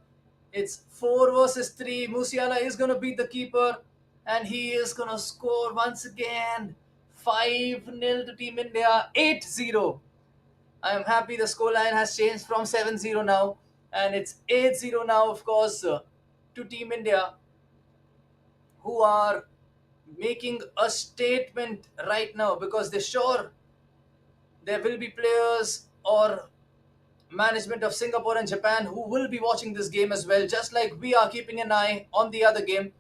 [SPEAKER 1] It's 4 versus 3. Musiala is going to beat the keeper and he is going to score once again. 5-0 to Team India. 8-0. I am happy the scoreline has changed from 7-0 now. And it's 8-0 now, of course, to Team India, who are making a statement right now because they're sure there will be players or management of Singapore and Japan who will be watching this game as well, just like we are keeping an eye on the other game.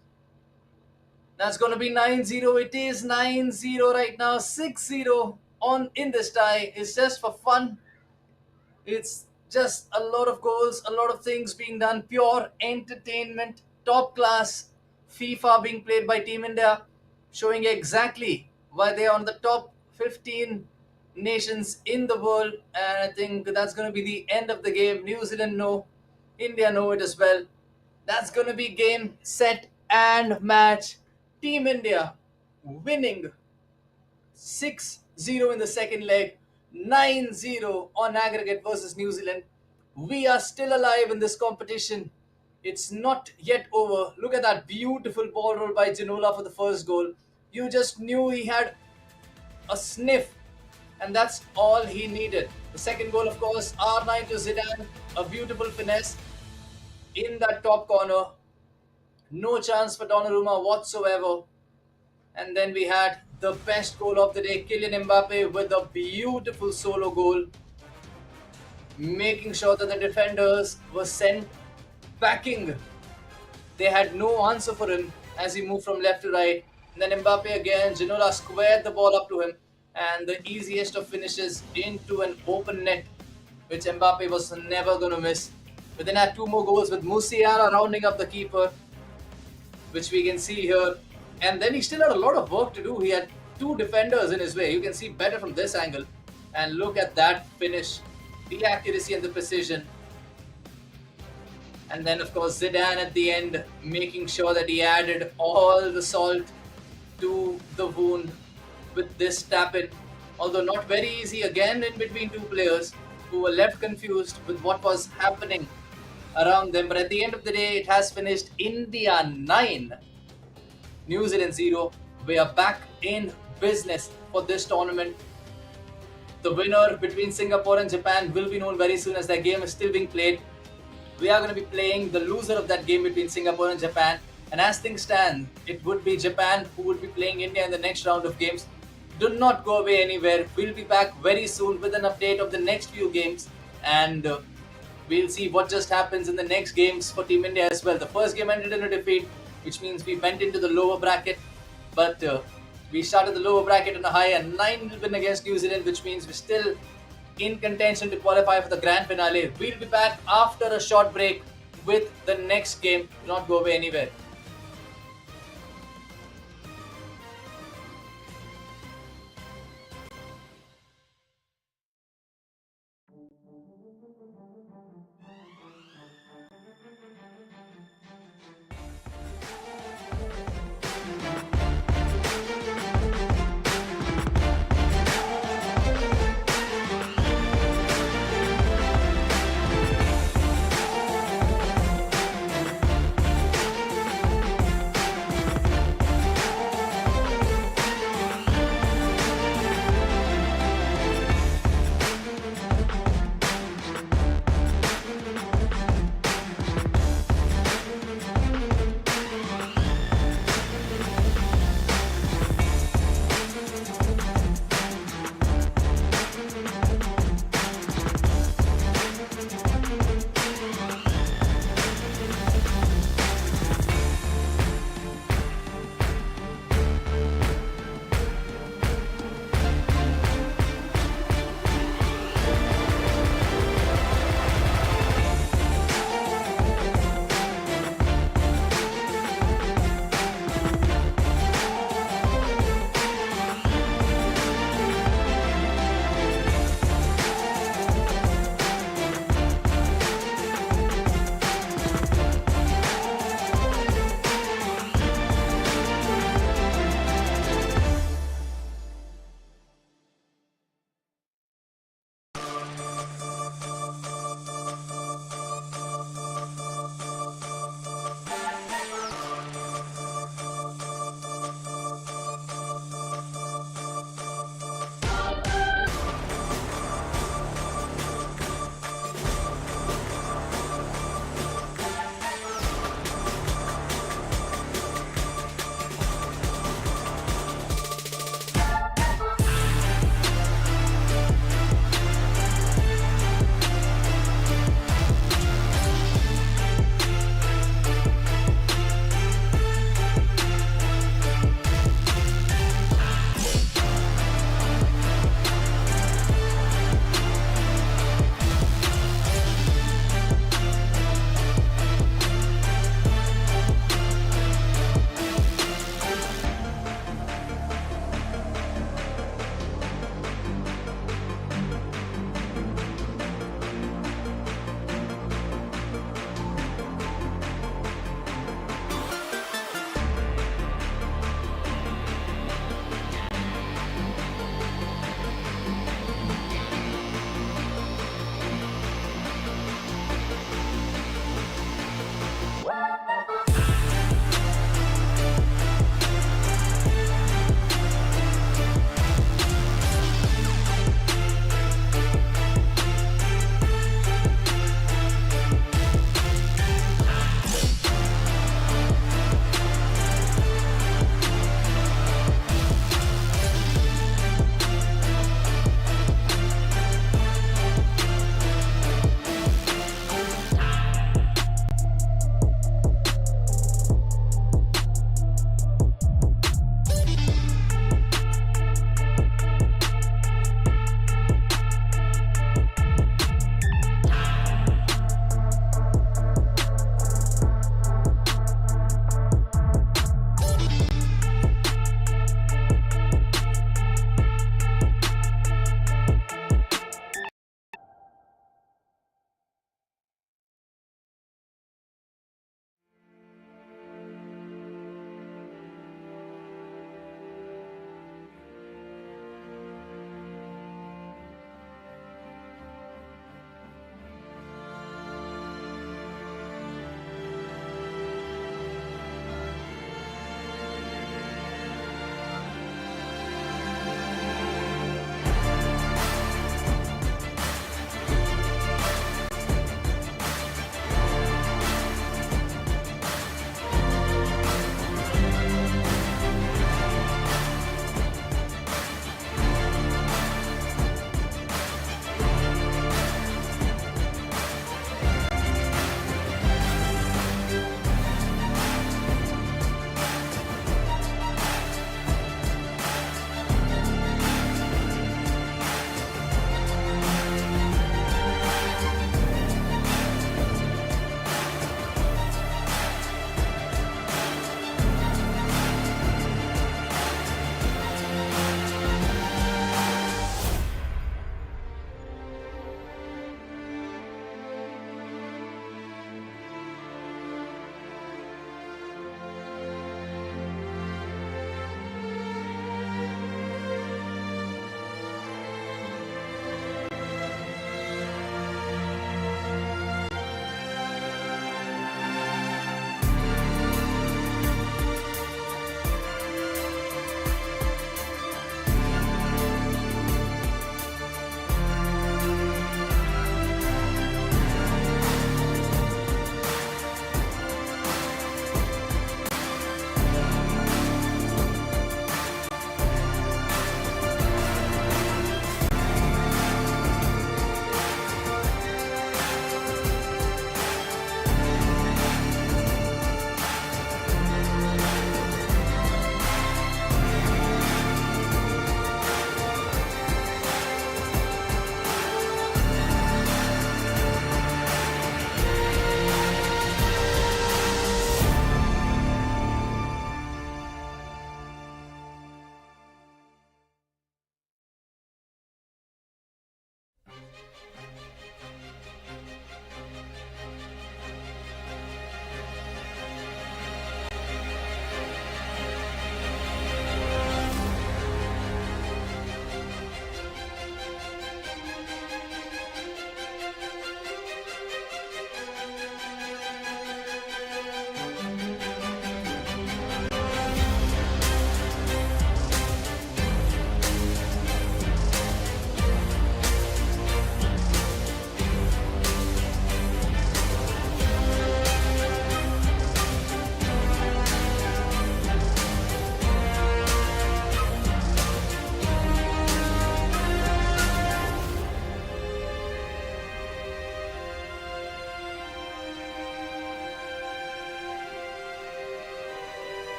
[SPEAKER 1] That's going to be 9-0. It is 9-0 right now. 6-0 on in this tie. It's just for fun. It's just a lot of goals, a lot of things being done, pure entertainment, top class FIFA being played by Team India, showing exactly why they are on the top 15 nations in the world. And I think that's going to be the end of the game. New Zealand know, India know it as well. That's going to be game, set, and match. Team India winning 6-0 in the second leg, 9-0 on aggregate versus New Zealand. We are still alive in this competition. It's not yet over. Look at that beautiful ball roll by Ginola for the first goal. You just knew he had a sniff, and that's all he needed. The second goal, of course, R9 to Zidane, a beautiful finesse in that top corner. No chance for Donnarumma whatsoever. And then we had the best goal of the day, Kylian Mbappe with a beautiful solo goal, making sure that the defenders were sent packing. They had no answer for him as he moved from left to right. And then Mbappe again, Ginola squared the ball up to him, and the easiest of finishes into an open net, which Mbappe was never going to miss. We then had two more goals with Musiala rounding up the keeper, which we can see here. And then he still had a lot of work to do. He had two defenders in his way. You can see better from this angle. And look at that finish, the accuracy and the precision. And then, of course, Zidane at the end, making sure that he added all the salt to the wound with this tap in. Although not very easy again in between two players who were left confused with what was happening around them. But at the end of the day, it has finished India 9, New Zealand 0. We are back in business for this tournament. The winner between Singapore and Japan will be known very soon, as that game is still being played. We are going to be playing the loser of that game between Singapore and Japan. And as things stand, it would be Japan who would be playing India in the next round of games. Do not go away anywhere. We'll be back very soon with an update of the next few games. And we'll see what just happens in the next games for Team India as well. The first game ended in a defeat, which means we went into the lower bracket. But we started the lower bracket on a high, and 9 win against New Zealand, which means we're still in contention to qualify for the grand finale. We'll be back after a short break with the next game. Do not go away anywhere.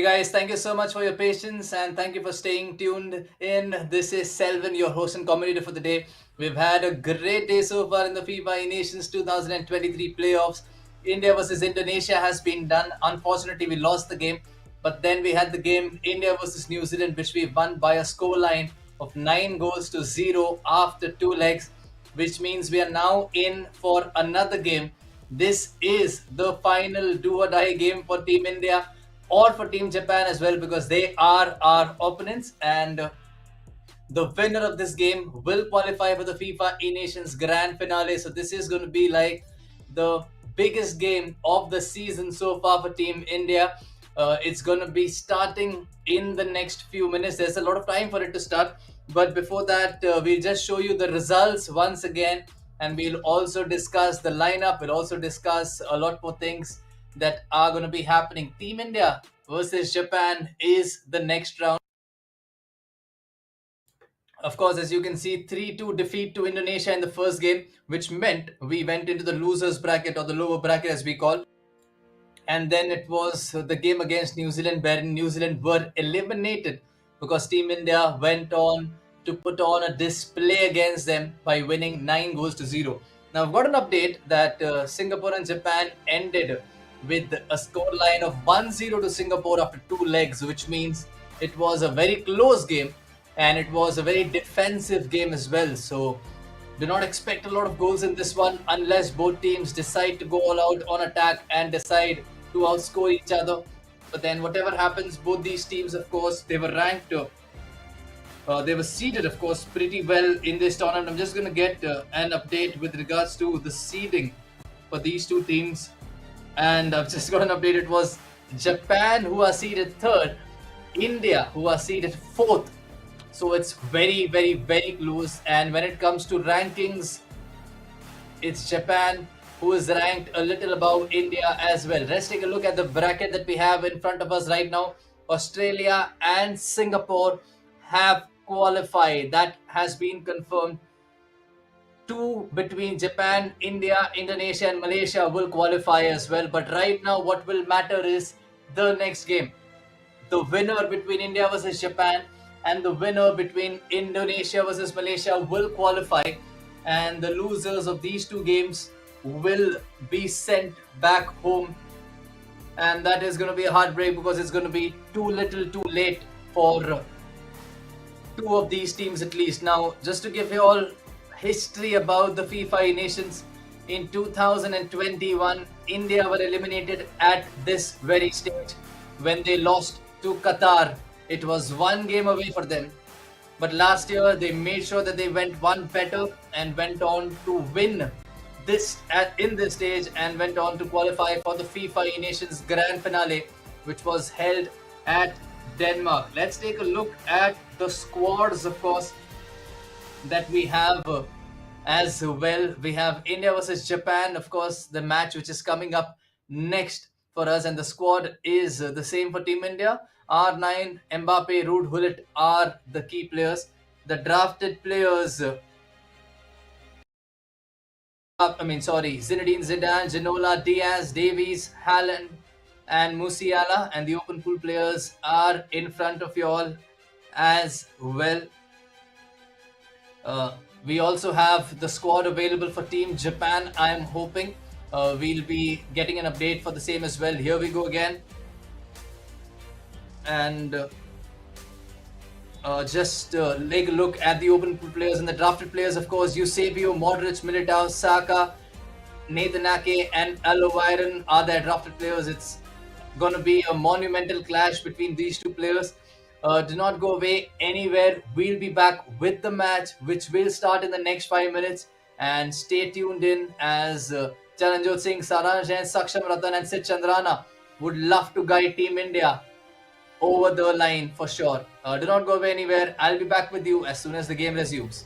[SPEAKER 1] Hey guys, thank you so much for your patience and thank you for staying tuned in. This is Selvin, your host and commentator for the day. We've had a great day so far in the FIFA Nations 2023 playoffs. India versus Indonesia has been done. Unfortunately, we lost the game, but then we had the game India versus New Zealand, which we won by a scoreline of 9 goals to 0 after 2 legs, which means we are now in for another game. This is the final do or die game for Team India or for Team Japan as well, because they are our opponents, and the winner of this game will qualify for the FIFA E-Nations Grand Finale. So this is going to be like the biggest game of the season so far for Team India. It's going to be starting in the next few minutes. There's a lot of time for it to start. But before that, we'll just show you the results once again. And we'll also discuss the lineup. We'll also discuss a lot more things that are going to be happening. Team India versus Japan is the next round. Of course, as you can see, 3-2 defeat to Indonesia in the first game, which meant we went into the losers bracket, or the lower bracket as we call. And then it was the game against New Zealand, wherein New Zealand were eliminated because Team India went on to put on a display against them by winning 9 goals to 0. Now, I've got an update that Singapore and Japan ended with a scoreline of 1-0 to Singapore after 2 legs, which means it was a very close game and it was a very defensive game as well. So do not expect a lot of goals in this one unless both teams decide to go all out on attack and decide to outscore each other. But then, whatever happens, both these teams, of course, they were ranked, they were seeded, of course, pretty well in this tournament. I'm just going to get an update with regards to the seeding for these two teams. And I've just got an update. It was Japan who are seeded third, India who are seeded fourth. So it's very, very, very close. And when it comes to rankings, it's Japan who is ranked a little above India as well. Let's take a look at the bracket that we have in front of us right now. Australia and Singapore have qualified. That has been confirmed. Two between Japan, India, Indonesia, and Malaysia will qualify as well. But right now, what will matter is the next game. The winner between India versus Japan and the winner between Indonesia versus Malaysia will qualify, and the losers of these two games will be sent back home. And that is going to be a heartbreak because it's going to be too little too late for two of these teams at least. Now, just to give you all history about the FIFA Nations, in 2021, India were eliminated at this very stage when they lost to Qatar. It was one game away for them. But last year, they made sure that they went one better and went on to win this in this stage and went on to qualify for the FIFA Nations Grand Finale, which was held at Denmark. Let's take a look at the squads, of course, that we have as well. We have India versus Japan, of course, the match which is coming up next for us, and the squad is the same for Team India. R9, Mbappe, Ruud Gullit are the key players. The drafted players, Zinedine Zidane, Ginola, Diaz, Davies, Haaland, and Musiala, and the open pool players are in front of you all as well. We also have the squad available for Team Japan. I am hoping we'll be getting an update for the same as well. Here we go again. And just take a look at the open pool players and the drafted players. Of course, Eusebio, Modric, Militao, Saka, Nathan Ake, and Alderweireld are their drafted players. It's going to be a monumental clash between these two players. Do not go away anywhere. We'll be back with the match, which will start in the next 5 minutes. And stay tuned in as Charanjot Singh, Saransh Jain, Saksham Ratan, and Sid Chandrana would love to guide Team India over the line for sure. Do not go away anywhere. I'll be back with you as soon as the game resumes.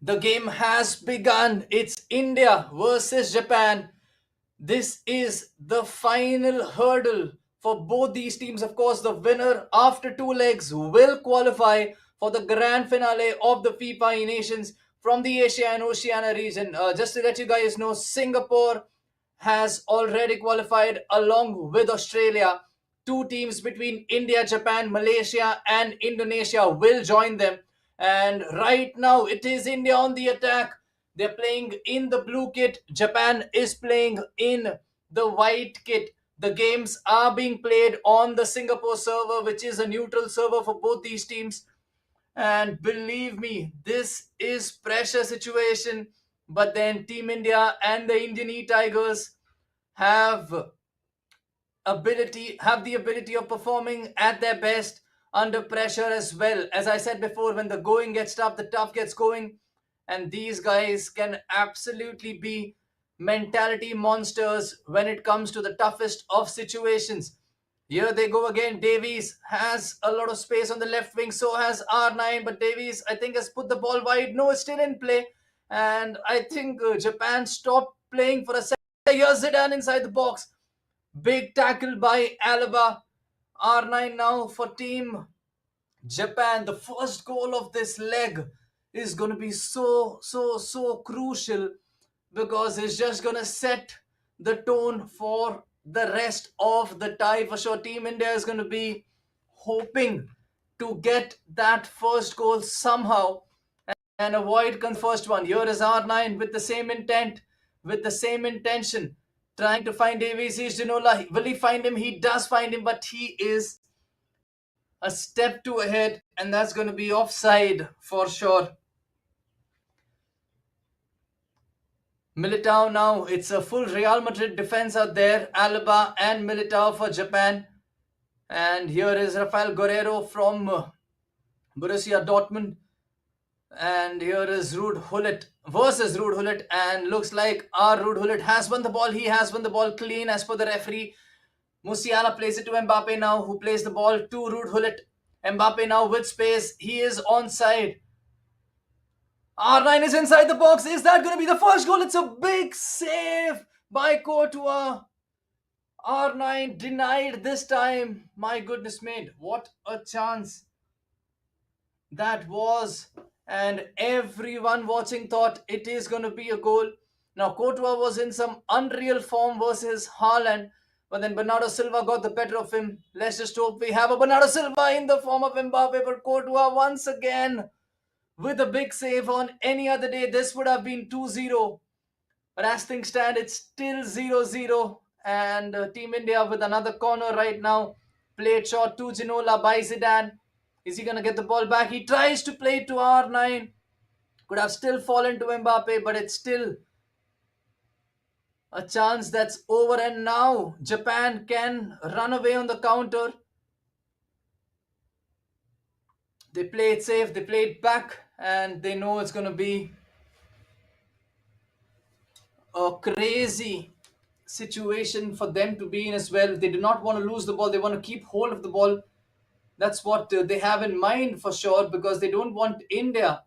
[SPEAKER 1] The game has begun. It's India versus Japan. This is the final hurdle for both these teams. Of course, the winner after two legs will qualify for the grand finale of the FIFA Nations from the Asia and Oceania region. Just to let you guys know, Singapore has already qualified along with Australia. Two teams between India, Japan, Malaysia, and Indonesia will join them. And right now, it is India on the attack. They're playing in the blue kit. Japan is playing in the white kit. The games are being played on the Singapore server, which is a neutral server for both these teams. And believe me, this is pressure situation. But then Team India and the Indian E-Tigers have the ability of performing at their best under pressure as well. As I said before, when the going gets tough, the tough gets going, and these guys can absolutely be mentality monsters when it comes to the toughest of situations. Here they go again. Davies has a lot of space on the left wing, so has R9, but Davies, I think, has put the ball wide. No, it's still in play, and I think Japan stopped playing for a second. Here's Zidane inside the box. Big tackle by Alaba. R9 now for Team Japan. The first goal of this leg is going to be so crucial, because it's just going to set the tone for the rest of the tie for sure. Team India is going to be hoping to get that first goal somehow and avoid first one. Here is R9 with the same intent, with the same intention, trying to find Davies. He's Ginola. Will he find him? He does find him, but he is a step too ahead, and that's going to be offside for sure. Militao now, it's a full Real Madrid defense out there. Alaba and Militao for Japan. And here is Rafael Guerrero from Borussia Dortmund. And here is Ruud Gullit versus Ruud Gullit, and looks like our Ruud Gullit has won the ball. He has won the ball clean as per the referee. Musiala plays it to Mbappe now, who plays the ball to Ruud Gullit. Mbappe now with space. He is onside. R9 is inside the box. Is that going to be the first goal? It's a big save by Courtois. R9 denied this time. My goodness me, what a chance that was. And everyone watching thought it is going to be a goal. Now, Courtois was in some unreal form versus Haaland, but then Bernardo Silva got the better of him. Let's just hope we have a Bernardo Silva in the form of Mbappe, but Courtois once again with a big save. On any other day, this would have been 2-0. But as things stand, it's still 0-0. And Team India with another corner right now. Played shot to Ginola by Zidane. Is he going to get the ball back? He tries to play to R9. Could have still fallen to Mbappe, but it's still a chance that's over. And now Japan can run away on the counter. They play it safe, they play it back, and they know it's going to be a crazy situation for them to be in as well. They do not want to lose the ball. They want to keep hold of the ball. That's what they have in mind for sure, because they don't want India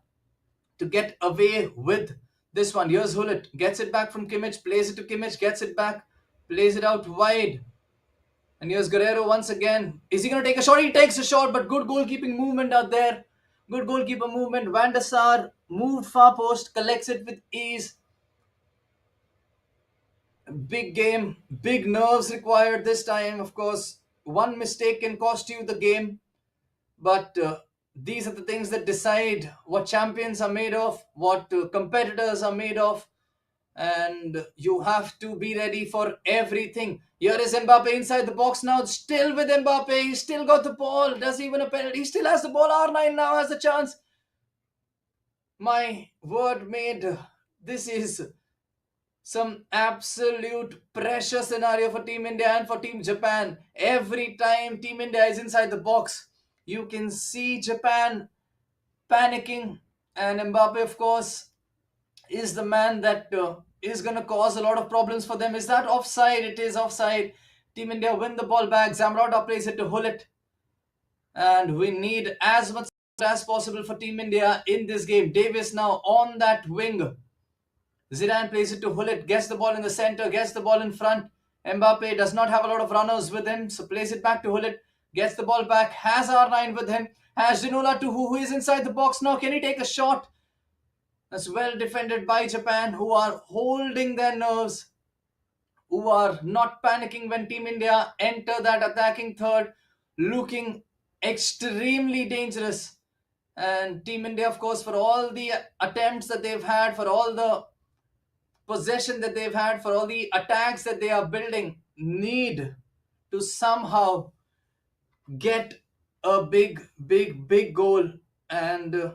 [SPEAKER 1] to get away with this one. Here's Gullit. Gets it back from Kimmich. Plays it to Kimmich. Gets it back. Plays it out wide. And here's Guerrero once again. Is he going to take a shot? He takes a shot, but good goalkeeping movement out there. Good goalkeeper movement. Van der Sar moved far post. Collects it with ease. Big game, big nerves required this time. Of course, one mistake can cost you the game, but these are the things that decide what champions are made of, what competitors are made of, and you have to be ready for everything. Here is Mbappe inside the box now, still with Mbappe. He still got the ball. Does he win a penalty? He still has the ball. R9 now has the chance. My word, made this is some absolute pressure scenario for Team India and for Team Japan. Every time Team India is inside the box, you can see Japan panicking, and Mbappe, of course, is the man that is going to cause a lot of problems for them. Is that offside? It is offside. Team India win the ball back. Zamrota plays it to Gullit, and we need as much as possible for Team India in this game. Davis now on that wing. Zidane plays it to Hullet, gets the ball in the center, gets the ball in front. Mbappe does not have a lot of runners with him, so plays it back to Hullet, gets the ball back, has R9 with him, has Ginola to who is inside the box now. Can he take a shot? That's well defended by Japan, who are holding their nerves, who are not panicking when Team India enter that attacking third, looking extremely dangerous. And Team India, of course, for all the attempts that they've had, for all the possession that they've had, for all the attacks that they are building, need to somehow get a big goal. And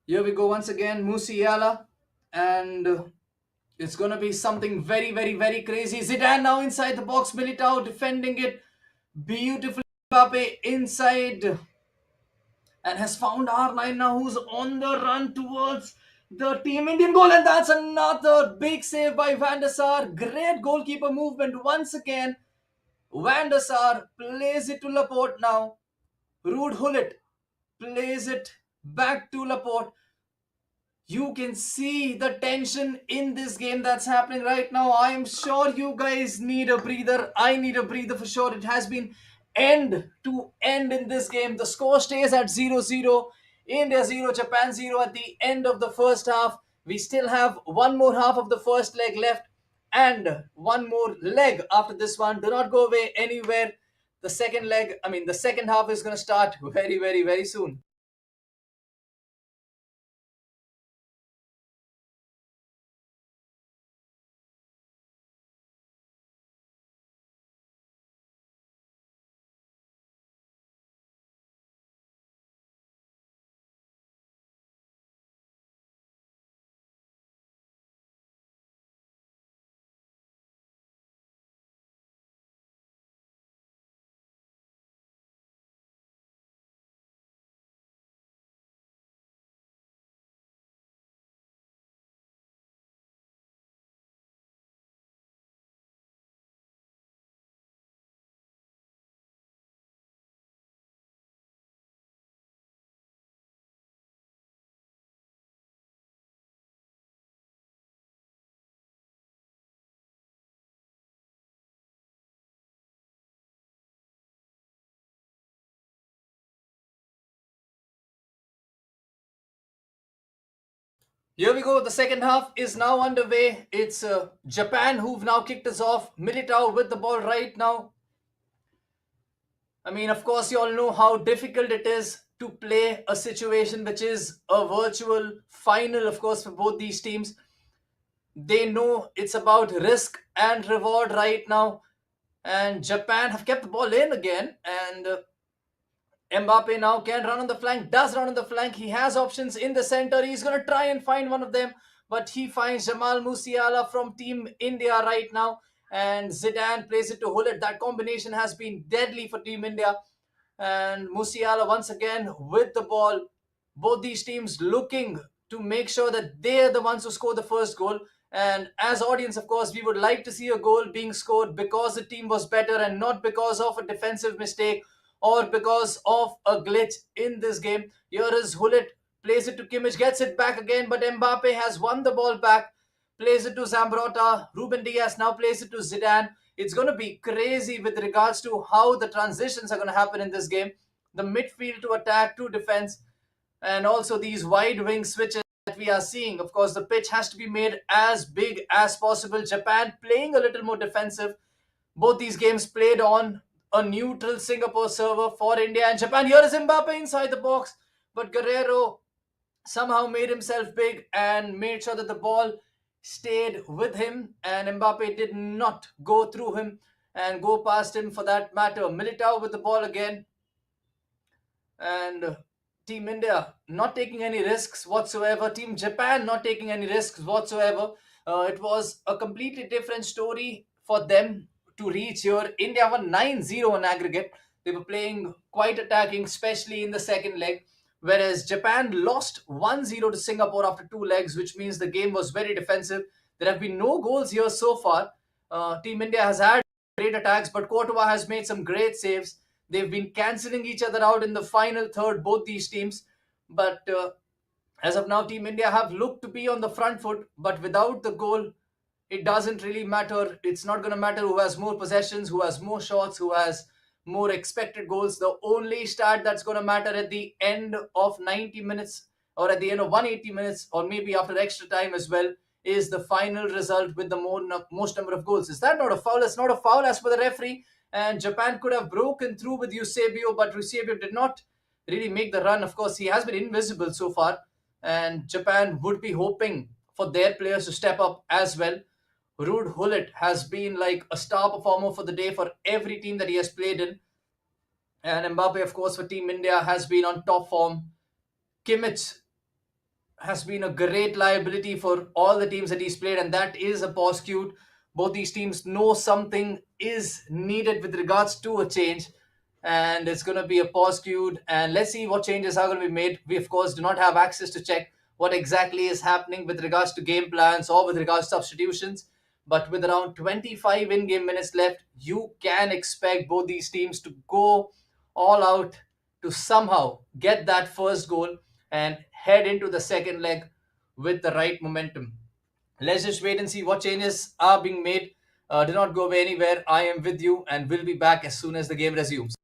[SPEAKER 1] here we go once again, Musiala, and it's going to be something very crazy. Zidane now inside the box, Militao defending it beautifully. Mbappe inside and has found R9 now, who's on the run towards the Team Indian goal, and that's another big save by Van der Sar. Great goalkeeper movement once again. Van der Sar plays it to Laporte now. Ruud Gullit plays it back to Laporte. You can see the tension in this game that's happening right now. I am sure you guys need a breather. I need a breather for sure. It has been end to end in this game. The score stays at 0-0. India 0, Japan 0 at the end of the first half. We still have one more half of the first leg left and one more leg after this one. Do not go away anywhere. The second half is going to start very soon. Here we go. The second half is now underway. It's Japan who've now kicked us off. Militao with the ball right now. I mean, of course, you all know how difficult it is to play a situation which is a virtual final, of course, for both these teams. They know it's about risk and reward right now. And Japan have kept the ball in again. And Mbappe now can run on the flank, does run on the flank. He has options in the center. He's going to try and find one of them, but he finds Jamal Musiala from Team India right now. And Zidane plays it to Hullet. That combination has been deadly for Team India. And Musiala once again with the ball. Both these teams looking to make sure that they're the ones who score the first goal. And as audience, of course, we would like to see a goal being scored because the team was better and not because of a defensive mistake or because of a glitch in this game. Here is Hullet, plays it to Kimmich, gets it back again, but Mbappe has won the ball back, plays it to Zambrotta. Ruben Diaz now plays it to Zidane. It's going to be crazy with regards to how the transitions are going to happen in this game. The midfield to attack, to defense, and also these wide wing switches that we are seeing. Of course, the pitch has to be made as big as possible. Japan playing a little more defensive. Both these games played on a neutral Singapore server for India and Japan. Here is Mbappe inside the box, but Guerrero somehow made himself big and made sure that the ball stayed with him, and Mbappe did not go through him and go past him for that matter. Militao with the ball again, and Team India not taking any risks whatsoever. Team Japan not taking any risks whatsoever. It was a completely different story for them to reach here. India won 9-0 on aggregate. They were playing quite attacking, especially in the second leg. Whereas Japan lost 1-0 to Singapore after two legs, which means the game was very defensive. There have been no goals here so far. Team India has had great attacks, but Courtois has made some great saves. They've been cancelling each other out in the final third, both these teams. But as of now, Team India have looked to be on the front foot, but without the goal, it doesn't really matter. It's not going to matter who has more possessions, who has more shots, who has more expected goals. The only stat that's going to matter at the end of 90 minutes, or at the end of 180 minutes, or maybe after extra time as well, is the final result with the most number of goals. Is that not a foul? It's not a foul as per the referee. And Japan could have broken through with Eusebio, but Eusebio did not really make the run. Of course, he has been invisible so far, and Japan would be hoping for their players to step up as well. Rude Hullet has been like a star performer for the day for every team that he has played in. And Mbappe, of course, for Team India has been on top form. Kimmich has been a great liability for all the teams that he's played, and that is a positive. Both these teams know something is needed with regards to a change, and it's going to be a positive. And let's see what changes are going to be made. We, of course, do not have access to check what exactly is happening with regards to game plans or with regards to substitutions. But with around 25 in game minutes left, you can expect both these teams to go all out to somehow get that first goal and head into the second leg with the right momentum. Let's just wait and see what changes are being made. Do not go away anywhere. I am with you and will be back as soon as the game resumes.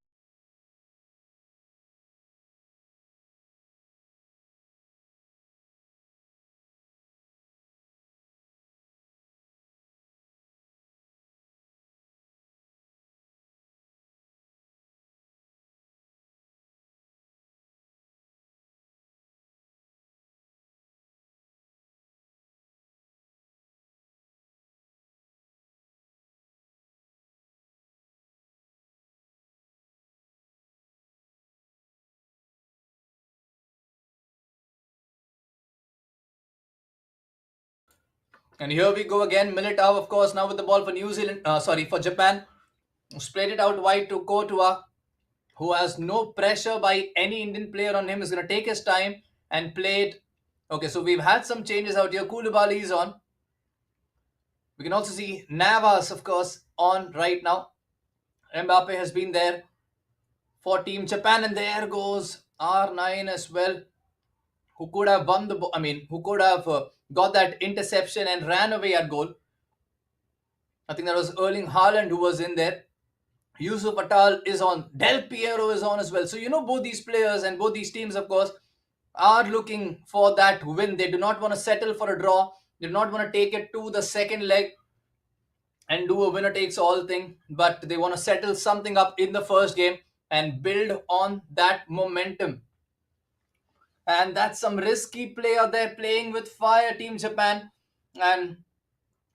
[SPEAKER 1] And here we go again. Militao, of course, now with the ball for New Zealand. Sorry, for Japan. Splayed it out wide to Courtois, who has no pressure by any Indian player on him. Is going to take his time and play it. Okay, so we've had some changes out here. Koulibaly is on. We can also see Navas, of course, on right now. Mbappe has been there for Team Japan, and there goes R9 as well, who could have won the. Who could have got that interception and ran away at goal. I think that was Erling Haaland who was in there. Yusuf Atal is on. Del Piero is on as well. So both these players and both these teams, of course, are looking for that win. They do not want to settle for a draw. They do not want to take it to the second leg and do a winner takes all thing, but they want to settle something up in the first game and build on that momentum. And that's some risky play out there, playing with fire, Team Japan. And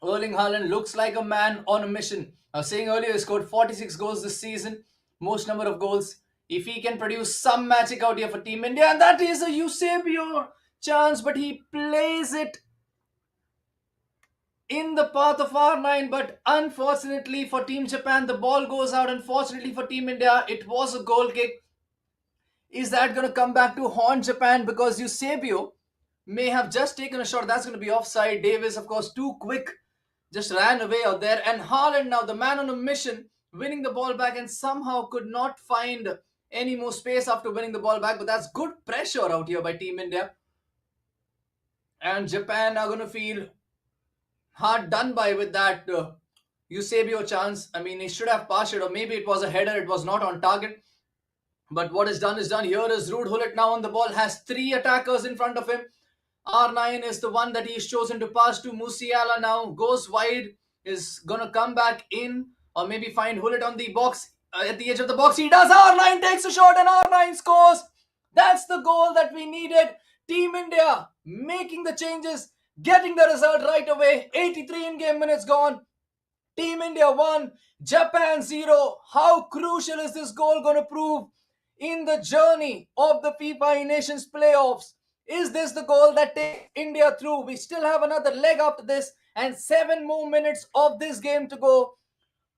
[SPEAKER 1] Erling Haaland looks like a man on a mission. I was saying earlier, he scored 46 goals this season, most number of goals. If he can produce some magic out here for Team India, and that is a Eusebio chance, but he plays it in the path of R9. But unfortunately for Team Japan, the ball goes out. Unfortunately for Team India, it was a goal kick. Is that going to come back to haunt Japan? Because Eusebio may have just taken a shot. That's going to be offside. Davis, of course, too quick, just ran away out there. And Haaland, now the man on a mission, winning the ball back and somehow could not find any more space after winning the ball back. But that's good pressure out here by Team India. And Japan are going to feel hard done by with that Eusebio chance. He should have passed it, or maybe it was a header. It was not on target. But what is done is done. Here is Rude Hullet now on the ball, has three attackers in front of him. R9 is the one that he's chosen to pass to. Musiala now goes wide, is going to come back in, or maybe find Hullet on the box, at the edge of the box. He does. R9 takes a shot and R9 scores. That's the goal that we needed. Team India making the changes, getting the result right away. 83 in-game minutes gone. Team India 1, Japan 0. How crucial is this goal going to prove in the journey of the FIFAe Nations playoffs? Is this the goal that takes India through? We still have another leg after this and 7 more minutes of this game to go.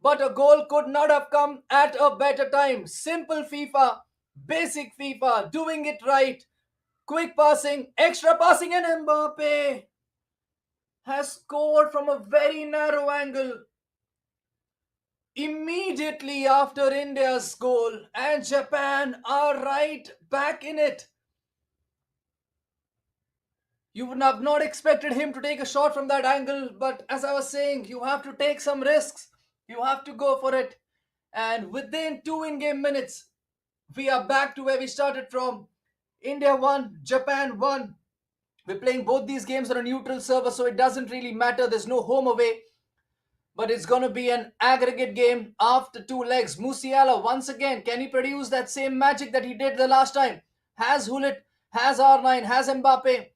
[SPEAKER 1] But a goal could not have come at a better time. Simple FIFA, basic FIFA, doing it right. Quick passing, extra passing, and Mbappe has scored from a very narrow angle. immediately after India's goal, and Japan are right back in it. You would have not expected him to take a shot from that angle, but as I was saying, you have to take some risks. You have to go for it. And within 2 in-game minutes, we are back to where we started from. India won, Japan won. We're playing both these games on a neutral server, so it doesn't really matter. There's no home away. But it's going to be an aggregate game after 2 legs. Musiala, once again, can he produce that same magic that he did the last time? Has Hullet, has R9, has Mbappe.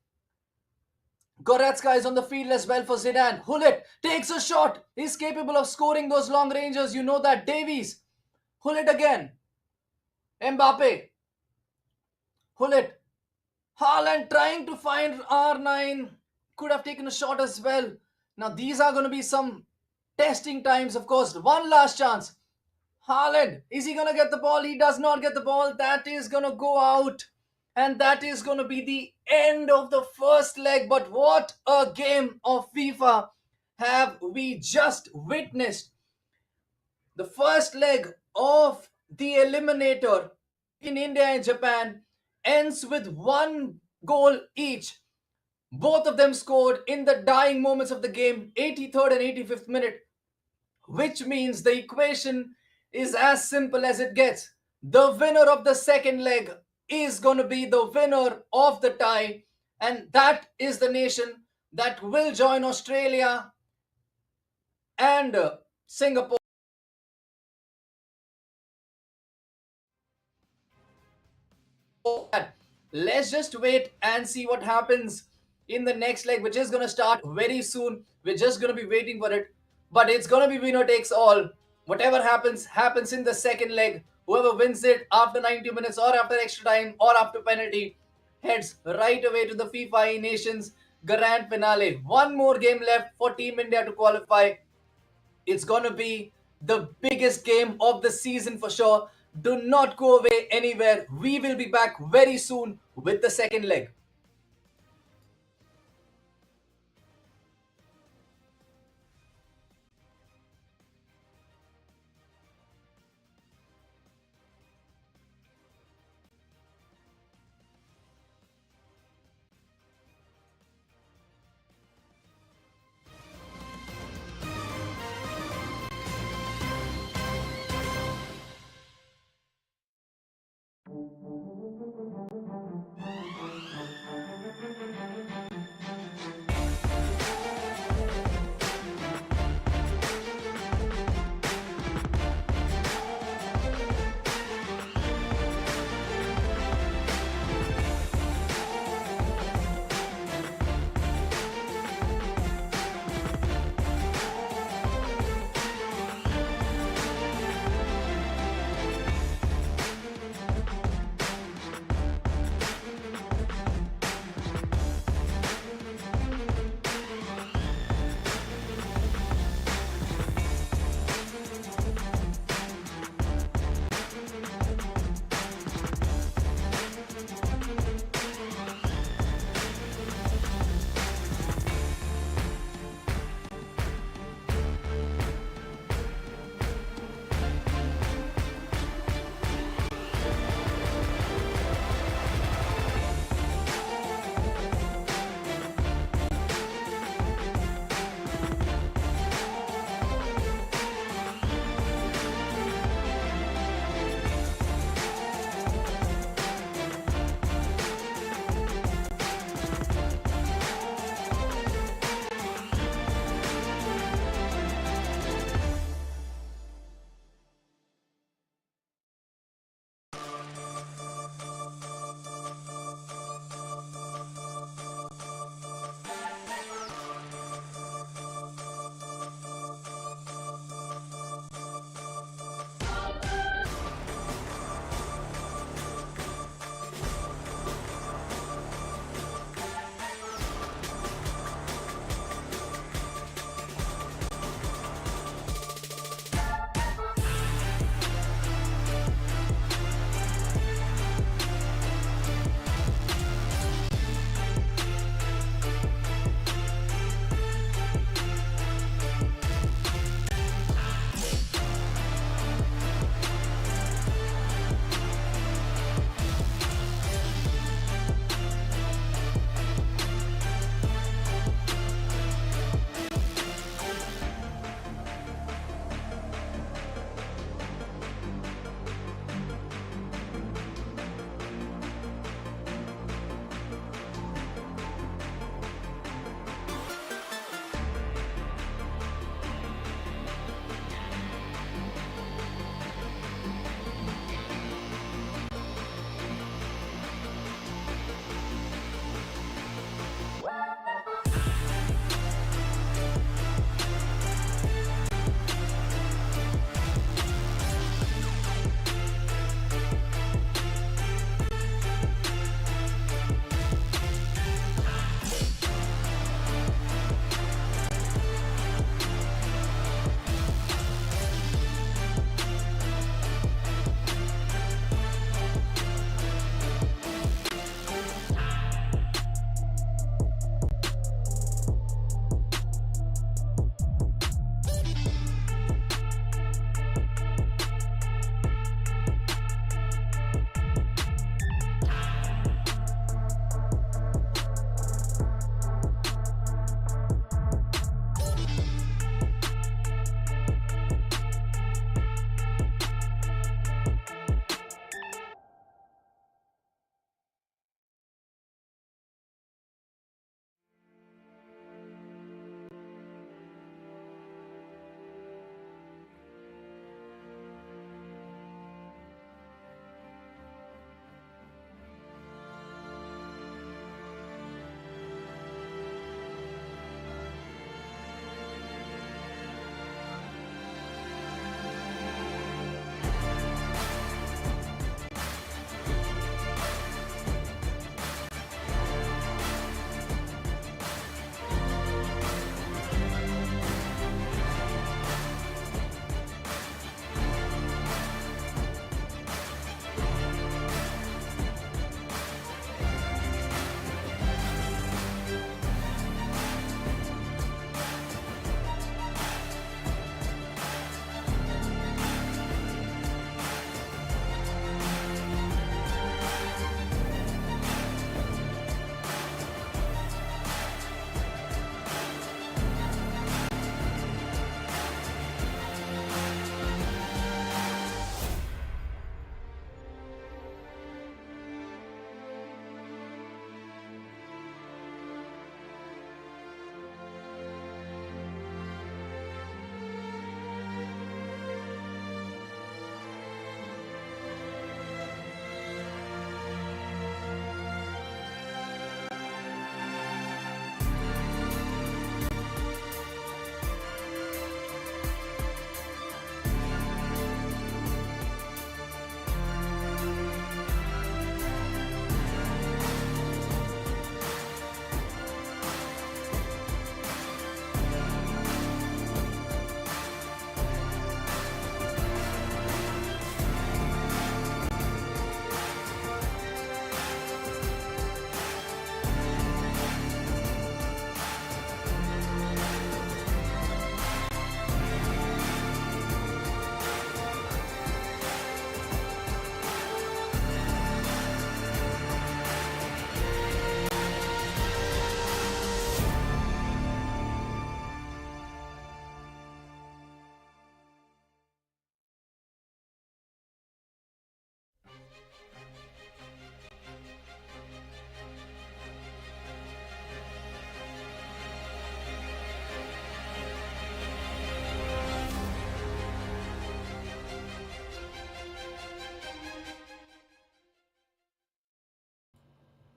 [SPEAKER 1] Goretzka is on the field as well for Zidane. Hullet takes a shot. He's capable of scoring those long ranges. You know that. Davies. Hullet again. Mbappe. Hullet. Haaland trying to find R9. Could have taken a shot as well. Now these are going to be some testing times, of course. One last chance. Haaland. Is he going to get the ball? He does not get the ball. That is going to go out. And that is going to be the end of the first leg. But what a game of FIFA have we just witnessed. The first leg of the eliminator in India and Japan ends with 1 goal each. Both of them scored in the dying moments of the game, 83rd and 85th minute, which means the equation is as simple as it gets. The winner of the second leg is going to be the winner of the tie, and that is the nation that will join Australia and Singapore. Let's just wait and see what happens in the next leg, which is going to start very soon. We're just going to be waiting for it, but it's going to be winner takes all. Whatever happens, happens in the second leg. Whoever wins it after 90 minutes or after extra time or after penalty heads right away to the FIFA Nations Grand Finale. One more game left for Team India to qualify. It's going to be the biggest game of the season for sure. Do not go away anywhere. We will be back very soon with the second leg.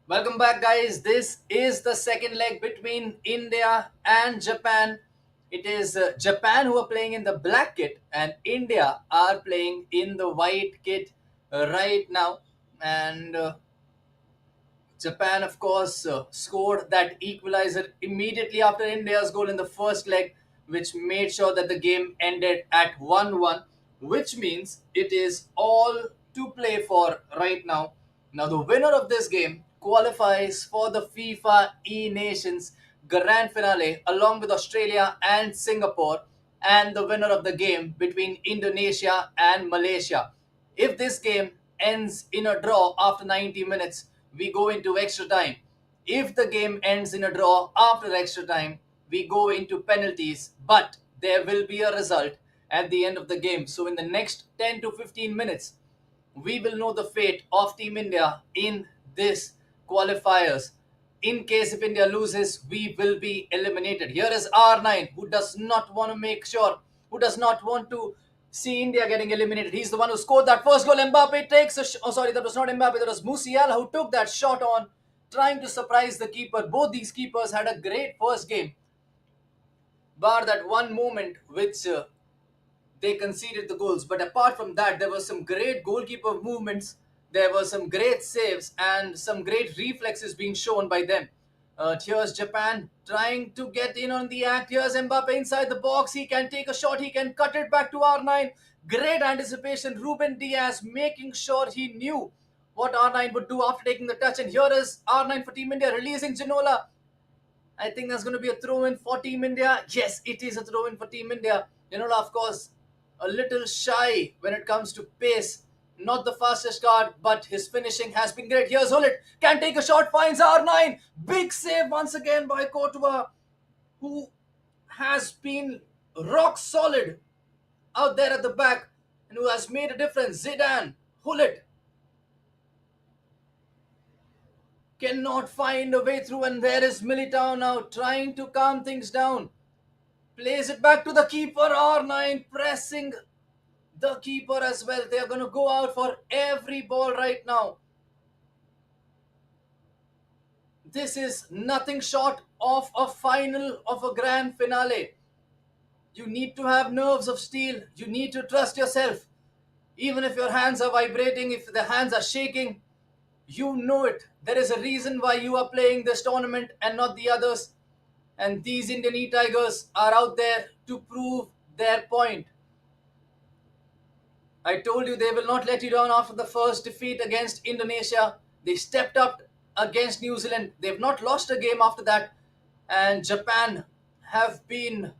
[SPEAKER 1] Welcome back, guys. This is the second leg between India and Japan. It is Japan who are playing in the black kit, and India are playing in the white kit right now. And Japan, of course, scored that equalizer immediately after India's goal in the first leg, which made sure that the game ended at 1-1, which means it is all to play for right now. Now, the winner of this game qualifies for the FIFA E Nations Grand Finale along with Australia and Singapore, and the winner of the game between Indonesia and Malaysia. If this game ends in a draw after 90 minutes, we go into extra time. If the game ends in a draw after extra time, we go into penalties, but there will be a result at the end of the game. So, in the next 10 to 15 minutes, we will know the fate of Team India in this qualifiers. In case if India loses, we will be eliminated. Here is R9, who does not want to make sure, who does not want to see India getting eliminated. He's the one who scored that first goal. Mbappe takes a oh sorry, that was not Mbappe, that was Musiala who took that shot on, trying to surprise the keeper. Both these keepers had a great first game, bar that one moment which they conceded the goals. But apart from that, there were some great goalkeeper movements. There were some great saves and some great reflexes being shown by them. Here's Japan trying to get in on the act. Here's Mbappe inside the box. He can take a shot. He can cut it back to R9. Great anticipation. Ruben Diaz making sure he knew what R9 would do after taking the touch. And here is R9 for Team India releasing Ginola. I think that's going to be a throw in for Team India. Yes, it is a throw in for Team India. Ginola, of course, a little shy when it comes to pace. Not the fastest card, but his finishing has been great. Here's Hullet. Can take a shot, finds R9. Big save once again by Courtois, who has been rock solid out there at the back and who has made a difference. Zidane, Hullet cannot find a way through, and there is Militao now trying to calm things down. Plays it back to the keeper. R9 pressing the keeper as well. They are going to go out for every ball right now. This is nothing short of a final of a grand finale. You need to have nerves of steel. You need to trust yourself. Even if your hands are vibrating, if the hands are shaking, you know it. There is a reason why you are playing this tournament and not the others. And these Indian E-Tigers are out there to prove their point. I told you they will not let you down after the first defeat against Indonesia. They stepped up against New Zealand. They've not lost a game after that. And Japan have been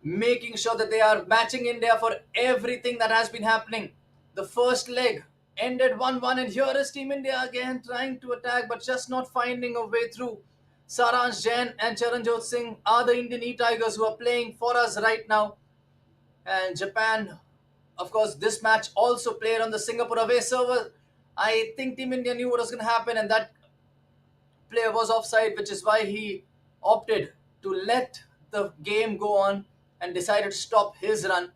[SPEAKER 1] making sure that they are matching India for everything that has been happening. The first leg ended 1-1, and here is Team India again trying to attack but just not finding a way through. Saransh Jain and Charanjot Singh are the Indian E-Tigers who are playing for us right now. And Japan, of course, this match also played on the Singapore away server. I think Team India knew what was going to happen, and that player was offside, which is why he opted to let the game go on and decided to stop his run.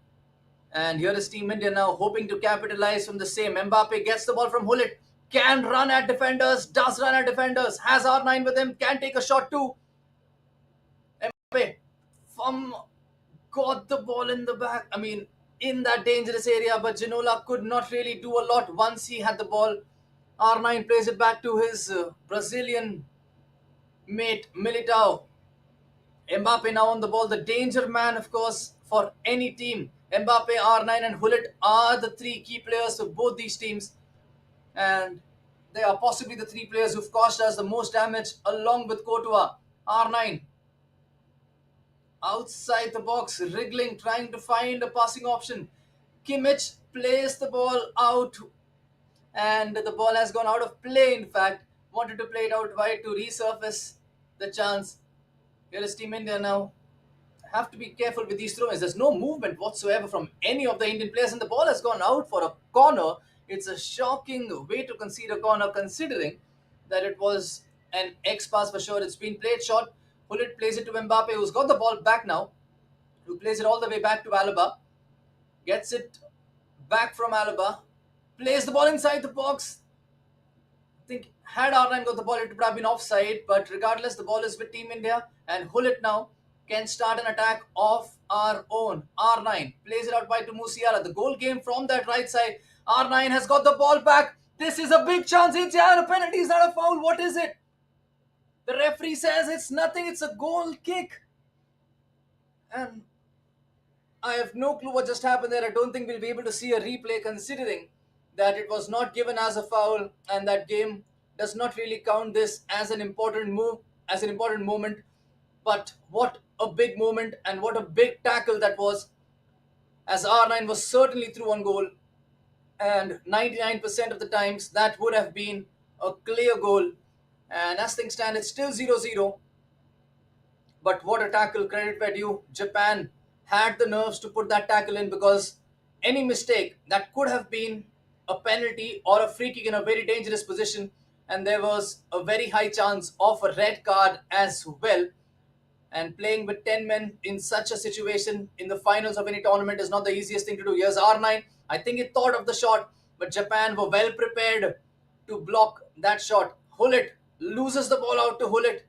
[SPEAKER 1] And here is Team India now hoping to capitalize from the same. Mbappe gets the ball from Hullet, can run at defenders, does run at defenders, has R9 with him, can take a shot too. Mbappe from got the ball in the back. I mean, in that dangerous area, but Ginola could not really do a lot once he had the ball. R9 plays it back to his Brazilian mate Militao. Mbappe now on the ball, the danger man, of course, for any team. Mbappe, R9, and Hullet are the three key players of both these teams, and they are possibly the three players who've caused us the most damage, along with Courtois. R9 outside the box, wriggling, trying to find a passing option. Kimmich plays the ball out, and the ball has gone out of play. In fact, wanted to play it out wide to resurface the chance. Here is Team India now. Have to be careful with these throw-ins. There's no movement whatsoever from any of the Indian players, and the ball has gone out for a corner. It's a shocking way to concede a corner, considering that it was an X pass for sure. It's been played short. Hullet plays it to Mbappe, who's got the ball back now, who plays it all the way back to Alaba. Gets it back from Alaba. Plays the ball inside the box. think had R9 got the ball, it would have been offside. But regardless, the ball is with Team India, and Hullet now can start an attack of our own. R9 plays it out wide to Musiala. The goal came from that right side. R9 has got the ball back. This is a big chance. It's a penalty. Is not a foul. What is it? The referee says it's nothing. It's a goal kick. And I have no clue what just happened there. I don't think we'll be able to see a replay considering that it was not given as a foul and that game does not really count this as an important move, as an important moment. But what a big moment and what a big tackle that was, as R9 was certainly through on goal, and 99% of the times that would have been a clear goal. And as things stand, it's still 0-0. But what a tackle, credit where due. Japan had the nerves to put that tackle in, because any mistake that could have been a penalty or a free kick in a very dangerous position, and there was a very high chance of a red card as well. And playing with 10 men in such a situation in the finals of any tournament is not the easiest thing to do. Here's R9. I think he thought of the shot, but Japan were well prepared to block that shot. Hullet loses the ball out to Hullet.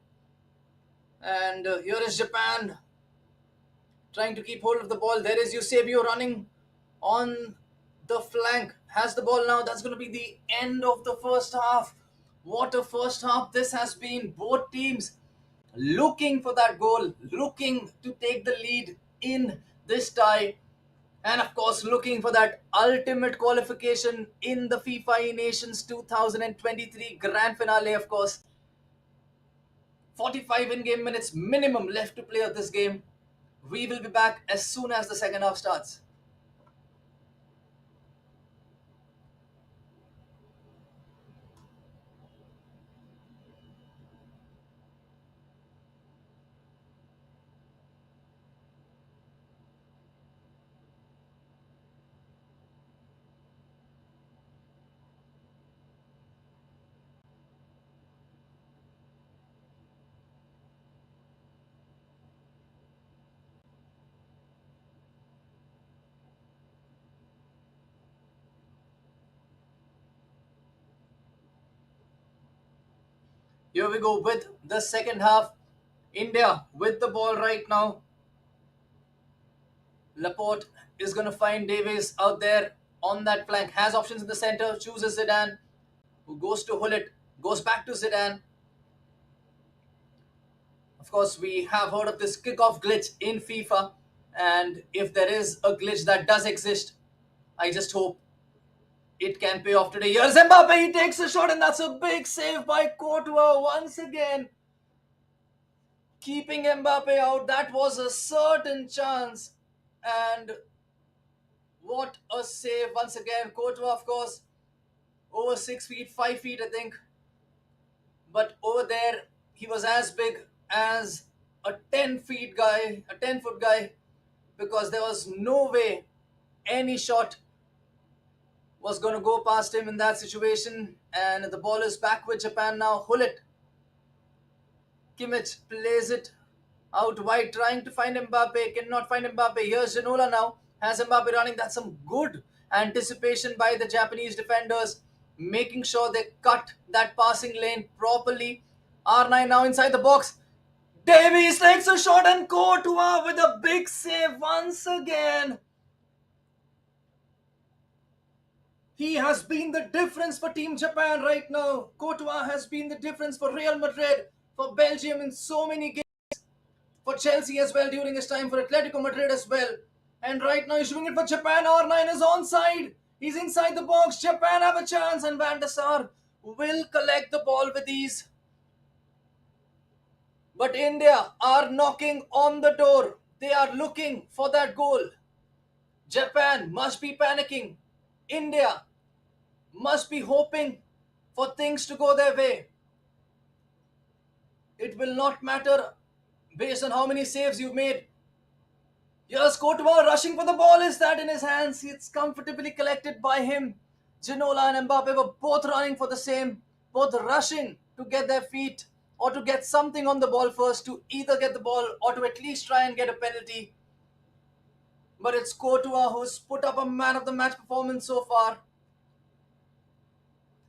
[SPEAKER 1] And here is Japan trying to keep hold of the ball. There is Eusebio running on the flank. Has the ball now. That's going to be the end of the first half. What a first half this has been. Both teams looking for that goal, looking to take the lead in this tie, and of course looking for that ultimate qualification in the FIFA Nations 2023 grand finale. Of course, 45 in-game minutes minimum left to play of this game. We will be back as soon as the second half starts. Here we go with the second half. India with the ball right now. Laporte is going to find Davies out there on that flank. Has options in the center. Chooses Zidane, who goes to Hullet. Goes back to Zidane. Of course, we have heard of this kickoff glitch in FIFA. And if there is a glitch that does exist, I just hope it can pay off today. Here's Mbappe. He takes a shot, and that's a big save by Courtois once again. Keeping Mbappe out. That was a certain chance. And what a save once again. Courtois, of course, over 6 feet, 5 feet, I think. But over there, he was as big as a 10 feet guy, a 10-foot guy, because there was no way any shot was going to go past him in that situation. And the ball is back with Japan now. Hullet. Kimmich plays it out wide, trying to find Mbappe. Cannot find Mbappe. Here's Ginola now. Has Mbappe running. That's some good anticipation by the Japanese defenders, making sure they cut that passing lane properly. R9 now inside the box. Davies takes a shot, and Courtois with a big save once again. He has been the difference for Team Japan right now. Courtois has been the difference for Real Madrid, for Belgium in so many games, for Chelsea as well during his time, for Atletico Madrid as well. And right now he's doing it for Japan. R9 is onside. He's inside the box. Japan have a chance, and Van der Sar will collect the ball with ease. But India are knocking on the door. They are looking for that goal. Japan must be panicking. India must be hoping for things to go their way. It will not matter based on how many saves you've made. Here's Courtois rushing for the ball. Is that in his hands? It's comfortably collected by him. Ginola and Mbappe were both running for the same, both rushing to get their feet or to get something on the ball first, to either get the ball or to at least try and get a penalty. But it's Courtois who's put up a man of the match performance so far.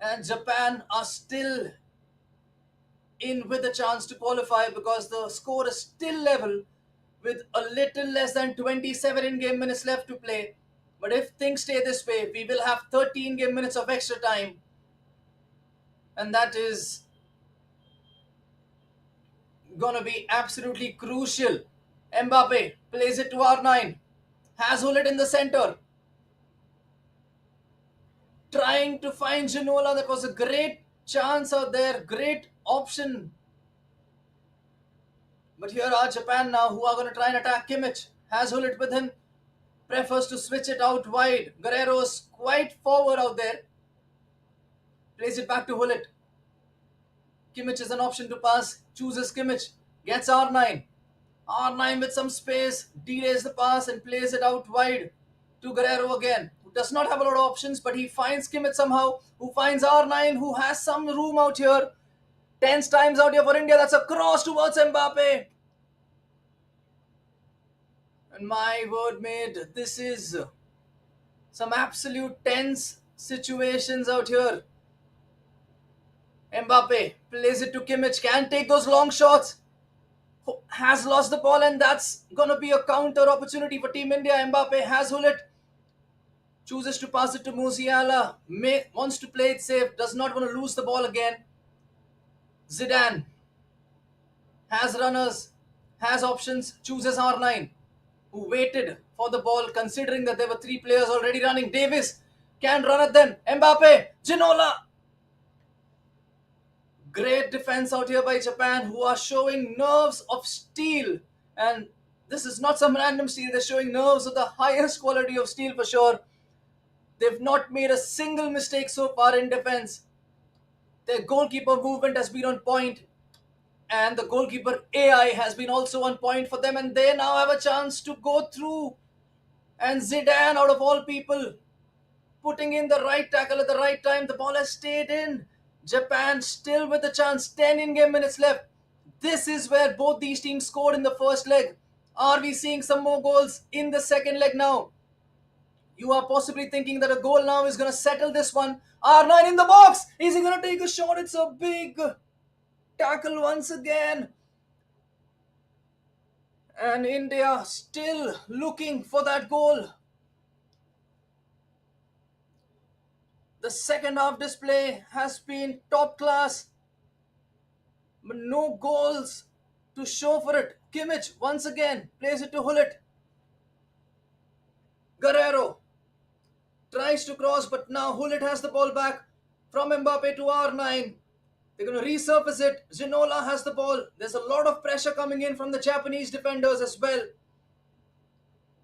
[SPEAKER 1] And Japan are still in with a chance to qualify because the score is still level with a little less than 27 in-game minutes left to play. But if things stay this way, we will have 13 game minutes of extra time, and that is gonna be absolutely crucial. Mbappe plays it to R9, has Hullet in the center, trying to find Ginola. That was a great chance out there, great option. But here are Japan now, who are going to try and attack Kimmich. Has Hullet with him, prefers to switch it out wide. Guerrero's quite forward out there. Plays it back to Hullet. Kimmich is an option to pass. Chooses Kimmich. Gets R9. R9 with some space. Delays the pass and plays it out wide to Guerrero again. Who does not have a lot of options, but he finds Kimmich somehow. Who finds R9, who has some room out here. Tense times out here for India. That's a cross towards Mbappe. And my word, mate, this is some absolute tense situations out here. Mbappe plays it to Kimmich, can take those long shots. Has lost the ball, and that's gonna be a counter opportunity for Team India. Mbappe has Hullet, chooses to pass it to Musiala, wants to play it safe, does not want to lose the ball again. Zidane has runners, has options, chooses R9, who waited for the ball considering that there were three players already running. Davis can run at them. Mbappe, Ginola. Great defense out here by Japan, who are showing nerves of steel. And this is not some random steel, they're showing nerves of the highest quality of steel for sure. They've not made a single mistake so far in defense. Their goalkeeper movement has been on point, and the goalkeeper AI has been also on point for them, and they now have a chance to go through. And Zidane, out of all people, putting in the right tackle at the right time. The ball has stayed in. Japan still with a chance. 10 in-game minutes left. This is where both these teams scored in the first leg. Are we seeing some more goals in the second leg now? You are possibly thinking that a goal now is going to settle this one. R9 in the box. Is he going to take a shot? It's a big tackle once again. And India still looking for that goal. The second half display has been top class, but no goals to show for it. Kimmich once again plays it to Hullet. Guerrero tries to cross, but now Hullet has the ball back from Mbappe to R9. They're going to resurface it. Ginola has the ball. There's a lot of pressure coming in from the Japanese defenders as well.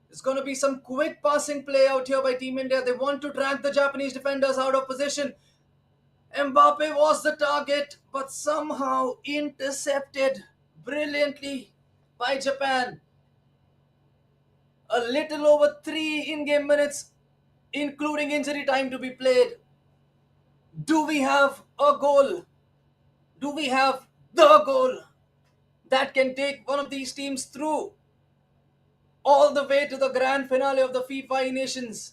[SPEAKER 1] It's going to be some quick passing play out here by Team India. They want to drag the Japanese defenders out of position. Mbappe was the target, but somehow intercepted brilliantly by Japan. A little over 3 in-game minutes, including injury time to be played. Do we have a goal? Do we have the goal that can take one of these teams through all the way to the grand finale of the FIFAe Nations?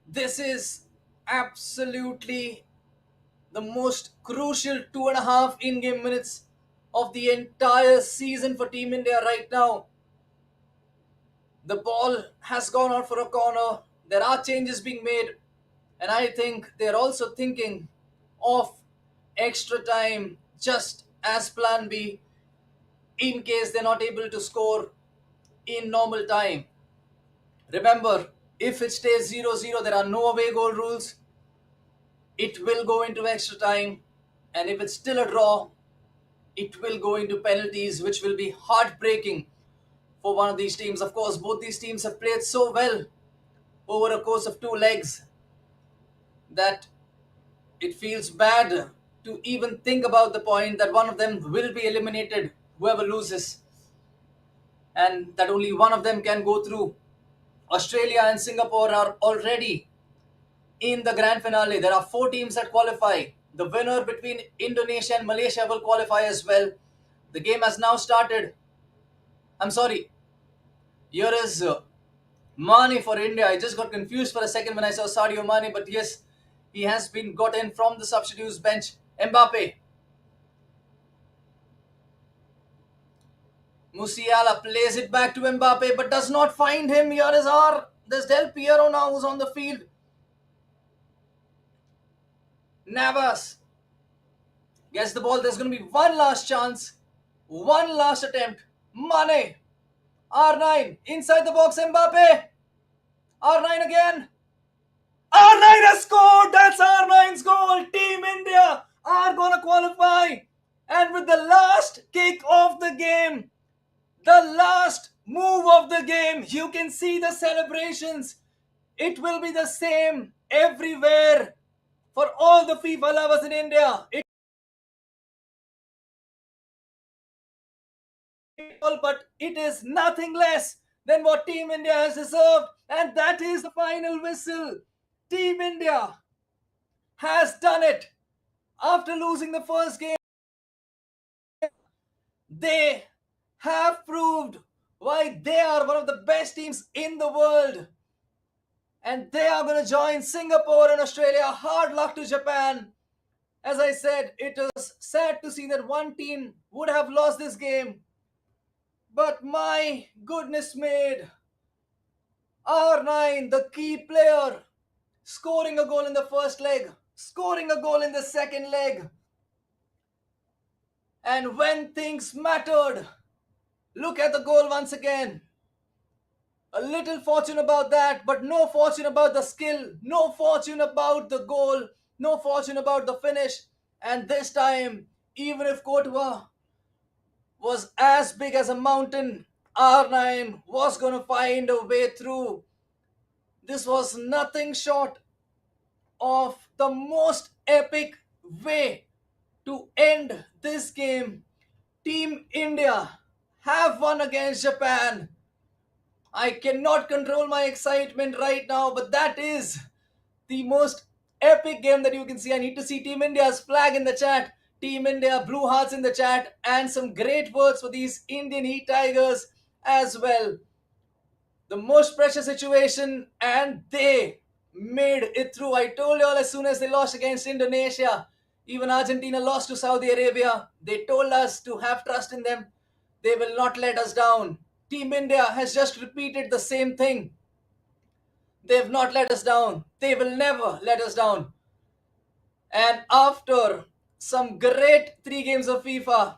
[SPEAKER 1] This is absolutely the most crucial 2.5 in-game minutes of the entire season for Team India right now. The ball has gone out for a corner. There are changes being made, and I think they're also thinking of extra time just as plan B in case they're not able to score in normal time. Remember, if it stays 0-0, there are no away goal rules. It will go into extra time, and if it's still a draw, it will go into penalties, which will be heartbreaking for one of these teams. Of course, both these teams have played so well over a course of 2 legs that it feels bad to even think about the point that one of them will be eliminated, whoever loses, and that only one of them can go through. Australia and Singapore are already in the grand finale. There are 4 teams that qualify. The winner between Indonesia and Malaysia will qualify as well. The game has now started. I'm sorry. Here is Mane for India. I just got confused for a second when I saw Sadio Mane, but yes, he has been got in from the substitutes bench. Mbappe. Musiala plays it back to Mbappe, but does not find him. Here is our. There's Del Piero now who's on the field. Navas gets the ball. There's going to be one last chance. One last attempt. Mane. R9. Inside the box, Mbappe. R9 again. R9 has scored. That's R9's goal. Team India are going to qualify. And with the last kick of the game, the last move of the game, you can see the celebrations. It will be the same everywhere for all the FIFA lovers in India. But it is nothing less than what Team India has deserved, and that is the final whistle. Team India has done it. After losing the first game, they have proved why they are one of the best teams in the world. And they are going to join Singapore and Australia. Hard luck to Japan. As I said, it is sad to see that one team would have lost this game. But my goodness made R9, the key player, scoring a goal in the first leg, scoring a goal in the second leg. And when things mattered, look at the goal once again. A little fortune about that, but no fortune about the skill, no fortune about the goal, no fortune about the finish. And this time, even if Courtois was as big as a mountain, R9 was going to find a way through. This was nothing short of the most epic way to end this game. Team India have won against Japan. I cannot control my excitement right now, but that is the most epic game that you can see. I need to see Team India's flag in the chat, Team India blue hearts in the chat, and some great words for these Indian Heat Tigers as well. The most pressure situation, and they made it through. I told you all as soon as they lost against Indonesia, even Argentina lost to Saudi Arabia, they told us to have trust in them. They will not let us down. Team India has just repeated the same thing. They have not let us down. They will never let us down. And after some great 3 games of FIFA,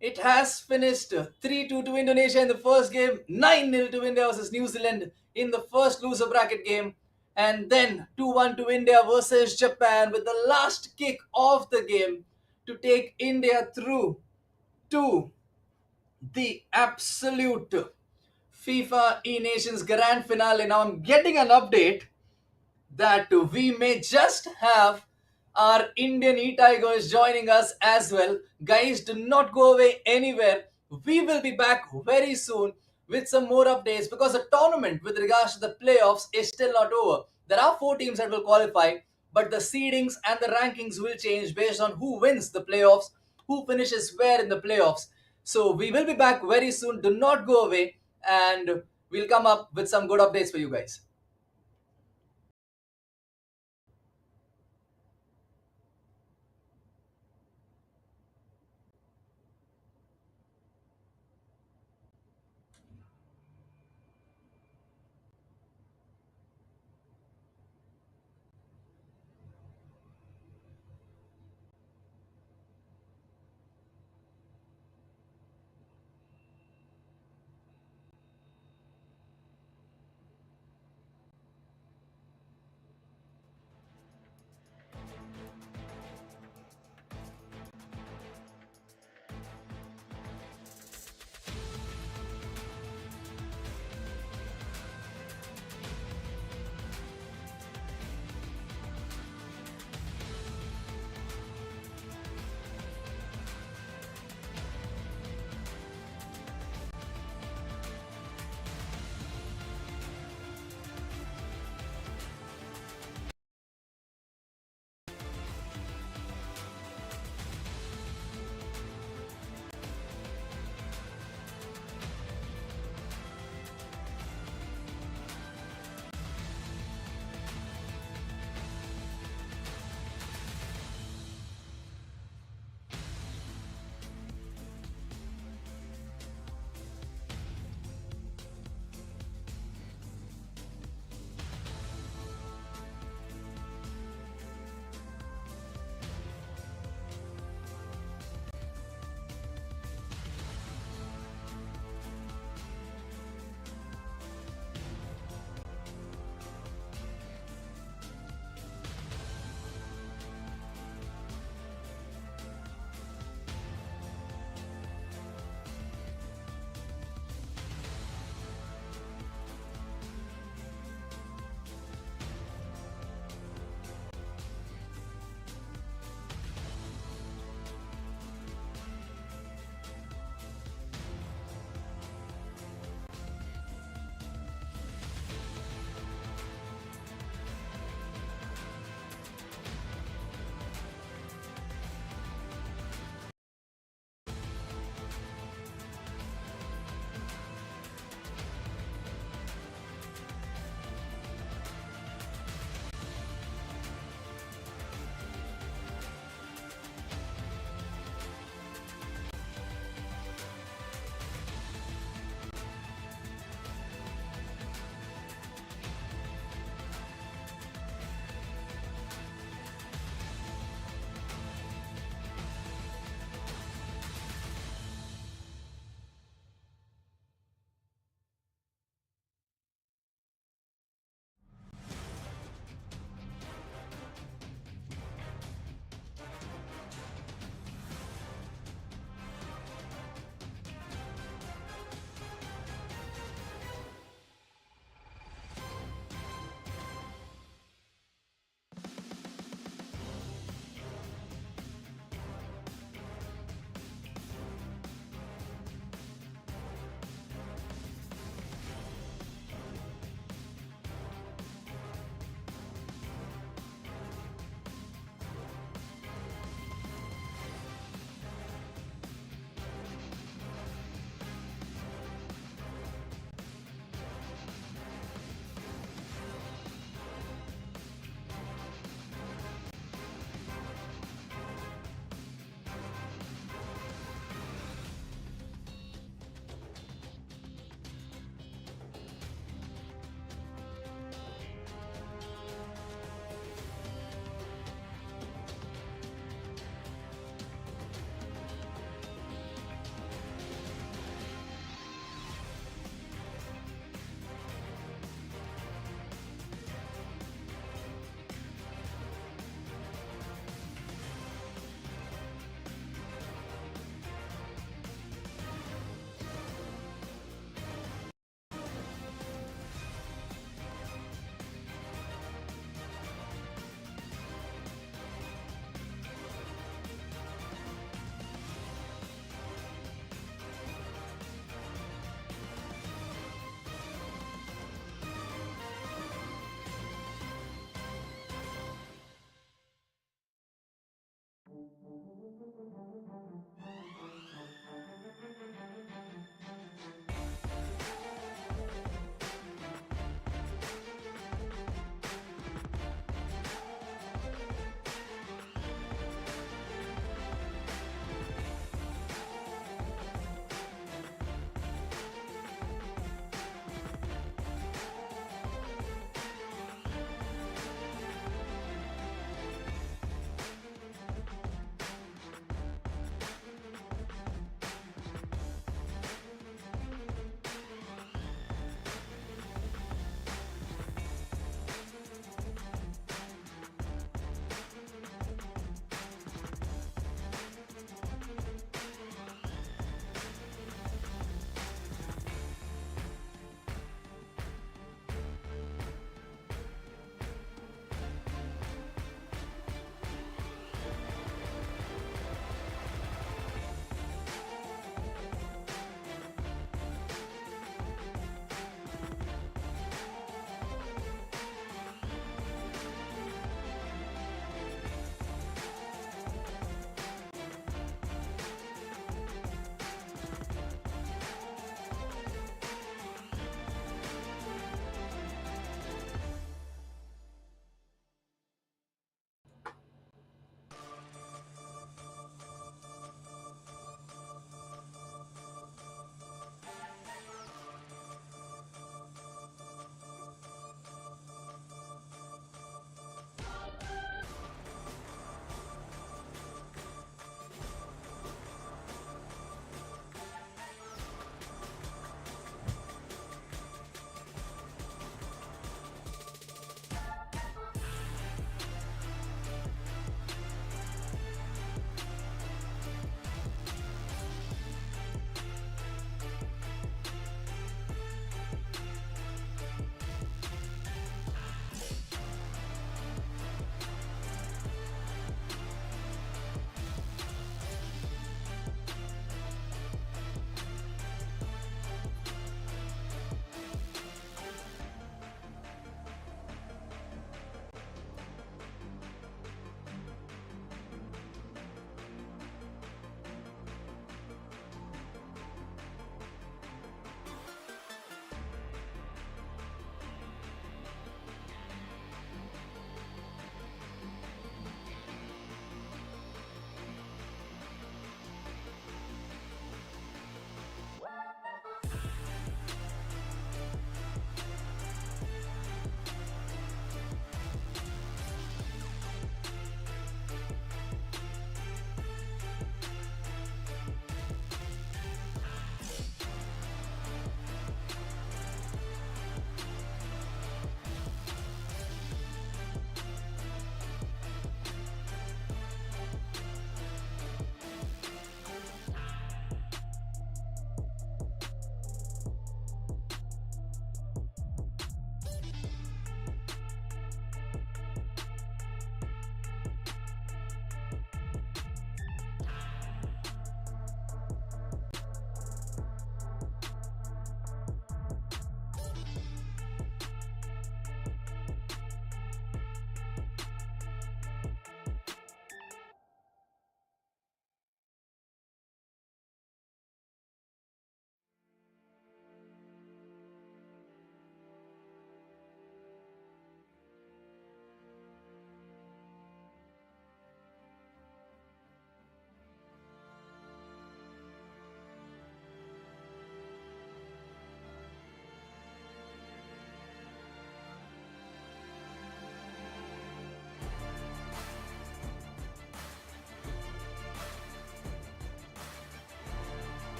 [SPEAKER 1] it has finished 3-2 to Indonesia in the first game, 9-0 to India versus New Zealand in the first loser bracket game, and then 2-1 to India versus Japan with the last kick of the game to take India through to the absolute FIFA E Nations Grand Finale. Now I'm getting an update that we may just have our Indian E-Tigers joining us as well. Guys, do not go away anywhere. We will be back very soon with some more updates because the tournament with regards to the playoffs is still not over. There are 4 teams that will qualify, but the seedings and the rankings will change based on who wins the playoffs, who finishes where in the playoffs. So we will be back very soon. Do not go away, and we'll come up with some good updates for you guys.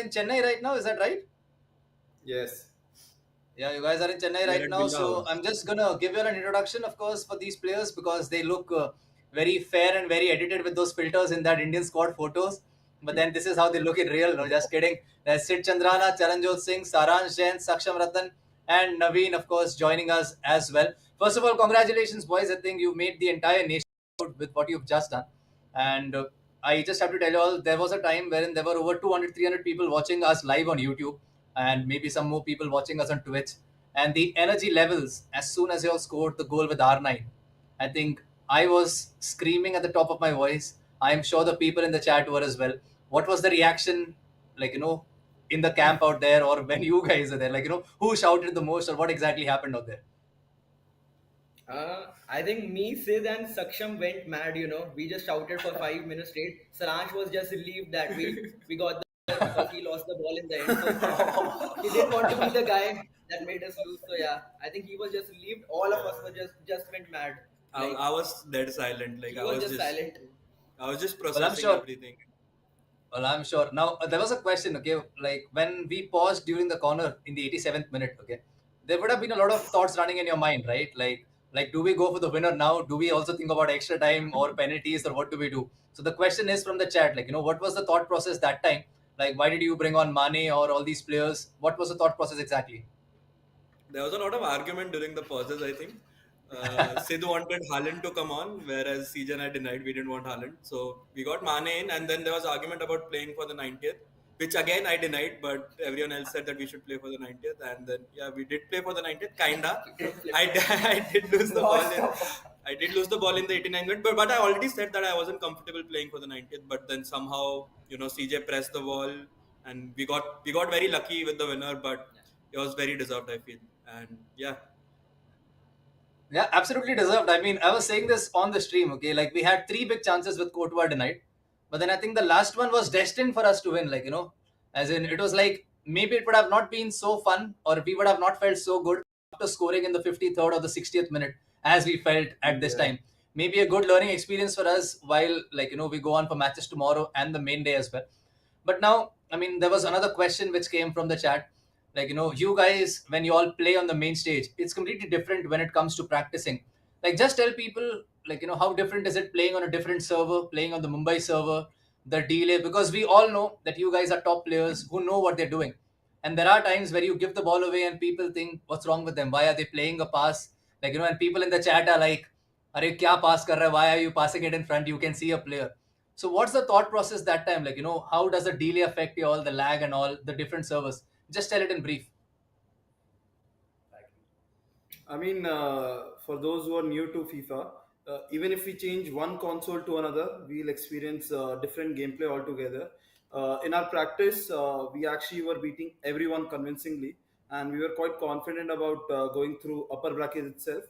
[SPEAKER 1] in Chennai right now. Is that right?
[SPEAKER 3] Yes,
[SPEAKER 1] Yeah, you guys are in Chennai
[SPEAKER 3] we are
[SPEAKER 1] right
[SPEAKER 3] at
[SPEAKER 1] now.
[SPEAKER 3] Villa
[SPEAKER 1] So
[SPEAKER 3] House.
[SPEAKER 1] I'm just gonna give you an introduction, of course, for these players because they look very fair and very edited with those filters in that Indian squad photos. But then this is how they look in real. No, just kidding. There's Sid Chandrana, Charanjot Singh, Saransh Jain, Saksham Ratan, and Naveen, of course, joining us as well. First of all, congratulations, boys. I think you made the entire nation proud with what you've just done. And I just have to tell you all, there was a time wherein there were over 200, 300 people watching us live on YouTube, and maybe some more people watching us on Twitch. And the energy levels, as soon as you all scored the goal with R9, I think I was screaming at the top of my voice. I am sure the people in the chat were as well. What was the reaction, like, in the camp out there, or when you guys are there? Like, who shouted the most, or what exactly happened out there?
[SPEAKER 4] I think me, Sid, and Saksham went mad. We just shouted for 5 minutes straight. Saransh was just relieved that we got the goal because he lost the ball in the end. So he didn't want to be the guy that made us lose. So yeah, I think he was just relieved. All of us were just went mad. Like
[SPEAKER 3] I was dead silent. Like
[SPEAKER 4] he was just silent.
[SPEAKER 3] I was just
[SPEAKER 1] Well, I'm
[SPEAKER 3] processing
[SPEAKER 1] sure.
[SPEAKER 3] everything.
[SPEAKER 1] Well, I'm sure. Now, there was a question, okay? Like when we paused during the corner in the 87th minute, okay? There would have been a lot of thoughts running in your mind, right? Like, do we go for the winner now? Do we also think about extra time or penalties, or what do we do? So the question is from the chat, like, what was the thought process that time? Like, why did you bring on Mane or all these players? What was the thought process exactly?
[SPEAKER 3] There was a lot of argument during the pauses, I think. Sid wanted Haaland to come on, whereas CJ and I denied we didn't want Haaland. So we got Mane in, and then there was argument about playing for the 90th, which again I denied, but everyone else said that we should play for the 90th. And then, yeah, we did play for the 90th, kinda.
[SPEAKER 4] We did flip
[SPEAKER 3] I,
[SPEAKER 4] flop.
[SPEAKER 3] I did lose the ball
[SPEAKER 4] Lost
[SPEAKER 3] in.
[SPEAKER 4] the ball.
[SPEAKER 3] I did lose the ball in the 89th minute, but I already said that I wasn't comfortable playing for the 90th. But then somehow, CJ pressed the ball, and we got very lucky with the winner. But it was very deserved, I feel. And yeah,
[SPEAKER 1] Yeah, absolutely deserved. I mean, I was saying this on the stream, okay? Like, we had three big chances with Courtois denied, but then I think the last one was destined for us to win, like, as in, it was like maybe it would have not been so fun, or we would have not felt so good after scoring in the 53rd or the 60th minute as we felt at this
[SPEAKER 3] yeah.
[SPEAKER 1] time. Maybe a good learning experience for us while, like, we go on for matches tomorrow and the main day as well. But now, I mean, there was another question which came from the chat. Like, you guys, when you all play on the main stage, it's completely different when it comes to practicing. Like, just tell people, like, how different is it playing on a different server, playing on the Mumbai server, the delay, because we all know that you guys are top players who know what they're doing. And there are times where you give the ball away and people think, what's wrong with them? Why are they playing a pass? Like, and people in the chat are like, Are kya pass kar raha hai? Why are you passing it in front? You can see a player. So what's the thought process that time? Like, how does the delay affect you all, the lag and all, the different servers? Just tell it in brief.
[SPEAKER 5] I mean, for those who are new to FIFA, even if we change one console to another, we'll experience different gameplay altogether. In our practice, we actually were beating everyone convincingly, and we were quite confident about going through upper bracket itself.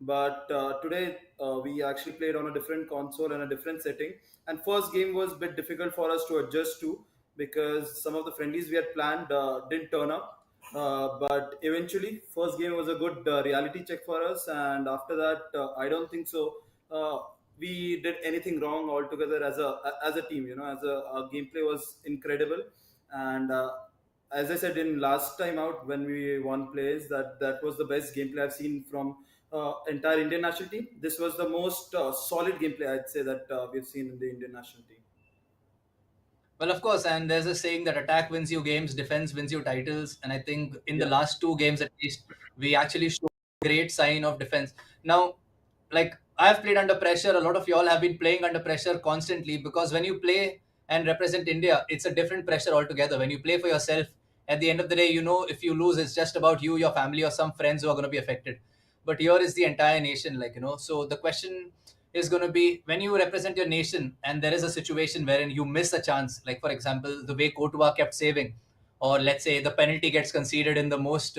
[SPEAKER 5] But today, we actually played on a different console and a different setting. And first game was a bit difficult for us to adjust to because some of the friendlies we had planned didn't turn up, but eventually, first game was a good reality check for us, and after that, I don't think so. We did anything wrong altogether as a team. As our gameplay was incredible, and as I said in last time out when we won plays, that was the best gameplay I've seen from entire Indian national team. This was the most solid gameplay I'd say that we've seen in the Indian national team.
[SPEAKER 1] Well, of course, and there's a saying that attack wins you games, defense wins you titles. And I think in the
[SPEAKER 5] Yeah.
[SPEAKER 1] last two games at least, we actually showed a great sign of defense. Now, like, I've played under pressure. A lot of y'all have been playing under pressure constantly because when you play and represent India, it's a different pressure altogether. When you play for yourself, at the end of the day, if you lose, it's just about you, your family, or some friends who are going to be affected. But here is the entire nation, like, So the question is going to be when you represent your nation and there is a situation wherein you miss a chance, like, for example, the way Courtois kept saving, or let's say the penalty gets conceded in the most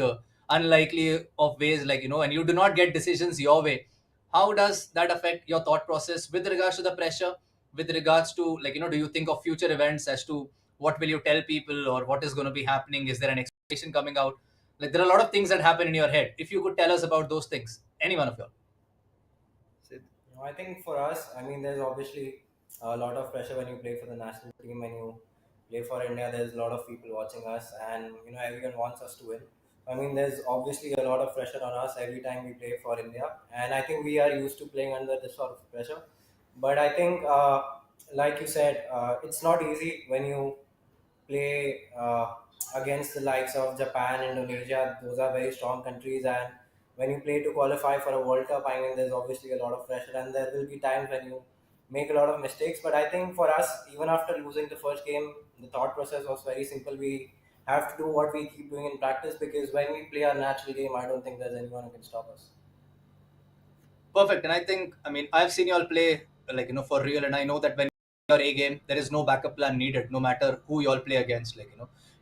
[SPEAKER 1] unlikely of ways, like, and you do not get decisions your way. How does that affect your thought process with regards to the pressure, with regards to, like, do you think of future events as to what will you tell people, or what is going to be happening? Is there an expectation coming out? Like, there are a lot of things that happen in your head. If you could tell us about those things, any one of you.
[SPEAKER 3] Sid.
[SPEAKER 6] I think for us, I mean, there's obviously a lot of pressure when you play for the national team and you play for India. There's a lot of people watching us, and everyone wants us to win. I mean, there's obviously a lot of pressure on us every time we play for India, and I think we are used to playing under this sort of pressure. But I think, like you said, it's not easy when you play against the likes of Japan, Indonesia. Those are very strong countries, and when you play to qualify for a World Cup, I mean, there's obviously a lot of pressure, and there will be times when you make a lot of mistakes. But I think for us, even after losing the first game, the thought process was very simple. We have to do what we keep doing in practice, because when we play our natural game, I don't think there's anyone who can stop us.
[SPEAKER 1] Perfect. And I think, I mean, I've seen you all play for real, and I know that when your A game, there is no backup plan needed, no matter who you all play against.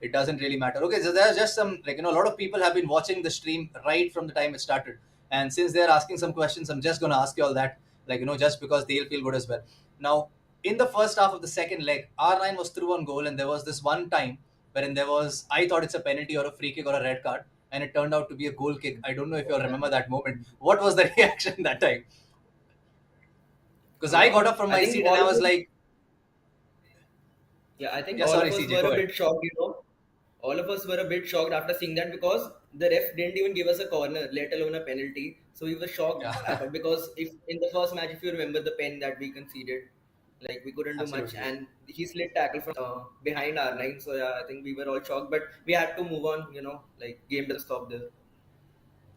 [SPEAKER 1] It doesn't really matter. Okay, so there's just some a lot of people have been watching the stream right from the time it started, and since they're asking some questions, I'm just gonna ask you all that, just because they'll feel good as well. Now, in the first half of the second leg, R9 was through on goal, and there was this one time wherein there was, I thought it's a penalty or a free kick or a red card, and it turned out to be a goal kick. I don't know if you all remember that moment. What was the reaction that time? Because I got up from
[SPEAKER 4] I
[SPEAKER 1] my
[SPEAKER 4] think
[SPEAKER 1] seat and
[SPEAKER 4] all
[SPEAKER 1] I
[SPEAKER 4] of
[SPEAKER 1] was
[SPEAKER 4] us,
[SPEAKER 1] like,
[SPEAKER 4] yeah, I think
[SPEAKER 1] yeah,
[SPEAKER 4] all
[SPEAKER 1] sorry,
[SPEAKER 4] of us
[SPEAKER 1] CJ,
[SPEAKER 4] were
[SPEAKER 1] go
[SPEAKER 4] a
[SPEAKER 1] ahead.
[SPEAKER 4] bit shocked. All of us were a bit shocked after seeing that, because the ref didn't even give us a corner, let alone a penalty. So we were shocked
[SPEAKER 1] Yeah,
[SPEAKER 4] because if in the first match, if you remember the pen that we conceded, like we couldn't do much,
[SPEAKER 1] absolutely.
[SPEAKER 4] and he slid tackle from behind our line. So yeah, I think we were all shocked, but we had to move on. Like game doesn't stop there.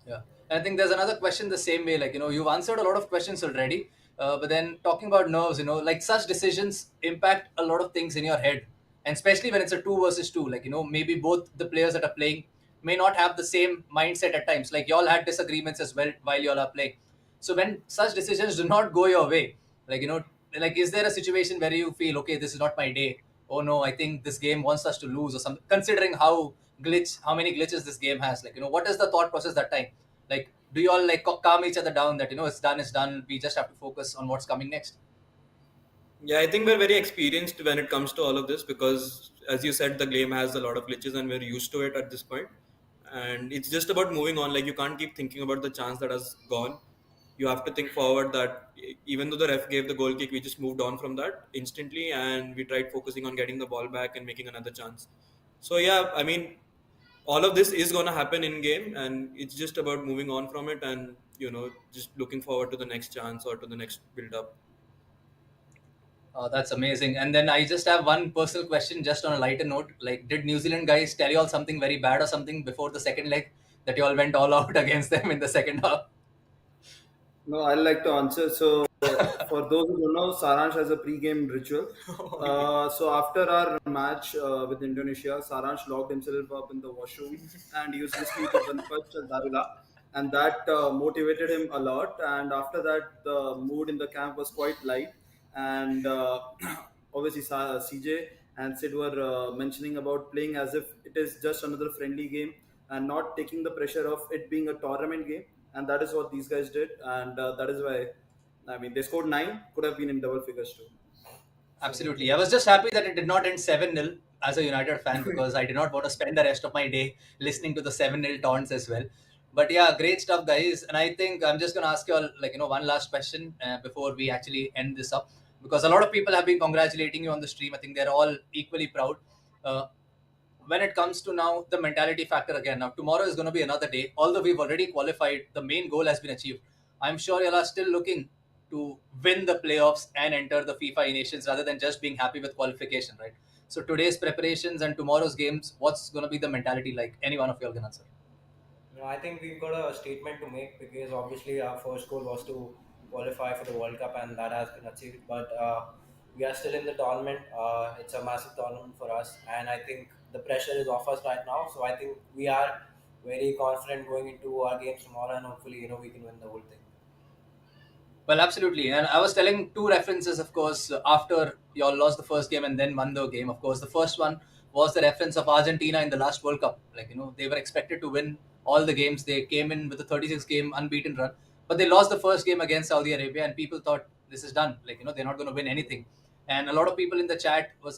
[SPEAKER 1] Yeah. And I think there's another question the same way. You've answered a lot of questions already. But then talking about nerves, like such decisions impact a lot of things in your head. And especially when it's a two versus two, maybe both the players that are playing may not have the same mindset at times. Like y'all had disagreements as well while y'all are playing. So when such decisions do not go your way, like, you know, is there a situation where you feel, okay, this is not my day? Oh no, I think this game wants us to lose or something, considering how many glitches this game has. What is the thought process that time? Like, do you all calm each other down that, it's done, we just have to focus on what's coming next?
[SPEAKER 3] Yeah, I think we're very experienced when it comes to all of this because, as you said, the game has a lot of glitches and we're used to it at this point. And it's just about moving on. Like, you can't keep thinking about the chance that has gone. You have to think forward that even though the ref gave the goal kick, we just moved on from that instantly and we tried focusing on getting the ball back and making another chance. So, yeah, I mean, all of this is going to happen in game and it's just about moving on from it and, just looking forward to the next chance or to the next build up.
[SPEAKER 1] Oh, that's amazing. And then I just have one personal question, just on a lighter note. Like, did New Zealand guys tell you all something very bad or something before the second leg, that you all went all out against them in the second half?
[SPEAKER 5] No, I'd like to answer. So, for those who don't know, Saransh has a pre-game ritual.
[SPEAKER 3] Oh, yeah.
[SPEAKER 5] So after our match with Indonesia, Saransh locked himself up in the washroom and he used to sleep with Vanpach and Darula, and that motivated him a lot. And after that, the mood in the camp was quite light, and obviously CJ and Sid were mentioning about playing as if it is just another friendly game and not taking the pressure of it being a tournament game, and that is what these guys did, and that is why, I mean, they scored nine, could have been in double figures too.
[SPEAKER 1] Absolutely. I was just happy that it did not end 7-0 as a United fan, because I did not want to spend the rest of my day listening to the 7-0 taunts as well. But yeah, great stuff, guys. And I think I'm just going to ask you all, one last question before we actually end this up, because a lot of people have been congratulating you on the stream. I think they're all equally proud. Uh, when it comes to now the mentality factor again, now tomorrow is going to be another day. Although we've already qualified, the main goal has been achieved. I'm sure you all are still looking to win the playoffs and enter the FIFA nations, rather than just being happy with qualification, right? So today's preparations and tomorrow's games, what's going to be the mentality like? Any one of you all can answer.
[SPEAKER 6] I think we've got a statement to make, because obviously our first goal was to qualify for the World Cup and that has been achieved. But we are still in the tournament. It's a massive tournament for us, and I think the pressure is off us right now. So I think we are very confident going into our games tomorrow, and hopefully, we can win the whole thing.
[SPEAKER 1] Well, absolutely. And I was telling two references, of course, after you all lost the first game and then won the game. Of course, the first one was the reference of Argentina in the last World Cup. They were expected to win all the games. They came in with a 36 game unbeaten run, but they lost the first game against Saudi Arabia, and people thought this is done. They're not going to win anything. And a lot of people in the chat was